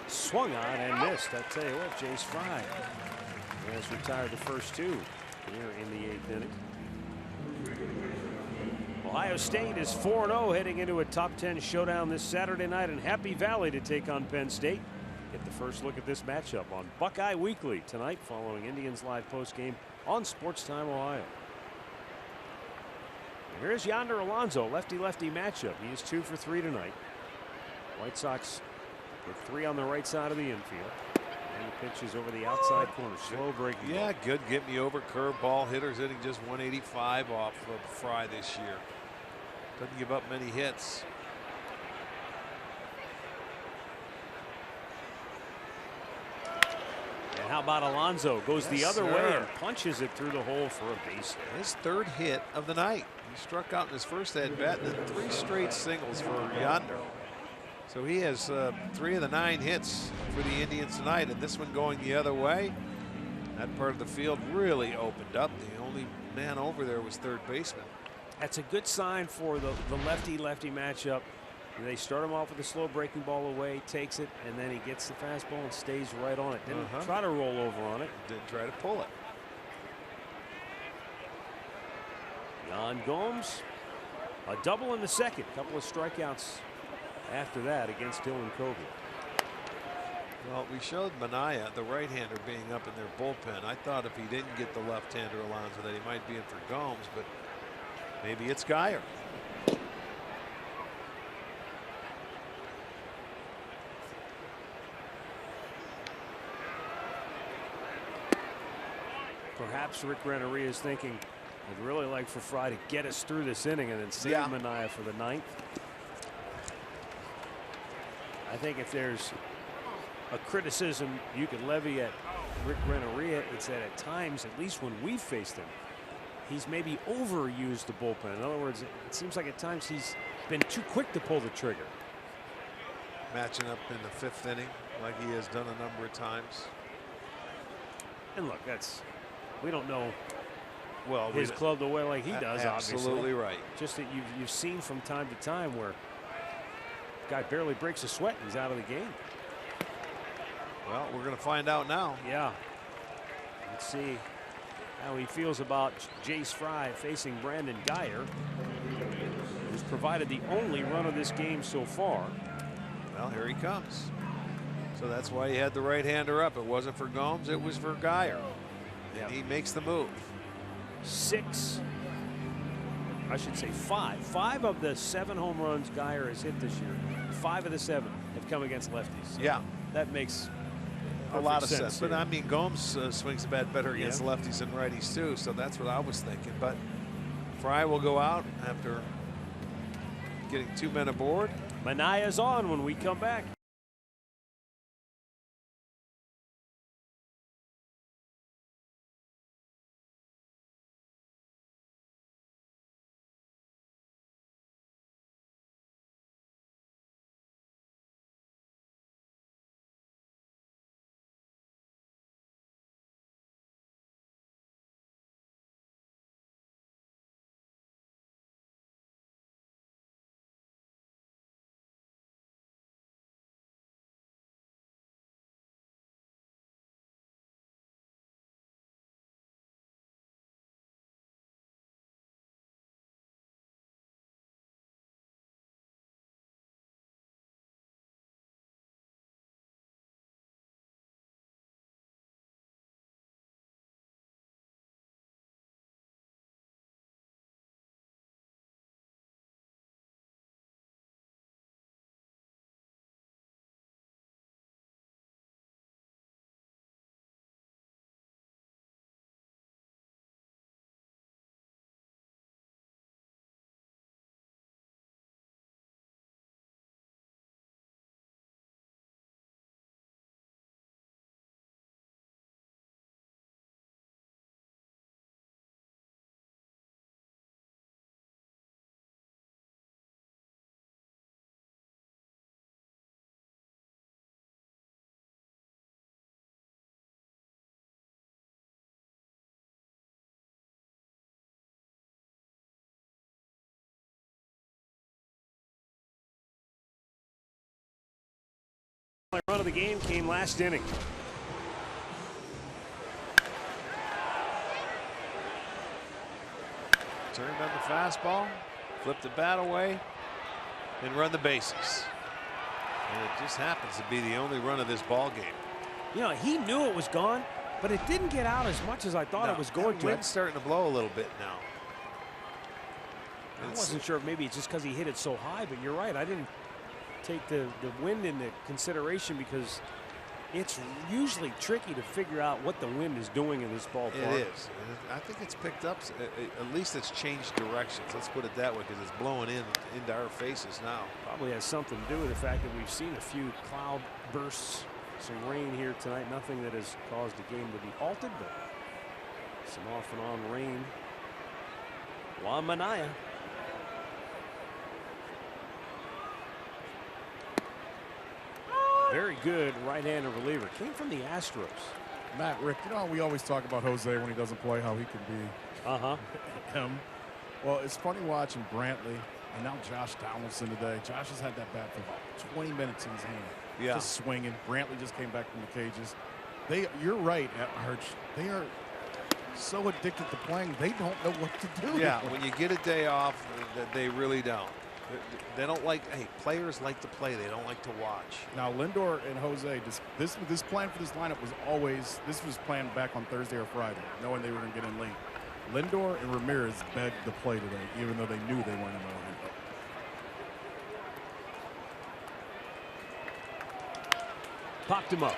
Swung on and missed. I tell you what, Jace Fry has retired the first 2 here in the 8th inning. Ohio State is 4-0 heading into a top 10 showdown this Saturday night in Happy Valley to take on Penn State. Get the first look at this matchup on Buckeye Weekly tonight following Indians Live postgame on Sports Time Ohio. Here's Yonder Alonso, lefty-lefty matchup. He is 2 for 3 tonight. White Sox with 3 on the right side of the infield. And the pitch is over the outside corner. Slow breaking. Yeah, good. Get me over curveball. Hitters hitting just 185 off of Fry this year. Doesn't give up many hits. And how about Alonso? Goes the other way and punches it through the hole for a base hit. His 3rd hit of the night. He struck out in his first at bat, and then 3 straight singles for Yonder. So he has 3 of the 9 hits for the Indians tonight, and this one going the other way. That part of the field really opened up. The only man over there was third baseman. That's a good sign for the lefty-lefty matchup. They start him off with a slow breaking ball away, takes it, and then he gets the fastball and stays right on it. Didn't try to roll over on it. Didn't try to pull it. Yan Gomes, a double in the second. Couple of strikeouts after that against Dylan Covey. Well, we showed Manaya, the right-hander, being up in their bullpen. I thought if he didn't get the left-hander Alonso that he might be in for Gomes, but maybe it's Geyer. Perhaps Rick Renneria is thinking, I'd really like for Fry to get us through this inning and then save Manaya for the 9th. I think if there's a criticism you could levy at Rick Renneria, it's that at times, at least when we faced him, he's maybe overused the bullpen. In other words, it seems like at times he's been too quick to pull the trigger. Matching up in the 5th inning like he has done a number of times. And look, we don't know his club the way like he does. Absolutely obviously. Right. Just that you've seen from time to time where guy barely breaks a sweat and he's out of the game. Well, we're going to find out now. Yeah. Let's see how he feels about Jace Fry facing Brandon Geyer, who's provided the only run of this game so far. Well, here he comes. So that's why he had the right-hander up. It wasn't for Gomes, it was for Geyer. And he makes the move. 5 of the 7 home runs Geyer has hit this year, 5 of the 7 have come against lefties. Yeah. That makes a lot of sense. But I mean, Gomes swings the bat better against lefties than righties too, so that's what I was thinking. But Fry will go out after getting 2 men aboard. Manaya's on when we come back. Run of the game came last inning. Turned on the fastball, flipped the bat away, and run the bases. And it just happens to be the only run of this ball game. You know, he knew it was gone, but it didn't get out as much as I thought it was going to. The wind's starting to blow a little bit now. I wasn't sure if maybe it's just because he hit it so high, but you're right. I didn't take the wind into consideration because it's usually tricky to figure out what the wind is doing in this ballpark. It is. I think it's picked up. At least it's changed directions. Let's put it that way, because it's blowing into our faces now. Probably has something to do with the fact that we've seen a few cloud bursts, some rain here tonight. Nothing that has caused the game to be halted, but some off and on rain. Juan Minaya. Very good right-handed reliever. Came from the Astros. Matt, Rick, you know how we always talk about Jose when he doesn't play, how he can be him. Well, it's funny watching Brantley and now Josh Donaldson today. Josh has had that bat for about 20 minutes in his hand. Yeah. Just swinging. Brantley just came back from the cages. You're right, Arch. They are so addicted to playing, they don't know what to do. Yeah, when you get a day off, they really don't. They don't like, hey, players like to play. They don't like to watch. Now, Lindor and Jose, this plan for this lineup was always, this was planned back on Thursday or Friday, knowing they were going to get in late. Lindor and Ramirez begged to play today, even though they knew they weren't in the lineup. Popped him up.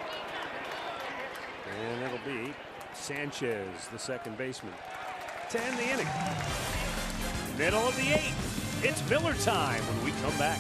And it'll be Sanchez, the second baseman, to end the inning. Middle of the eighth. It's Miller time when we come back.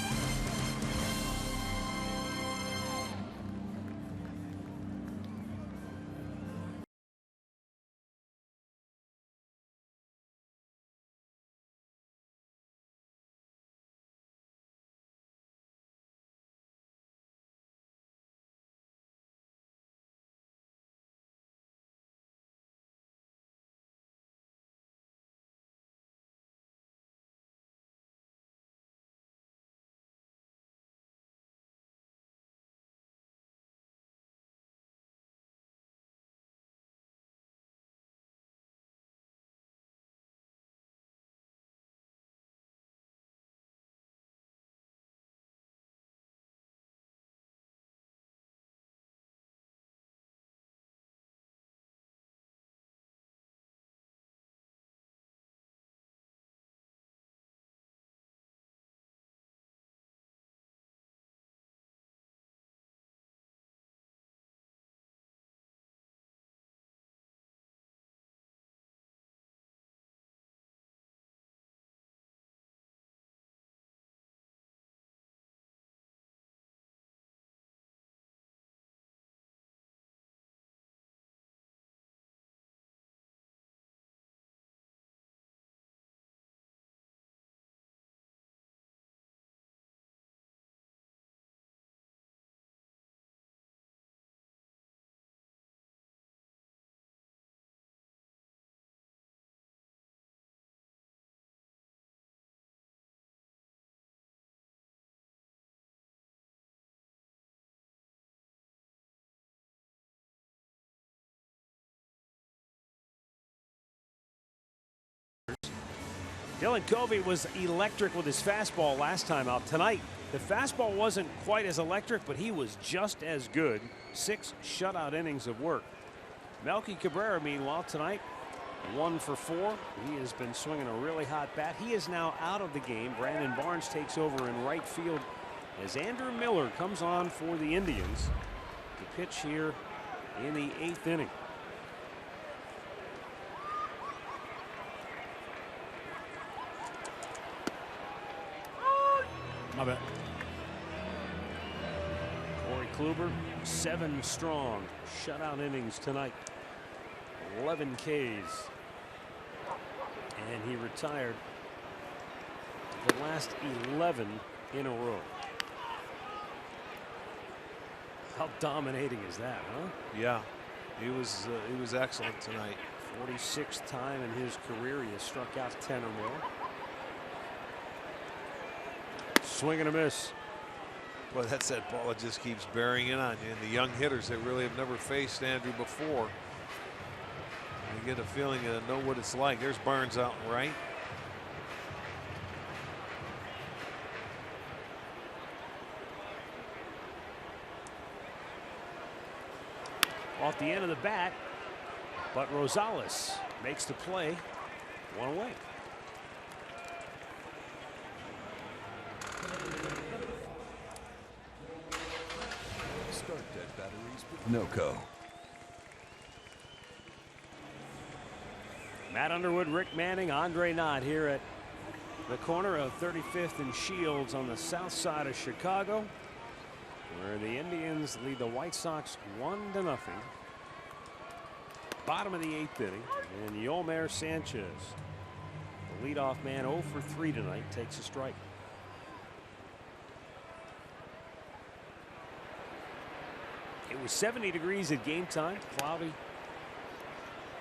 Dylan Covey was electric with his fastball last time out. Tonight, the fastball wasn't quite as electric, but he was just as good. 6 shutout innings of work. Melky Cabrera, meanwhile, tonight, 1 for 4. He has been swinging a really hot bat. He is now out of the game. Brandon Barnes takes over in right field as Andrew Miller comes on for the Indians to pitch here in the 8th inning. My bad. Corey Kluber, 7 strong shutout innings tonight. 11 Ks. And he retired the last 11 in a row. How dominating is that, huh? Yeah, he was excellent tonight. 46th time in his career he has struck out 10 or more. Swing and a miss. Well, that's that ball that just keeps bearing in on you. And the young hitters that really have never faced Andrew before, you get a feeling to know what it's like. There's Barnes out and right. off the end of the bat, but Rosales makes the play, one away. Start dead batteries with NOCO. Matt Underwood, Rick Manning, Andre Knott here at the corner of 35th and Shields on the south side of Chicago, where the Indians lead the White Sox 1-0. Bottom of the 8th inning, and Yolmer Sanchez, the leadoff man, 0 for 3 tonight, takes a strike. It was 70 degrees at game time, cloudy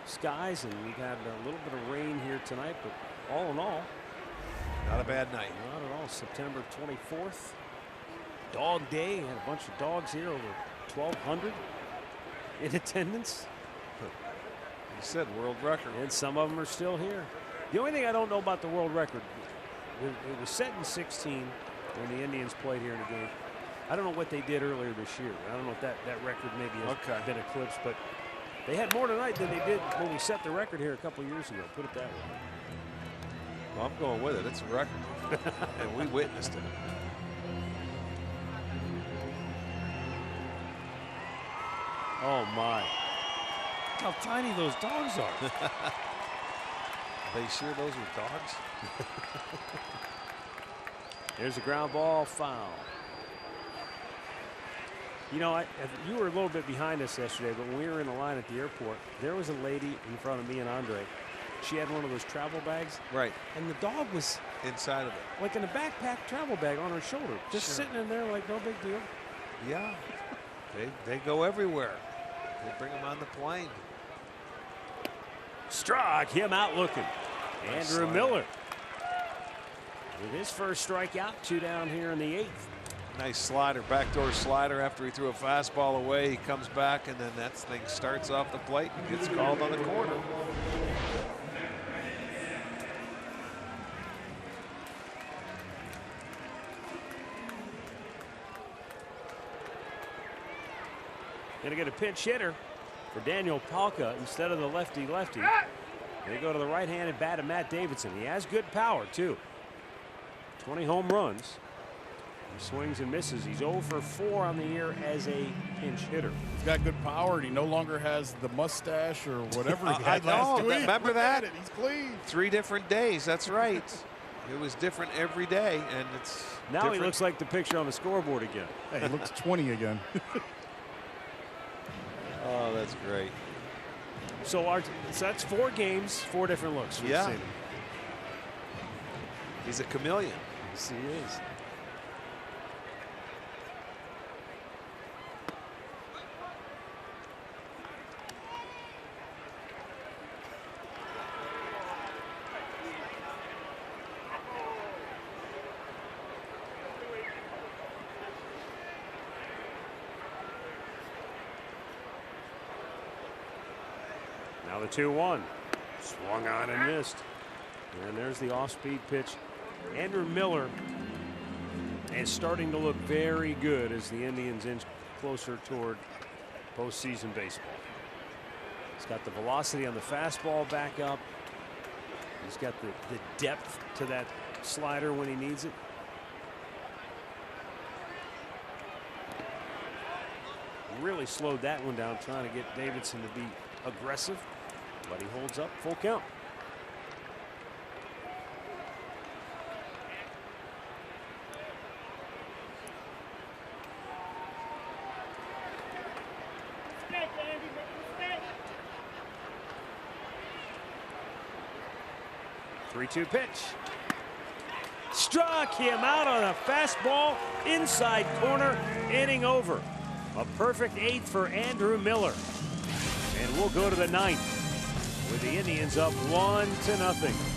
skies, and we've had a little bit of rain here tonight, but all in all, not a bad night. Not at all. September 24th, Dog Day. Had a bunch of dogs here, over 1,200 in attendance. You said world record. And some of them are still here. The only thing I don't know about the world record, it was set in 16 when the Indians played here in a game. I don't know what they did earlier this year. I don't know if that record maybe has been eclipsed, but they had more tonight than they did when we set the record here a couple years ago. Put it that way. Well, I'm going with it. It's a record. And we witnessed it. Oh, my. How tiny those dogs are. Are they sure those were dogs? There's a ground ball, foul. You know, you were a little bit behind us yesterday, but when we were in the line at the airport, there was a lady in front of me and Andre. She had one of those travel bags. Right. And the dog was inside of it. Like in a backpack travel bag on her shoulder. Just sitting in there like no big deal. Yeah. They go everywhere. They bring them on the plane. Struck him out looking. Nice Andrew slider. Miller with his first strikeout, 2 down here in the 8th. Nice slider, backdoor slider after he threw a fastball away. He comes back, and then that thing starts off the plate and gets called on the corner. Going to get a pinch hitter for Daniel Palka instead of the lefty-lefty. They go to the right-handed bat of Matt Davidson. He has good power, too. 20 home runs. He swings and misses. He's 0 for 4 on the year as a pinch hitter. He's got good power, and he no longer has the mustache or whatever he had I know, last week. remember Look that? at it. He's clean. 3 different days, that's right. It was different every day, and it's now different. he looks like the picture on the scoreboard again. Hey, he looks 20 again. Oh, that's great. So that's 4 games, 4 different looks. Yeah. He's a chameleon. Yes, he is. Now the 2-1. Swung on and missed. And there's the off-speed pitch. Andrew Miller is starting to look very good as the Indians inch closer toward postseason baseball. He's got the velocity on the fastball back up. He's got the depth to that slider when he needs it. Really slowed that one down, trying to get Davidson to be aggressive, but he holds up, full count. Three-two pitch. Struck him out on a fastball, inside corner, inning over. A perfect 8th for Andrew Miller. And we'll go to the 9th with the Indians up 1-0.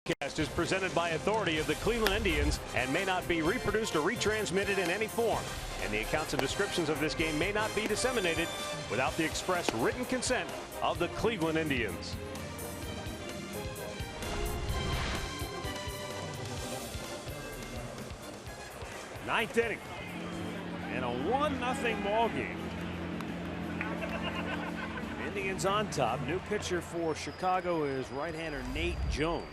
Broadcast is presented by authority of the Cleveland Indians and may not be reproduced or retransmitted in any form. And the accounts and descriptions of this game may not be disseminated without the express written consent of the Cleveland Indians. Ninth inning. And a 1-0 ball game. Indians on top. New pitcher for Chicago is right-hander Nate Jones.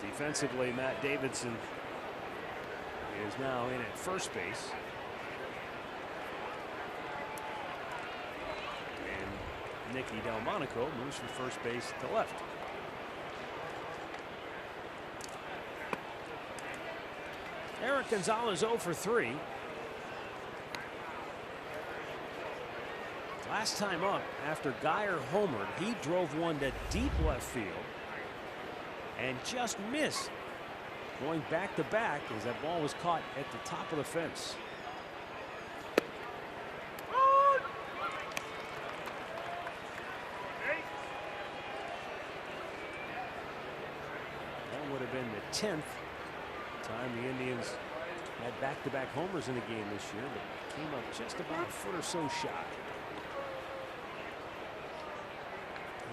Defensively, Matt Davidson is now in at first base. And Nicky Delmonico moves from first base to left. Eric Gonzalez 0 for 3. Last time up, after Geyer homered, he drove one to deep left field and just missed, going back to back as that ball was caught at the top of the fence. That would have been the 10th time the Indians had back-to-back homers in the game this year, but came up just about a foot or so shy.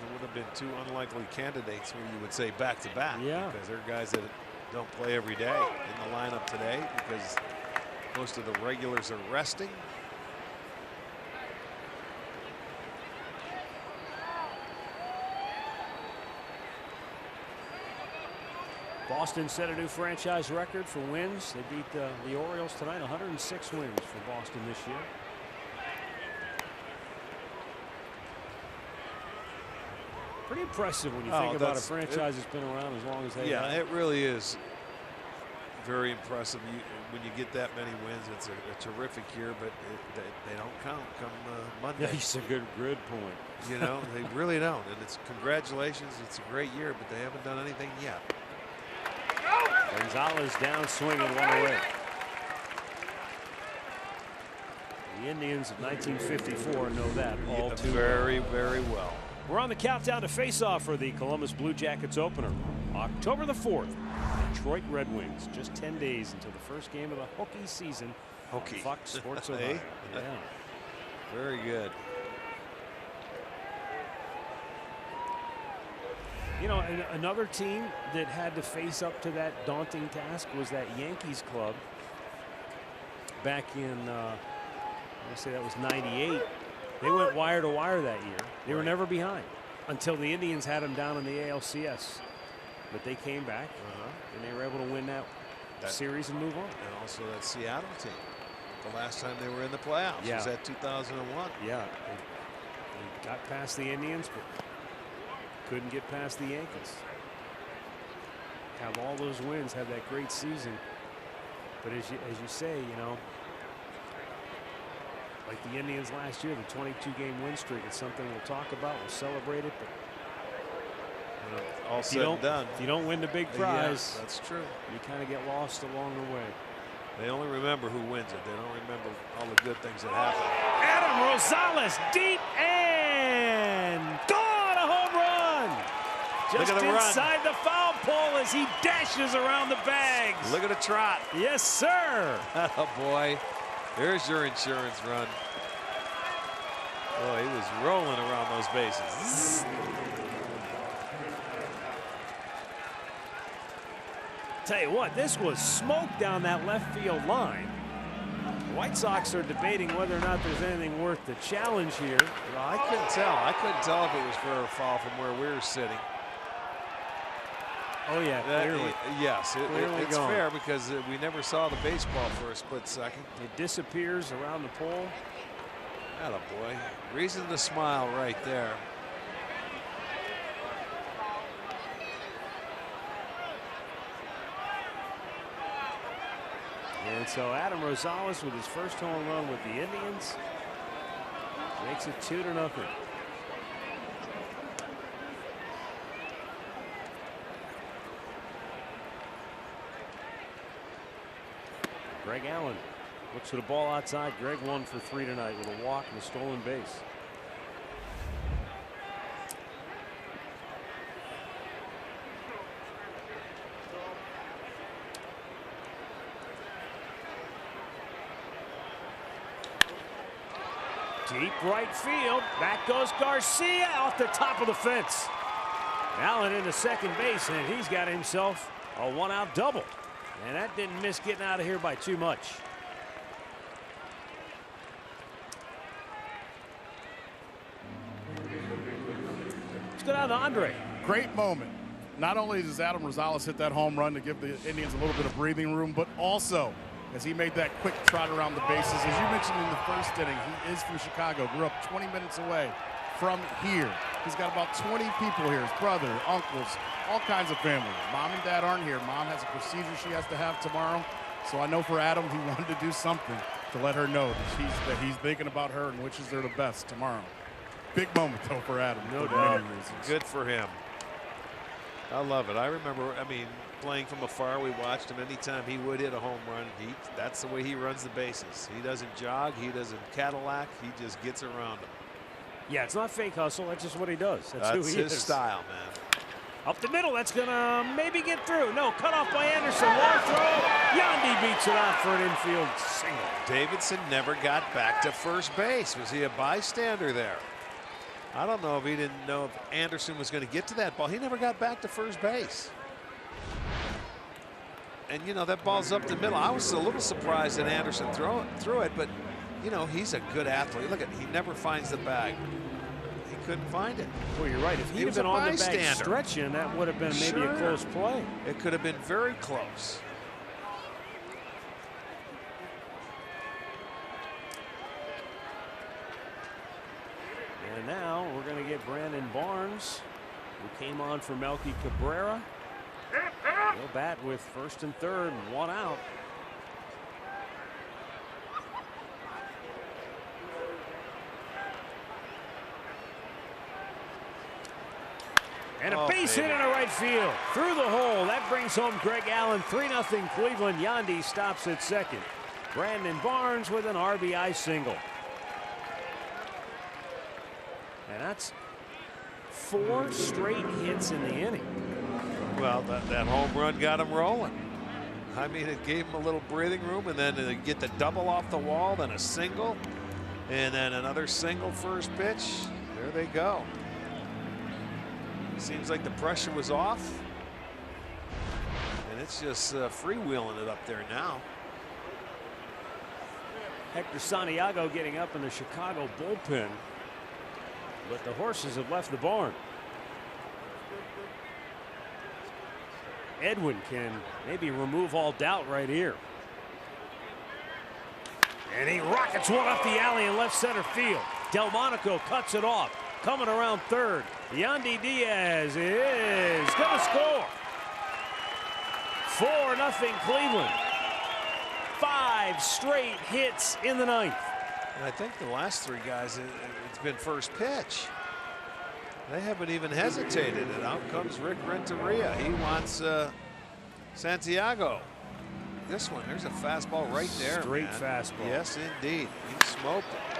There would have been two unlikely candidates when you would say back-to-back. Yeah. Because they're guys that don't play every day in the lineup today because most of the regulars are resting. Boston set a new franchise record for wins. They beat the Orioles tonight. 106 wins for Boston this year. Pretty impressive when you think about a franchise that's been around as long as they have. Yeah, it really is very impressive. When you get that many wins, it's a terrific year, but they don't count come Monday. Yeah, it's a good point. You know, they really don't. And it's congratulations. It's a great year, but they haven't done anything yet. Gonzalez down swinging one away. The Indians of 1954 know that all too very, very well. We're on the countdown to face-off for the Columbus Blue Jackets opener. October the 4th, Detroit Red Wings. Just 10 days until the first game of the hockey season. Hockey. Fox Sports Ohio. Yeah. Very good. You know, another team that had to face up to that daunting task was that Yankees club back in, I say that was '98. They went wire to wire that year. They were never behind until the Indians had them down in the ALCS. But they came back and they were able to win that series and move on. And also that Seattle team. The last time they were in the playoffs was at 2001. Yeah, they got past the Indians, but couldn't get past the Yankees. Have all those wins, have that great season. But as you say, you know, like the Indians last year, the 22-game win streak, it's something we'll talk about. We'll celebrate it. But all said and done, if you don't win the big prize, that's true. You kind of get lost along the way. They only remember who wins it. They don't remember all the good things that happen. Adam Rosales deep and gone, a home run. Just inside the foul pole as he dashes around the bags. Look at the trot. Yes, sir. Oh, boy. There's your insurance run. Oh, he was rolling around those bases. Tell you what, this was smoke down that left field line. The White Sox are debating whether or not there's anything worth the challenge here. Well, I couldn't tell. I couldn't tell if it was fair or foul from where we were sitting. Oh, yeah, clearly. Yes, it's fair because we never saw the baseball for a split second. It disappears around the pole. Attaboy. Reason to smile right there. And so Adam Rosales with his first home run with the Indians makes it 2-0. Greg Allen looks for the ball outside. Greg 1 for 3 tonight with a walk and a stolen base. Deep right field. Back goes Garcia off the top of the fence. Allen into second base, and he's got himself a one-out double. And that didn't miss getting out of here by too much. Let's go down to Andre. Great moment. Not only does Adam Rosales hit that home run to give the Indians a little bit of breathing room, but also as he made that quick trot around the bases. As you mentioned in the first inning, he is from Chicago, grew up 20 minutes away from here. He's got about 20 people here, his brother, uncles, all kinds of family. Mom and dad aren't here. Mom has a procedure she has to have tomorrow. So I know for Adam, he wanted to do something to let her know that he's thinking about her and wishes her the best tomorrow. Big moment, though, for Adam. No for doubt. many reasons. Good for him. I love it. I remember, playing from afar, we watched him. Anytime he would hit a home run, that's the way he runs the bases. He doesn't jog. He doesn't Cadillac. He just gets around them. Yeah, it's not fake hustle. That's just what he does. That's who he his is. style, man. Up the middle. That's going to maybe get through. No, cut off by Anderson. Long throw. Yandy beats it out for an infield single. Davidson never got back to first base. Was he a bystander there? I don't know if he didn't know if Anderson was going to get to that ball. He never got back to first base. And, you know, that ball's up the middle. I was a little surprised that Anderson threw it, but, you know, he's a good athlete. Look at he never finds the bag. He couldn't find it. Well, you're right. If he had been on the bag stretching, that would have been maybe a close play. It could have been very close. And now we're going to get Brandon Barnes, who came on for Melky Cabrera. He'll bat with first and third, one out. And a base hit into right field. Through the hole. That brings home Greg Allen. 3-0 Cleveland. Yandy stops at second. Brandon Barnes with an RBI single. And that's 4 straight hits in the inning. Well, that home run got him rolling. I mean, it gave him a little breathing room, and then to get the double off the wall, then a single, and then another single first pitch. There they go. Seems like the pressure was off, and it's just freewheeling it up there now. Hector Santiago getting up in the Chicago bullpen, but the horses have left the barn. Edwin can maybe remove all doubt right here. And he rockets one up the alley in left center field. Delmonico cuts it off. Coming around third. Yandy Diaz is going to score. 4-0 Cleveland. 5 straight hits in the ninth. And I think the last 3 guys, it's been first pitch. They haven't even hesitated, and out comes Rick Renteria. He wants Santiago. This one, there's a fastball right there. Straight man. fastball. Yes, indeed. He smoked it.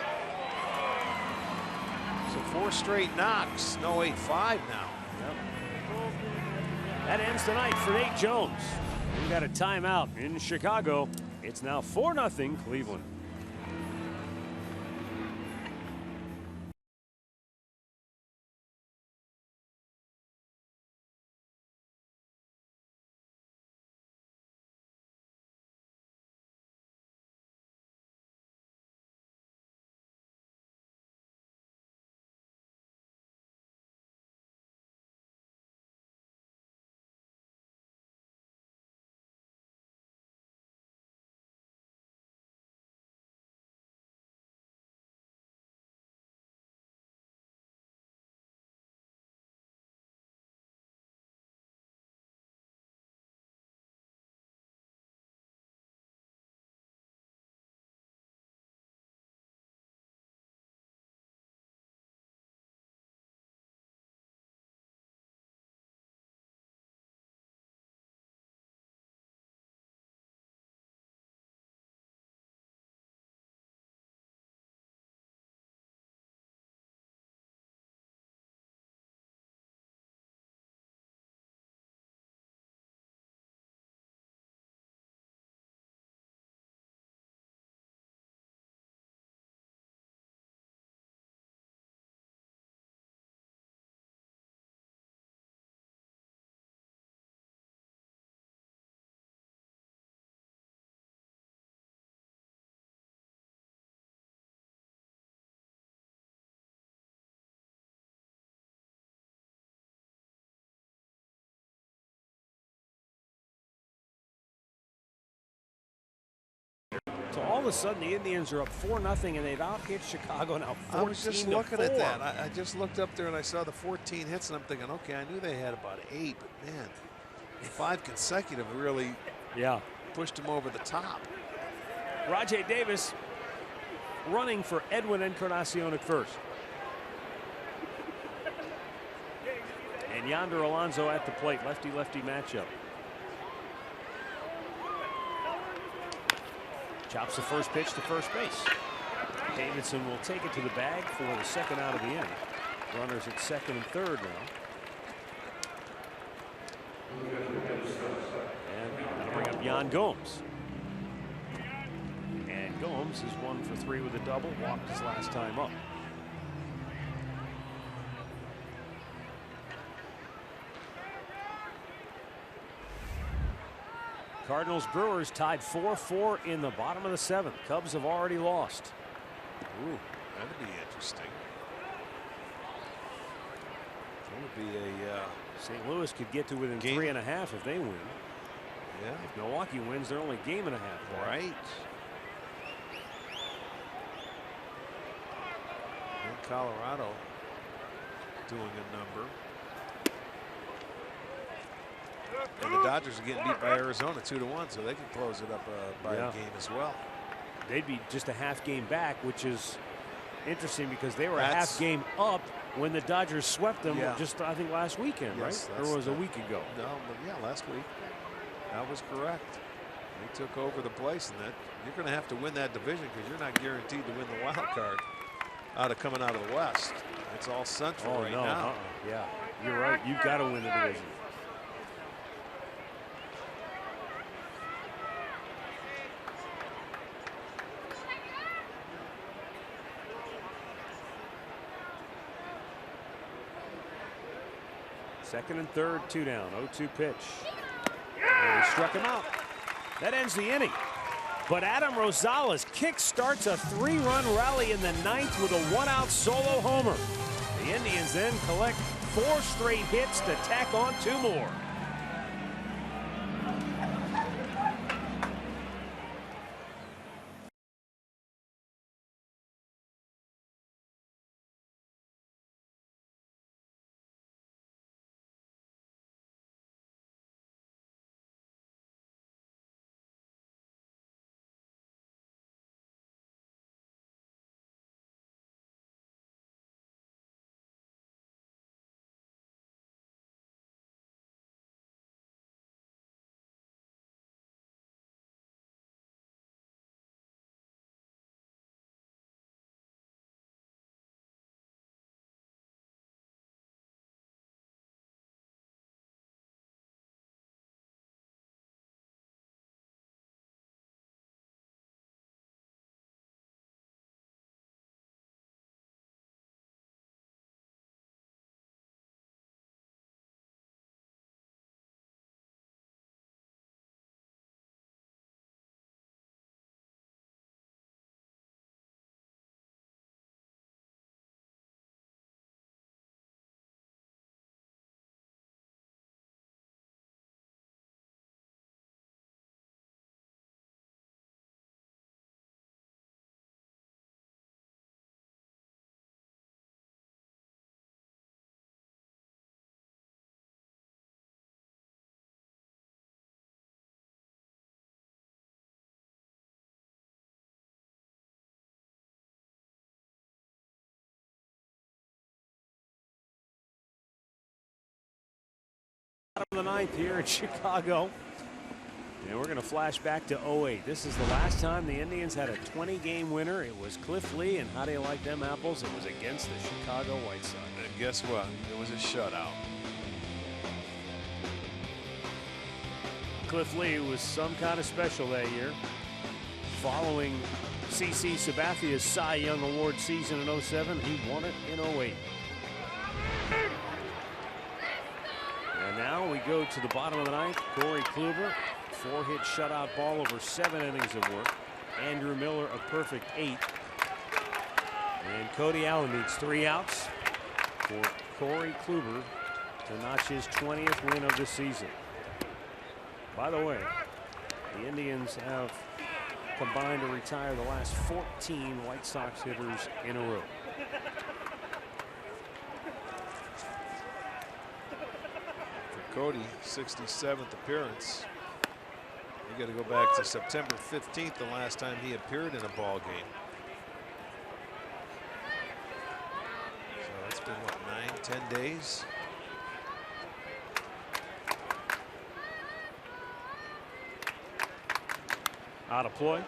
So 4 straight knocks. No 8-5 now. Yep. That ends tonight for Nate Jones. We got a timeout in Chicago. It's now 4-0 Cleveland. all of a sudden the Indians are up 4-0 and they've out-hit Chicago now 14-4. I was just looking at that. I just looked up there and I saw the 14 hits and I'm thinking, okay, I knew they had about 8, but man, 5 consecutive really pushed them over the top. Rajai Davis running for Edwin Encarnacion at first. And Yonder Alonso at the plate, lefty-lefty matchup. Chops the first pitch to first base. Davidson will take it to the bag for the second out of the inning. Runners at second and third now. And that'll bring up Yan Gomes. And Gomes is 1 for 3 with a double. Walked his last time up. Cardinals Brewers tied 4-4 in the bottom of the 7th. Cubs have already lost. Ooh, that'd be interesting. It would be a St. Louis could get to within 3.5 if they win. Yeah. If Milwaukee wins, they're only a 1.5 games. Right. And Colorado doing a number. And the Dodgers are getting beat by Arizona 2-1, so they can close it up by a game as well. They'd be just a half game back, which is interesting because they were a half game up when the Dodgers swept them just, I think, last weekend, Yes, right? Or was it a week ago? No, but yeah, last week. That was correct. They took over the place, and that you're going to have to win that division because you're not guaranteed to win the wild card coming out of the West. It's all Central now. Yeah, you're right. You've got to win the division. Second and third, 2 down, 0-2 pitch. And he struck him out. That ends the inning. But Adam Rosales kick-starts a 3-run rally in the 9th with a 1-out solo homer. The Indians then collect 4 straight hits to tack on 2 more. Bottom of the 9th here in Chicago. And we're going to flash back to 08. This is the last time the Indians had a 20-game winner. It was Cliff Lee, and how do you like them apples? It was against the Chicago White Sox. And guess what? It was a shutout. Cliff Lee was some kind of special that year. Following CC Sabathia's Cy Young Award season in 07, he won it in 08. And now we go to the bottom of the 9th. Corey Kluber, 4-hit shutout ball over 7 innings of work. Andrew Miller, a perfect 8. And Cody Allen needs 3 outs for Corey Kluber to notch his 20th win of the season. By the way, the Indians have combined to retire the last 14 White Sox hitters in a row. For Cody, 67th appearance. You got to go back to September 15th, the last time he appeared in a ball game. So it's been, what, 9-10 days? Out of play.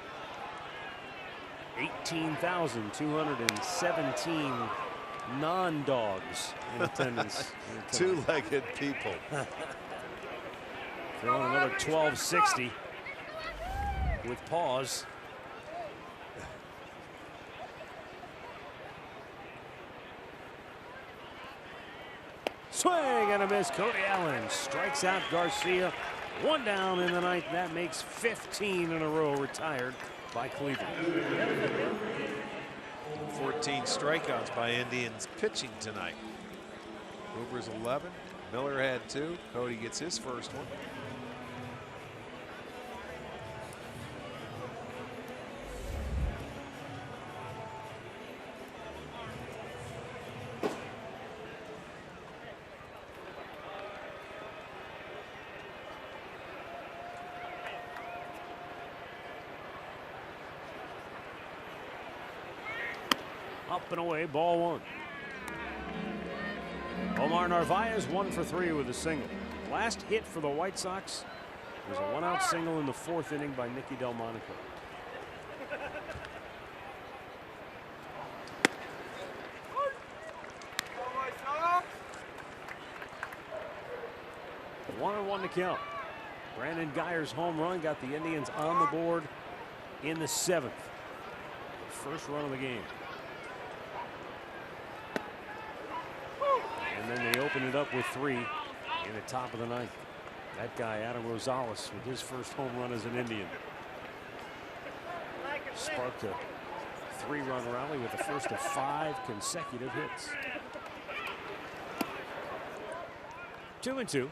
18,217 non-dogs in attendance. Two-legged people. Throwing another 1260 with pause. Swing and a miss. Cody Allen strikes out Garcia. One down in the ninth. That makes 15 in a row retired by Cleveland. 14 strikeouts by Indians pitching tonight. Hoover's 11. Miller had 2. Cody gets his first one. Up and away, ball 1. Omar Narvaez 1 for 3 with a single. Last hit for the White Sox was a 1-out single in the 4th inning by Nicky Delmonico. One and 1 to count. Brandon Geyer's home run got the Indians on the board in the 7th. The first run of the game. And then they open it up with 3 in the top of the 9th. That guy, Adam Rosales, with his first home run as an Indian. Sparked a 3-run rally with the first of 5 consecutive hits. 2-2.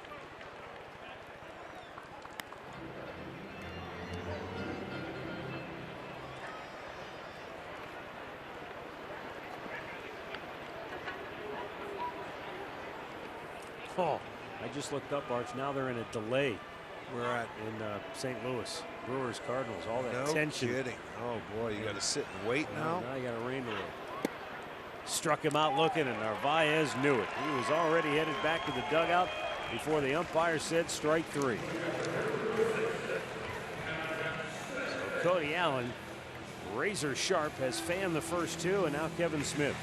Oh, I just looked up, Arch. Now they're in a delay. We're at in St. Louis. Brewers, Cardinals, all that no tension. Kidding. Oh boy, you got to sit and wait now. Now you got to rain away. Struck him out looking, and Narvaez knew it. He was already headed back to the dugout before the umpire said strike 3. So Cody Allen, razor sharp, has fanned the first 2, and now Kevin Smith.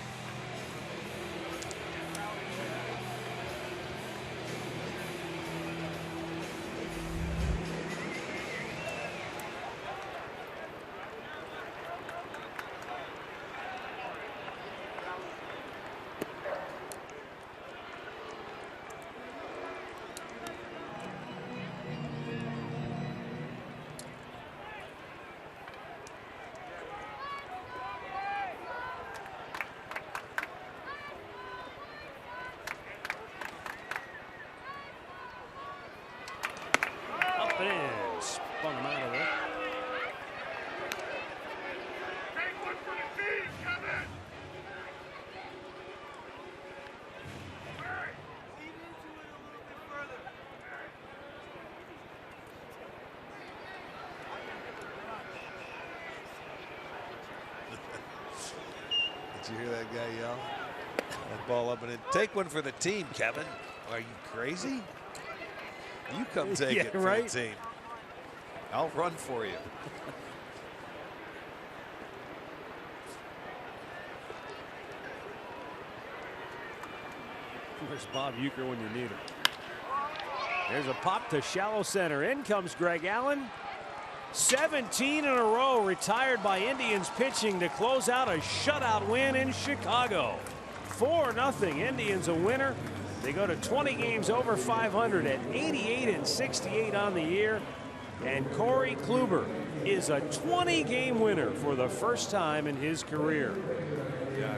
Spun him out of there. Did you hear that guy yell? That ball up and in. Take one for the team, Kevin. Are you crazy? You come take it for the team. I'll run for you. Where's Bob Uecker when you need him? There's a pop to shallow center. In comes Greg Allen. 17 in a row retired by Indians pitching to close out a shutout win in Chicago. 4-0. Indians a winner. They go to 20 games over 500 at 88-68 on the year. And Corey Kluber is a 20-game winner for the first time in his career. Yeah,